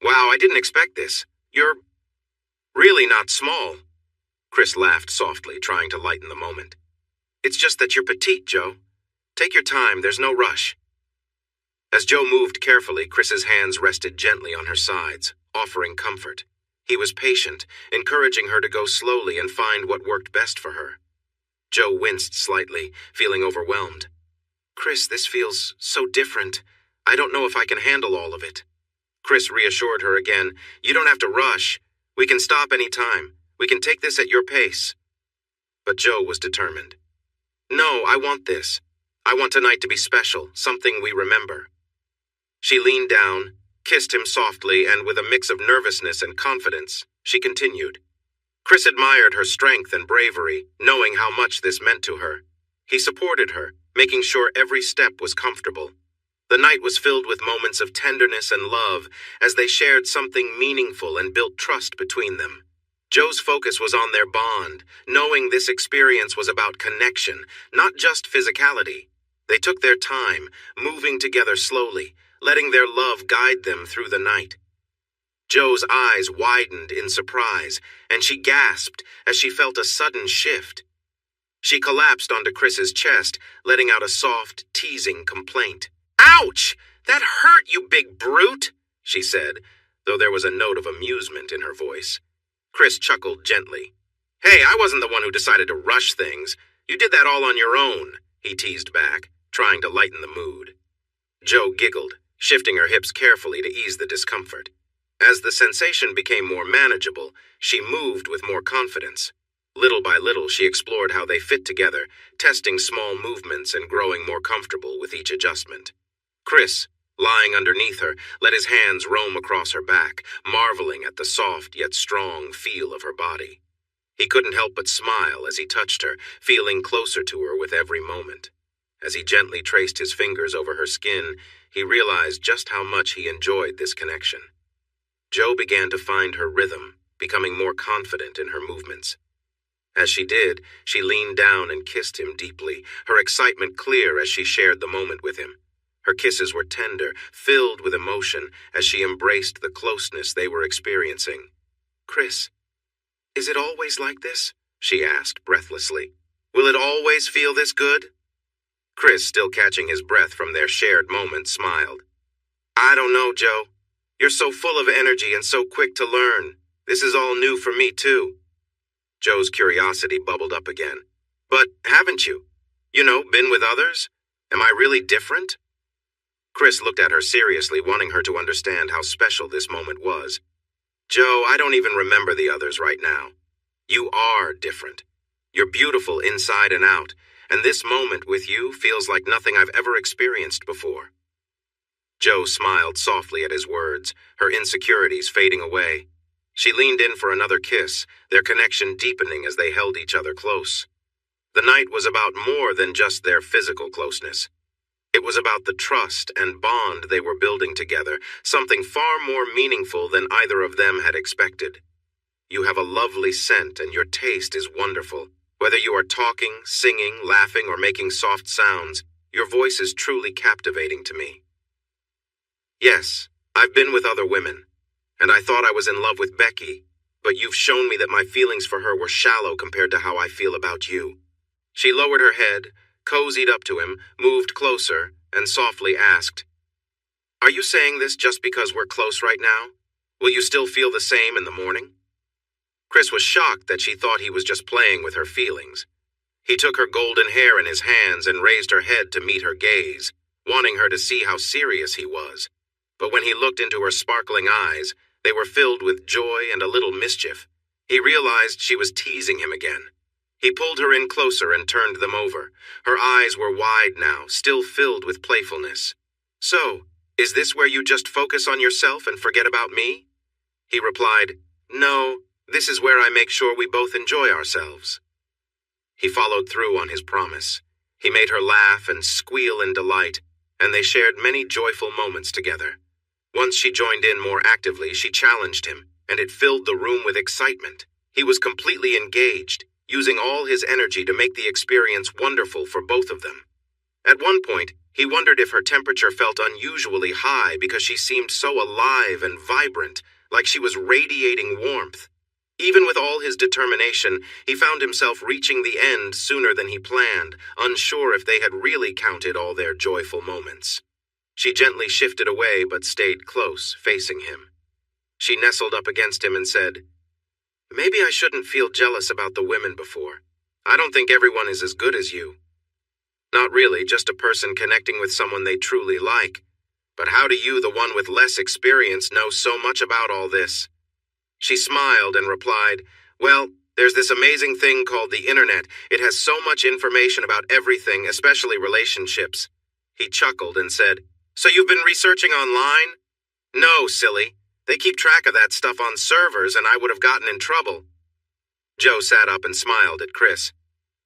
"Wow, I didn't expect this. You're really not small." Chris laughed softly, trying to lighten the moment. "It's just that you're petite, Joe. Take your time, there's no rush." As Joe moved carefully, Chris's hands rested gently on her sides, offering comfort. He was patient, encouraging her to go slowly and find what worked best for her. Joe winced slightly, feeling overwhelmed. "Chris, this feels so different. I don't know if I can handle all of it." Chris reassured her again. "You don't have to rush. We can stop any time. We can take this at your pace." But Joe was determined. "No, I want this. I want tonight to be special, something we remember." She leaned down, kissed him softly, and with a mix of nervousness and confidence, she continued. Chris admired her strength and bravery, knowing how much this meant to her. He supported her, making sure every step was comfortable. The night was filled with moments of tenderness and love as they shared something meaningful and built trust between them. Joe's focus was on their bond, knowing this experience was about connection, not just physicality. They took their time, moving together slowly, letting their love guide them through the night. Joe's eyes widened in surprise, and she gasped as she felt a sudden shift. She collapsed onto Chris's chest, letting out a soft, teasing complaint. "Ouch! That hurt, you big brute!" she said, though there was a note of amusement in her voice. Chris chuckled gently. "Hey, I wasn't the one who decided to rush things. You did that all on your own," he teased back, trying to lighten the mood. Joe giggled, shifting her hips carefully to ease the discomfort. As the sensation became more manageable, she moved with more confidence. Little by little, she explored how they fit together, testing small movements and growing more comfortable with each adjustment. Chris, lying underneath her, let his hands roam across her back, marveling at the soft yet strong feel of her body. He couldn't help but smile as he touched her, feeling closer to her with every moment. As he gently traced his fingers over her skin, he realized just how much he enjoyed this connection. Joe began to find her rhythm, becoming more confident in her movements. As she did, she leaned down and kissed him deeply, her excitement clear as she shared the moment with him. Her kisses were tender, filled with emotion, as she embraced the closeness they were experiencing. "Chris, is it always like this?" she asked breathlessly. "Will it always feel this good?" Chris, still catching his breath from their shared moment, smiled. "I don't know, Joe. You're so full of energy and so quick to learn. This is all new for me, too." Joe's curiosity bubbled up again. "But haven't you? Been with others? Am I really different?" Chris looked at her seriously, wanting her to understand how special this moment was. "Joe, I don't even remember the others right now. You are different. You're beautiful inside and out, and this moment with you feels like nothing I've ever experienced before." Joe smiled softly at his words, her insecurities fading away. She leaned in for another kiss, their connection deepening as they held each other close. The night was about more than just their physical closeness. It was about the trust and bond they were building together, something far more meaningful than either of them had expected. "You have a lovely scent and your taste is wonderful. Whether you are talking, singing, laughing, or making soft sounds, your voice is truly captivating to me. Yes, I've been with other women, and I thought I was in love with Becky, but you've shown me that my feelings for her were shallow compared to how I feel about you." She lowered her head, cozied up to him, moved closer, and softly asked, "Are you saying this just because we're close right now? Will you still feel the same in the morning?" Chris was shocked that she thought he was just playing with her feelings. He took her golden hair in his hands and raised her head to meet her gaze, wanting her to see how serious he was. But when he looked into her sparkling eyes, They were filled with joy and a little mischief. He realized she was teasing him again. He pulled her in closer and turned them over. Her eyes were wide now, still filled with playfulness. "So, is this where you just focus on yourself and forget about me?" He replied, "No, this is where I make sure we both enjoy ourselves." He followed through on his promise. He made her laugh and squeal in delight, and they shared many joyful moments together. Once she joined in more actively, she challenged him, and it filled the room with excitement. He was completely engaged, using all his energy to make the experience wonderful for both of them. At one point, he wondered if her temperature felt unusually high because she seemed so alive and vibrant, like she was radiating warmth. Even with all his determination, he found himself reaching the end sooner than he planned, unsure if they had really counted all their joyful moments. She gently shifted away but stayed close, facing him. She nestled up against him and said, "Maybe I shouldn't feel jealous about the women before. I don't think everyone is as good as you. Not really, just a person connecting with someone they truly like. But how do you, the one with less experience, know so much about all this?" She smiled and replied, "Well, there's this amazing thing called the internet. It has so much information about everything, especially relationships." He chuckled and said, "So you've been researching online?" "No, silly. They keep track of that stuff on servers and I would have gotten in trouble." Joe sat up and smiled at Chris.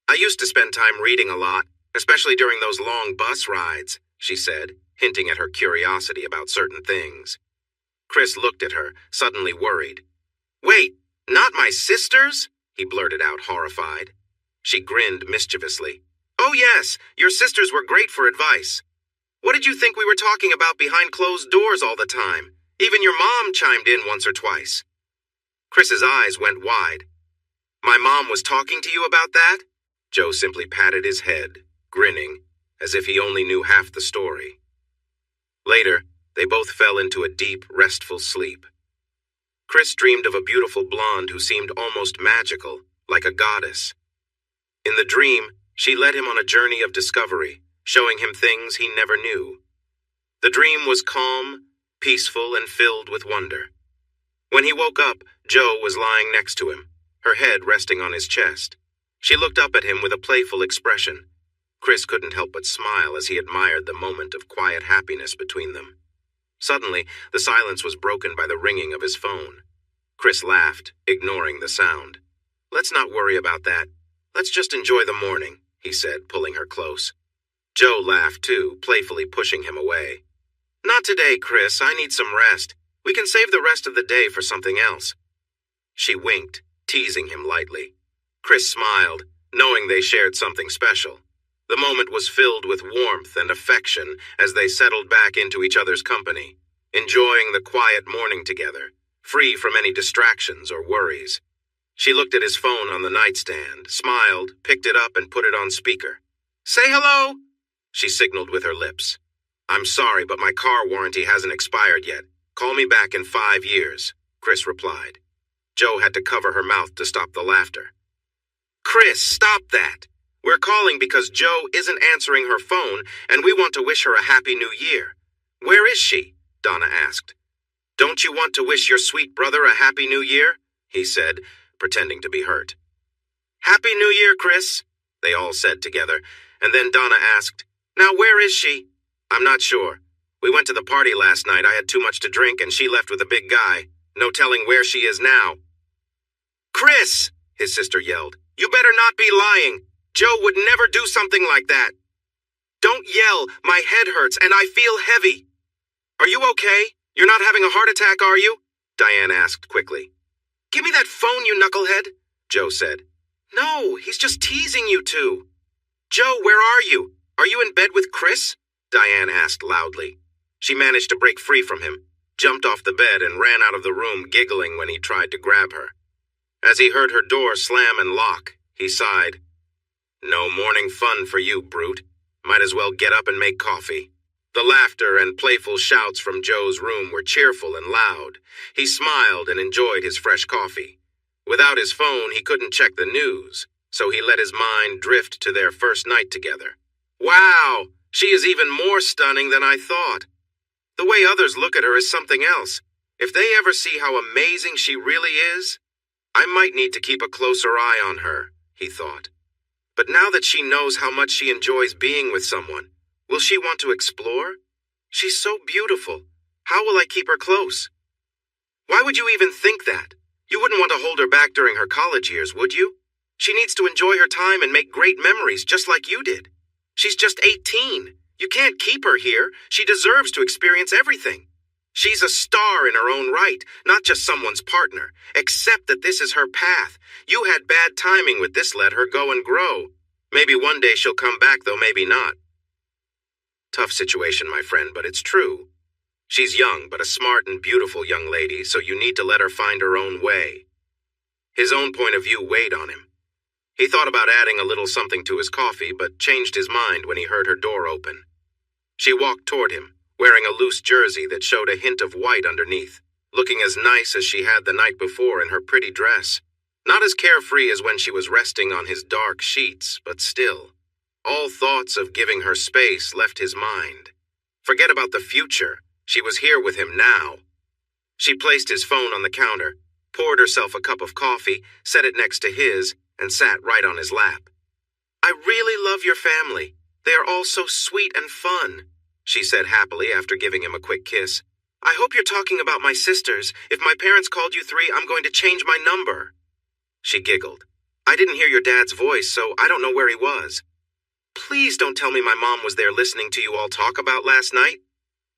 "I used to spend time reading a lot, especially during those long bus rides," she said, hinting at her curiosity about certain things. Chris looked at her, suddenly worried. "Wait, not my sisters?" he blurted out, horrified. She grinned mischievously. "Oh yes, your sisters were great for advice. What did you think we were talking about behind closed doors all the time? Even your mom chimed in once or twice." Chris's eyes went wide. "My mom was talking to you about that?" Joe simply patted his head, grinning, as if he only knew half the story. Later, they both fell into a deep, restful sleep. Chris dreamed of a beautiful blonde who seemed almost magical, like a goddess. In the dream, she led him on a journey of discovery, showing him things he never knew. The dream was calm, peaceful, and filled with wonder. When he woke up, Joe was lying next to him, her head resting on his chest. She looked up at him with a playful expression. Chris couldn't help but smile as he admired the moment of quiet happiness between them. Suddenly, the silence was broken by the ringing of his phone. Chris laughed, ignoring the sound. "Let's not worry about that. Let's just enjoy the morning," he said, pulling her close. Joe laughed too, playfully pushing him away. "Not today, Chris. I need some rest. We can save the rest of the day for something else." She winked, teasing him lightly. Chris smiled, knowing they shared something special. The moment was filled with warmth and affection as they settled back into each other's company, enjoying the quiet morning together, free from any distractions or worries. She looked at his phone on the nightstand, smiled, picked it up, and put it on speaker. "Say hello," she signaled with her lips. "I'm sorry, but my car warranty hasn't expired yet. Call me back in 5 years," Chris replied. Joe had to cover her mouth to stop the laughter. "Chris, stop that. We're calling because Joe isn't answering her phone, and we want to wish her a happy new year." "Where is she?" Donna asked. "Don't you want to wish your sweet brother a happy new year?" he said, pretending to be hurt. "Happy New Year, Chris," they all said together, and then Donna asked, "Now where is she?" "I'm not sure. We went to the party last night. I had too much to drink, and she left with a big guy. No telling where she is now." "Chris," his sister yelled, "you better not be lying. Joe would never do something like that." "Don't yell. My head hurts, and I feel heavy." "Are you okay? You're not having a heart attack, are you?" Diane asked quickly. "Give me that phone, you knucklehead," Joe said. "No, he's just teasing you two." "Joe, where are you? Are you in bed with Chris?" Diane asked loudly. She managed to break free from him, jumped off the bed, and ran out of the room, giggling when he tried to grab her. As he heard her door slam and lock, he sighed. "No morning fun for you, brute. Might as well get up and make coffee." The laughter and playful shouts from Joe's room were cheerful and loud. He smiled and enjoyed his fresh coffee. Without his phone, he couldn't check the news, so he let his mind drift to their first night together. "Wow, she is even more stunning than I thought. The way others look at her is something else. If they ever see how amazing she really is, I might need to keep a closer eye on her, he thought. But now that she knows how much she enjoys being with someone, will she want to explore? She's so beautiful. How will I keep her close? Why would you even think that? You wouldn't want to hold her back during her college years, would you? She needs to enjoy her time and make great memories just like you did. She's just 18. You can't keep her here. She deserves to experience everything. She's a star in her own right, not just someone's partner. Accept that this is her path. You had bad timing with this. Let her go and grow. Maybe one day she'll come back, though maybe not. Tough situation, my friend, but it's true. She's young, but a smart and beautiful young lady, so you need to let her find her own way. His own point of view weighed on him. He thought about adding a little something to his coffee, but changed his mind when he heard her door open. She walked toward him, wearing a loose jersey that showed a hint of white underneath, looking as nice as she had the night before in her pretty dress. Not as carefree as when she was resting on his dark sheets, but still. All thoughts of giving her space left his mind. Forget about the future. She was here with him now. She placed his phone on the counter, poured herself a cup of coffee, set it next to his, and sat right on his lap. I really love your family. They are all so sweet and fun, she said happily after giving him a quick kiss. I hope you're talking about my sisters. If my parents called you three, I'm going to change my number. She giggled. I didn't hear your dad's voice, so I don't know where he was. Please don't tell me my mom was there listening to you all talk about last night.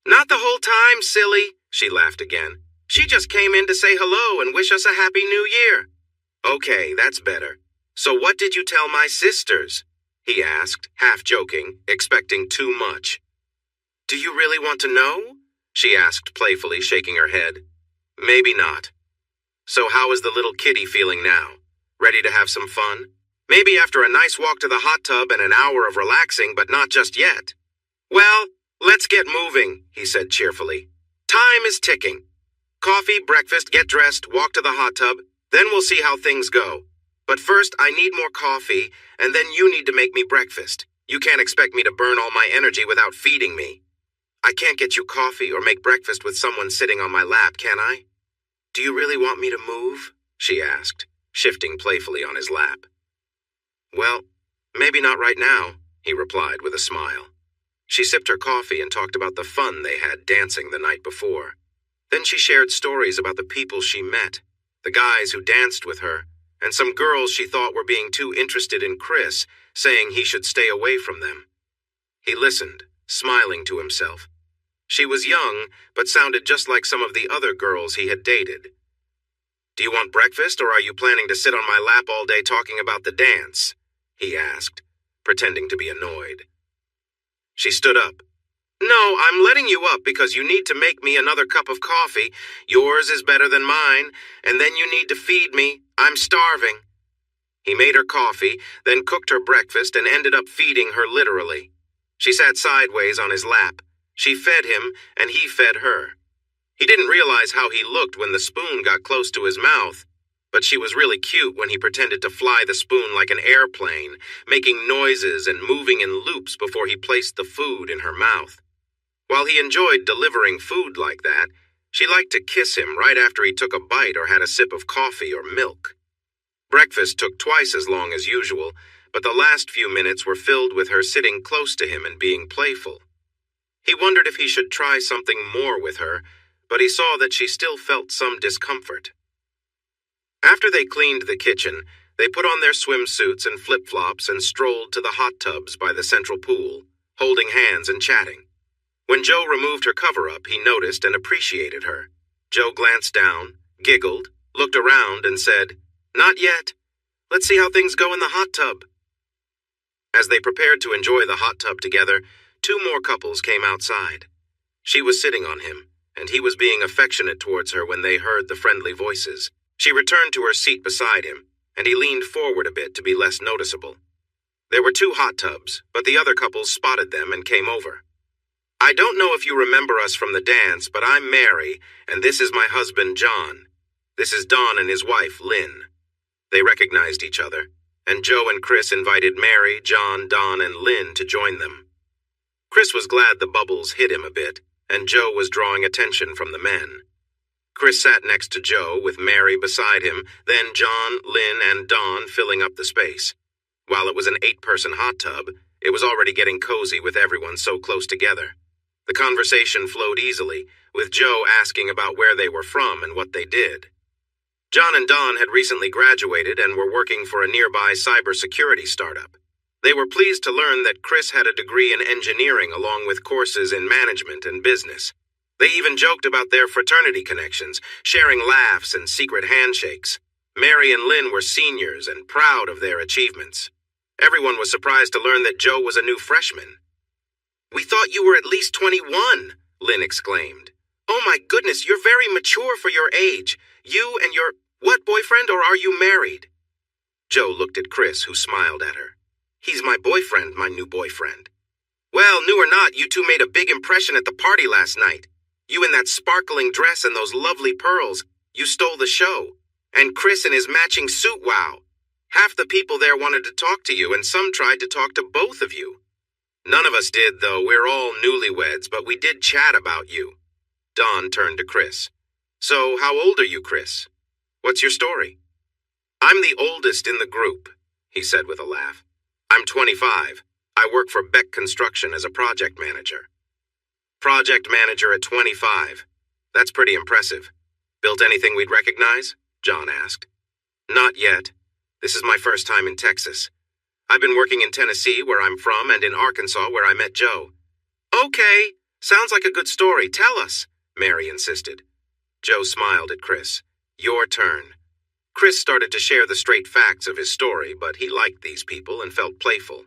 Not the whole time, silly, she laughed again. She just came in to say hello and wish us a happy new year. Okay, that's better. So what did you tell my sisters? He asked, half joking, expecting too much. Do you really want to know? She asked playfully, shaking her head. Maybe not. So how is the little kitty feeling now? Ready to have some fun? Maybe after a nice walk to the hot tub and an hour of relaxing, but not just yet. Well, let's get moving, he said cheerfully. Time is ticking. Coffee, breakfast, get dressed, walk to the hot tub, then we'll see how things go. But first, I need more coffee, and then you need to make me breakfast. You can't expect me to burn all my energy without feeding me. I can't get you coffee or make breakfast with someone sitting on my lap, can I? Do you really want me to move? She asked, shifting playfully on his lap. Well, maybe not right now, he replied with a smile. She sipped her coffee and talked about the fun they had dancing the night before. Then she shared stories about the people she met, the guys who danced with her, and some girls she thought were being too interested in Chris, saying he should stay away from them. He listened, smiling to himself. She was young, but sounded just like some of the other girls he had dated. Do you want breakfast, or are you planning to sit on my lap all day talking about the dance? He asked, pretending to be annoyed. She stood up. No, I'm letting you up because you need to make me another cup of coffee. Yours is better than mine, and then you need to feed me. I'm starving. He made her coffee, then cooked her breakfast and ended up feeding her literally. She sat sideways on his lap. She fed him, and he fed her. He didn't realize how he looked when the spoon got close to his mouth, but she was really cute when he pretended to fly the spoon like an airplane, making noises and moving in loops before he placed the food in her mouth. While he enjoyed delivering food like that, she liked to kiss him right after he took a bite or had a sip of coffee or milk. Breakfast took twice as long as usual, but the last few minutes were filled with her sitting close to him and being playful. He wondered if he should try something more with her, but he saw that she still felt some discomfort. After they cleaned the kitchen, they put on their swimsuits and flip-flops and strolled to the hot tubs by the central pool, holding hands and chatting. When Joe removed her cover-up, he noticed and appreciated her. Joe glanced down, giggled, looked around, and said, Not yet. Let's see how things go in the hot tub. As they prepared to enjoy the hot tub together, 2 more couples came outside. She was sitting on him, and he was being affectionate towards her when they heard the friendly voices. She returned to her seat beside him, and he leaned forward a bit to be less noticeable. There were 2 hot tubs, but the other couples spotted them and came over. I don't know if you remember us from the dance, but I'm Mary, and this is my husband, John. This is Don and his wife, Lynn. They recognized each other, and Joe and Chris invited Mary, John, Don, and Lynn to join them. Chris was glad the bubbles hit him a bit, and Joe was drawing attention from the men. Chris sat next to Joe, with Mary beside him, then John, Lynn, and Don filling up the space. While it was an 8-person hot tub, it was already getting cozy with everyone so close together. The conversation flowed easily, with Joe asking about where they were from and what they did. John and Don had recently graduated and were working for a nearby cybersecurity startup. They were pleased to learn that Chris had a degree in engineering along with courses in management and business. They even joked about their fraternity connections, sharing laughs and secret handshakes. Mary and Lynn were seniors and proud of their achievements. Everyone was surprised to learn that Joe was a new freshman. "We thought you were at least 21, Lynn exclaimed. "Oh my goodness, you're very mature for your age. You and your, what, boyfriend, or are you married?" Joe looked at Chris, who smiled at her. "He's my boyfriend, my new boyfriend." "Well, new or not, you two made a big impression at the party last night. You in that sparkling dress and those lovely pearls. You stole the show. And Chris in his matching suit, wow. Half the people there wanted to talk to you, and some tried to talk to both of you." "None of us did, though. We're all newlyweds, but we did chat about you." Don turned to Chris. "So, how old are you, Chris? What's your story?" "I'm the oldest in the group," he said with a laugh. "I'm 25. I work for Beck Construction as a project manager." "Project manager at 25. That's pretty impressive. Built anything we'd recognize?" John asked. "Not yet. This is my first time in Texas. I've been working in Tennessee, where I'm from, and in Arkansas, where I met Joe." "Okay, sounds like a good story. Tell us," Mary insisted. Joe smiled at Chris. "Your turn." Chris started to share the straight facts of his story, but he liked these people and felt playful.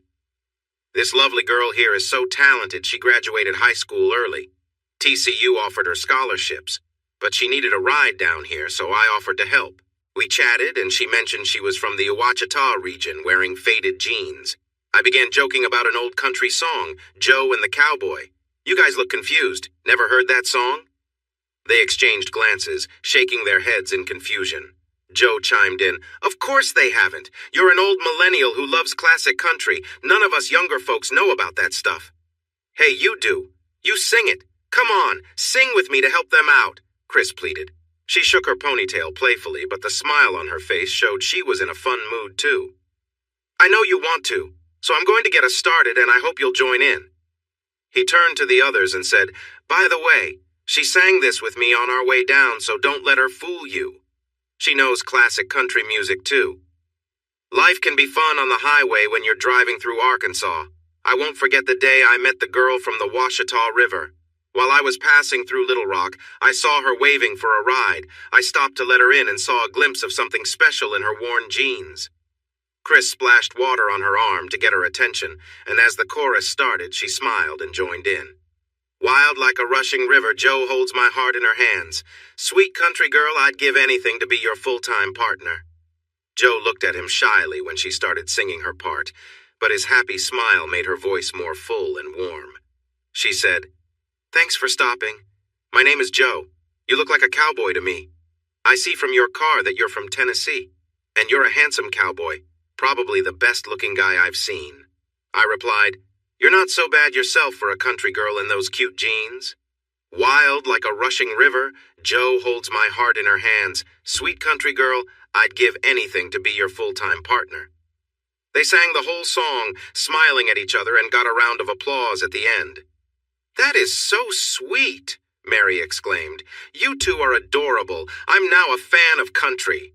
"This lovely girl here is so talented she graduated high school early. TCU offered her scholarships, but she needed a ride down here, so I offered to help. We chatted, and she mentioned she was from the Ouachita region, wearing faded jeans. I began joking about an old country song, Joe and the Cowboy. You guys look confused. Never heard that song?" They exchanged glances, shaking their heads in confusion. Joe chimed in, "Of course they haven't. You're an old millennial who loves classic country. None of us younger folks know about that stuff." "Hey, you do. You sing it. Come on, sing with me to help them out," Chris pleaded. She shook her ponytail playfully, but the smile on her face showed she was in a fun mood too. "I know you want to, so I'm going to get us started, and I hope you'll join in." He turned to the others and said, "By the way, she sang this with me on our way down, so don't let her fool you. She knows classic country music too. Life can be fun on the highway when you're driving through Arkansas. I won't forget the day I met the girl from the Ouachita River. While I was passing through Little Rock, I saw her waving for a ride. I stopped to let her in and saw a glimpse of something special in her worn jeans." Chris splashed water on her arm to get her attention, and as the chorus started, she smiled and joined in. "Wild like a rushing river, Joe holds my heart in her hands. Sweet country girl, I'd give anything to be your full-time partner." Joe looked at him shyly when she started singing her part, but his happy smile made her voice more full and warm. She said, "Thanks for stopping. My name is Joe. You look like a cowboy to me. I see from your car that you're from Tennessee, and you're a handsome cowboy, probably the best-looking guy I've seen." I replied, "You're not so bad yourself for a country girl in those cute jeans." Wild like a rushing river, Joe holds my heart in her hands. Sweet country girl, I'd give anything to be your full-time partner. They sang the whole song, smiling at each other, and got a round of applause at the end. "That is so sweet," Mary exclaimed. "You two are adorable. I'm now a fan of country."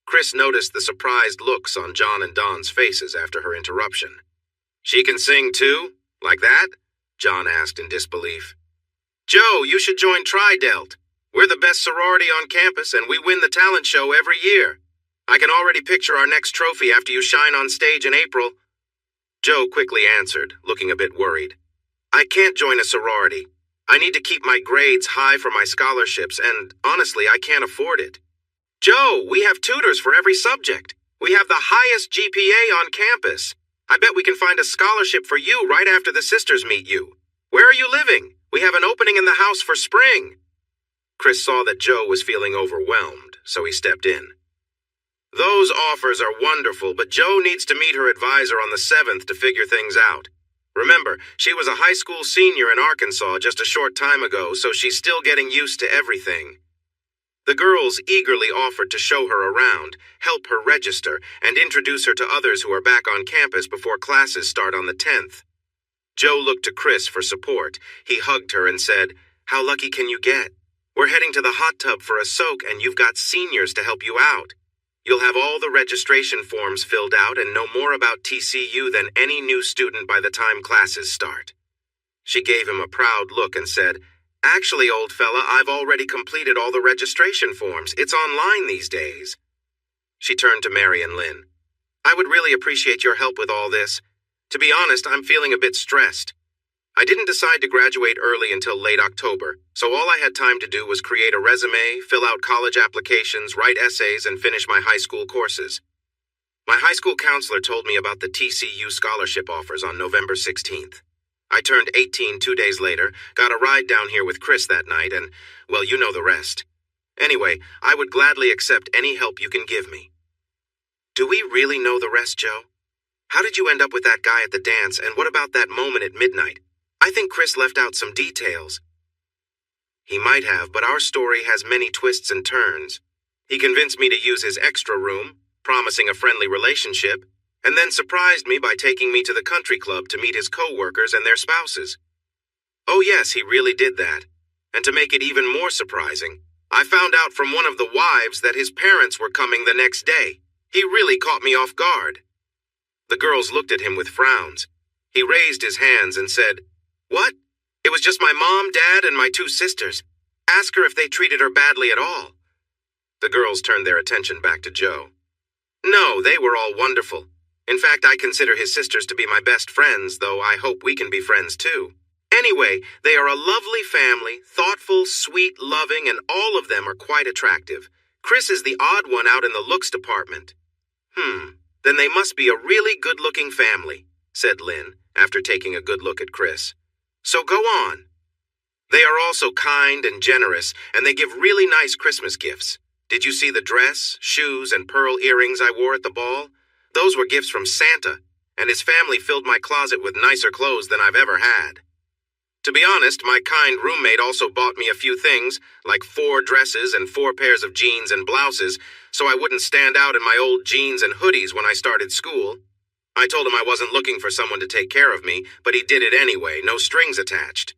Chris noticed the surprised looks on John and Don's faces after her interruption. "She can sing too? Like that?" John asked in disbelief. "Joe, you should join Tri-Delt. We're the best sorority on campus, and we win the talent show every year. I can already picture our next trophy after you shine on stage in April." Joe quickly answered, looking a bit worried. "I can't join a sorority. I need to keep my grades high for my scholarships, and honestly, I can't afford it." "Joe, we have tutors for every subject. We have the highest GPA on campus. I bet we can find a scholarship for you right after the sisters meet you. Where are you living? We have an opening in the house for spring." Chris saw that Joe was feeling overwhelmed, so he stepped in. "Those offers are wonderful, but Joe needs to meet her advisor on the 7th to figure things out. Remember, she was a high school senior in Arkansas just a short time ago, so she's still getting used to everything." The girls eagerly offered to show her around, help her register, and introduce her to others who are back on campus before classes start on the 10th. Joe looked to Chris for support. He hugged her and said, "How lucky can you get? We're heading to the hot tub for a soak and you've got seniors to help you out. You'll have all the registration forms filled out and know more about TCU than any new student by the time classes start." She gave him a proud look and said, "Actually, old fella, I've already completed all the registration forms. It's online these days." She turned to Mary and Lynn. "I would really appreciate your help with all this. To be honest, I'm feeling a bit stressed. I didn't decide to graduate early until late October, so all I had time to do was create a resume, fill out college applications, write essays, and finish my high school courses. My high school counselor told me about the TCU scholarship offers on November 16th. I turned 18 2 days later, got a ride down here with Chris that night, and, well, you know the rest. Anyway, I would gladly accept any help you can give me." "Do we really know the rest, Joe? How did you end up with that guy at the dance, and what about that moment at midnight? I think Chris left out some details." "He might have, but our story has many twists and turns. He convinced me to use his extra room, promising a friendly relationship, and then surprised me by taking me to the country club to meet his co-workers and their spouses. Oh yes, he really did that. And to make it even more surprising, I found out from one of the wives that his parents were coming the next day. He really caught me off guard." The girls looked at him with frowns. He raised his hands and said, "What? It was just my mom, dad, and my 2 sisters. Ask her if they treated her badly at all." The girls turned their attention back to Joe. "No, they were all wonderful. In fact, I consider his sisters to be my best friends, though I hope we can be friends too. Anyway, they are a lovely family, thoughtful, sweet, loving, and all of them are quite attractive. Chris is the odd one out in the looks department." Then they must be a really good-looking family," said Lynn, after taking a good look at Chris. "So go on." "They are also kind and generous, and they give really nice Christmas gifts. Did you see the dress, shoes, and pearl earrings I wore at the ball? Those were gifts from Santa, and his family filled my closet with nicer clothes than I've ever had. To be honest, my kind roommate also bought me a few things, like 4 dresses and 4 pairs of jeans and blouses, so I wouldn't stand out in my old jeans and hoodies when I started school. I told him I wasn't looking for someone to take care of me, but he did it anyway, no strings attached."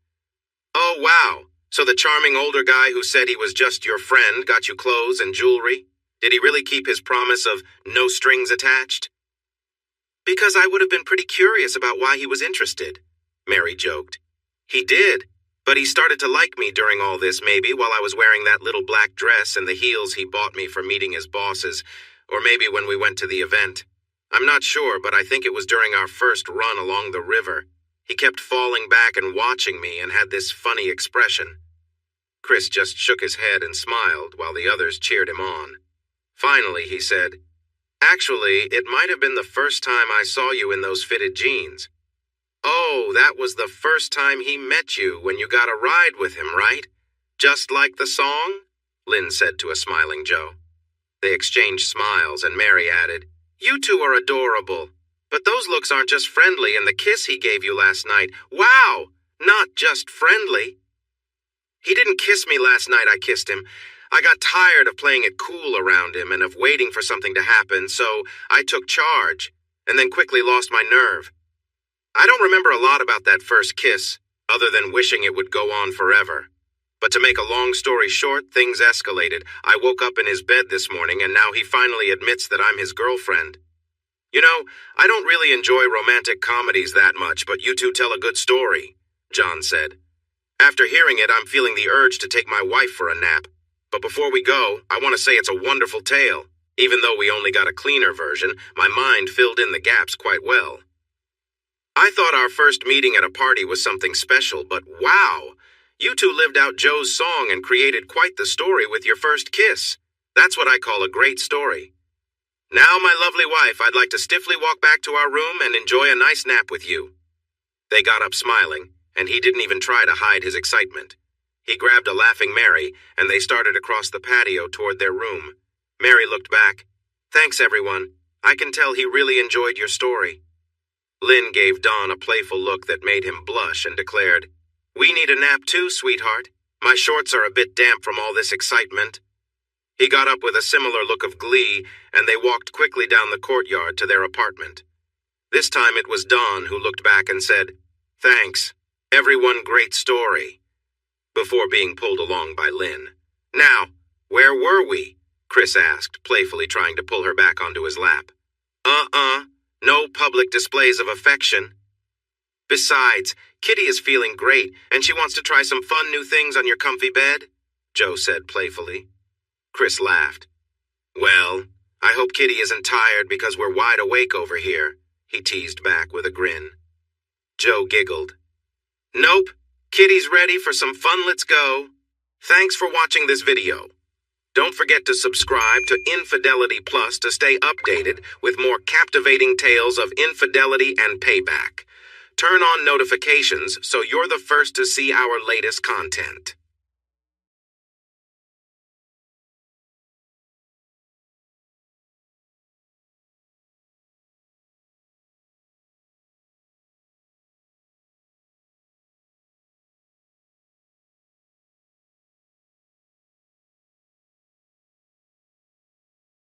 "Oh, wow. So the charming older guy who said he was just your friend got you clothes and jewelry? Did he really keep his promise of no strings attached?" "Because I would have been pretty curious about why he was interested," Mary joked. "He did, but he started to like me during all this maybe while I was wearing that little black dress and the heels he bought me for meeting his bosses, or maybe when we went to the event. I'm not sure, but I think it was during our first run along the river. He kept falling back and watching me and had this funny expression." Chris just shook his head and smiled while the others cheered him on. Finally, he said, "Actually, it might have been the first time I saw you in those fitted jeans." "Oh, that was the first time he met you when you got a ride with him, right? Just like the song?" Lynn said to a smiling Joe. They exchanged smiles, and Mary added, "You two are adorable. But those looks aren't just friendly, and the kiss he gave you last night. Wow! Not just friendly." "He didn't kiss me last night, I kissed him. I got tired of playing it cool around him and of waiting for something to happen, so I took charge, and then quickly lost my nerve. I don't remember a lot about that first kiss, other than wishing it would go on forever. But to make a long story short, things escalated. I woke up in his bed this morning, and now he finally admits that I'm his girlfriend. You know, I don't really enjoy romantic comedies that much, but you two tell a good story," John said. "After hearing it, I'm feeling the urge to take my wife for a nap. But before we go, I want to say it's a wonderful tale. Even though we only got a cleaner version, my mind filled in the gaps quite well. I thought our first meeting at a party was something special, but wow! You two lived out Joe's song and created quite the story with your first kiss. That's what I call a great story. Now, my lovely wife, I'd like to stiffly walk back to our room and enjoy a nice nap with you." They got up smiling, and he didn't even try to hide his excitement. He grabbed a laughing Mary, and they started across the patio toward their room. Mary looked back. "Thanks, everyone. I can tell he really enjoyed your story." Lynn gave Don a playful look that made him blush and declared, "We need a nap too, sweetheart. My shorts are a bit damp from all this excitement." He got up with a similar look of glee, and they walked quickly down the courtyard to their apartment. This time it was Dawn who looked back and said, "Thanks. Everyone, great story," before being pulled along by Lynn. "Now, where were we?" Chris asked, playfully trying to pull her back onto his lap. No public displays of affection. Besides, Kitty is feeling great, and she wants to try some fun new things on your comfy bed," Joe said playfully. Chris laughed. "Well, I hope Kitty isn't tired because we're wide awake over here," he teased back with a grin. Joe giggled. "Nope, Kitty's ready for some fun, let's go." Thanks for watching this video. Don't forget to subscribe to Infidelity Plus to stay updated with more captivating tales of infidelity and payback. Turn on notifications so you're the first to see our latest content.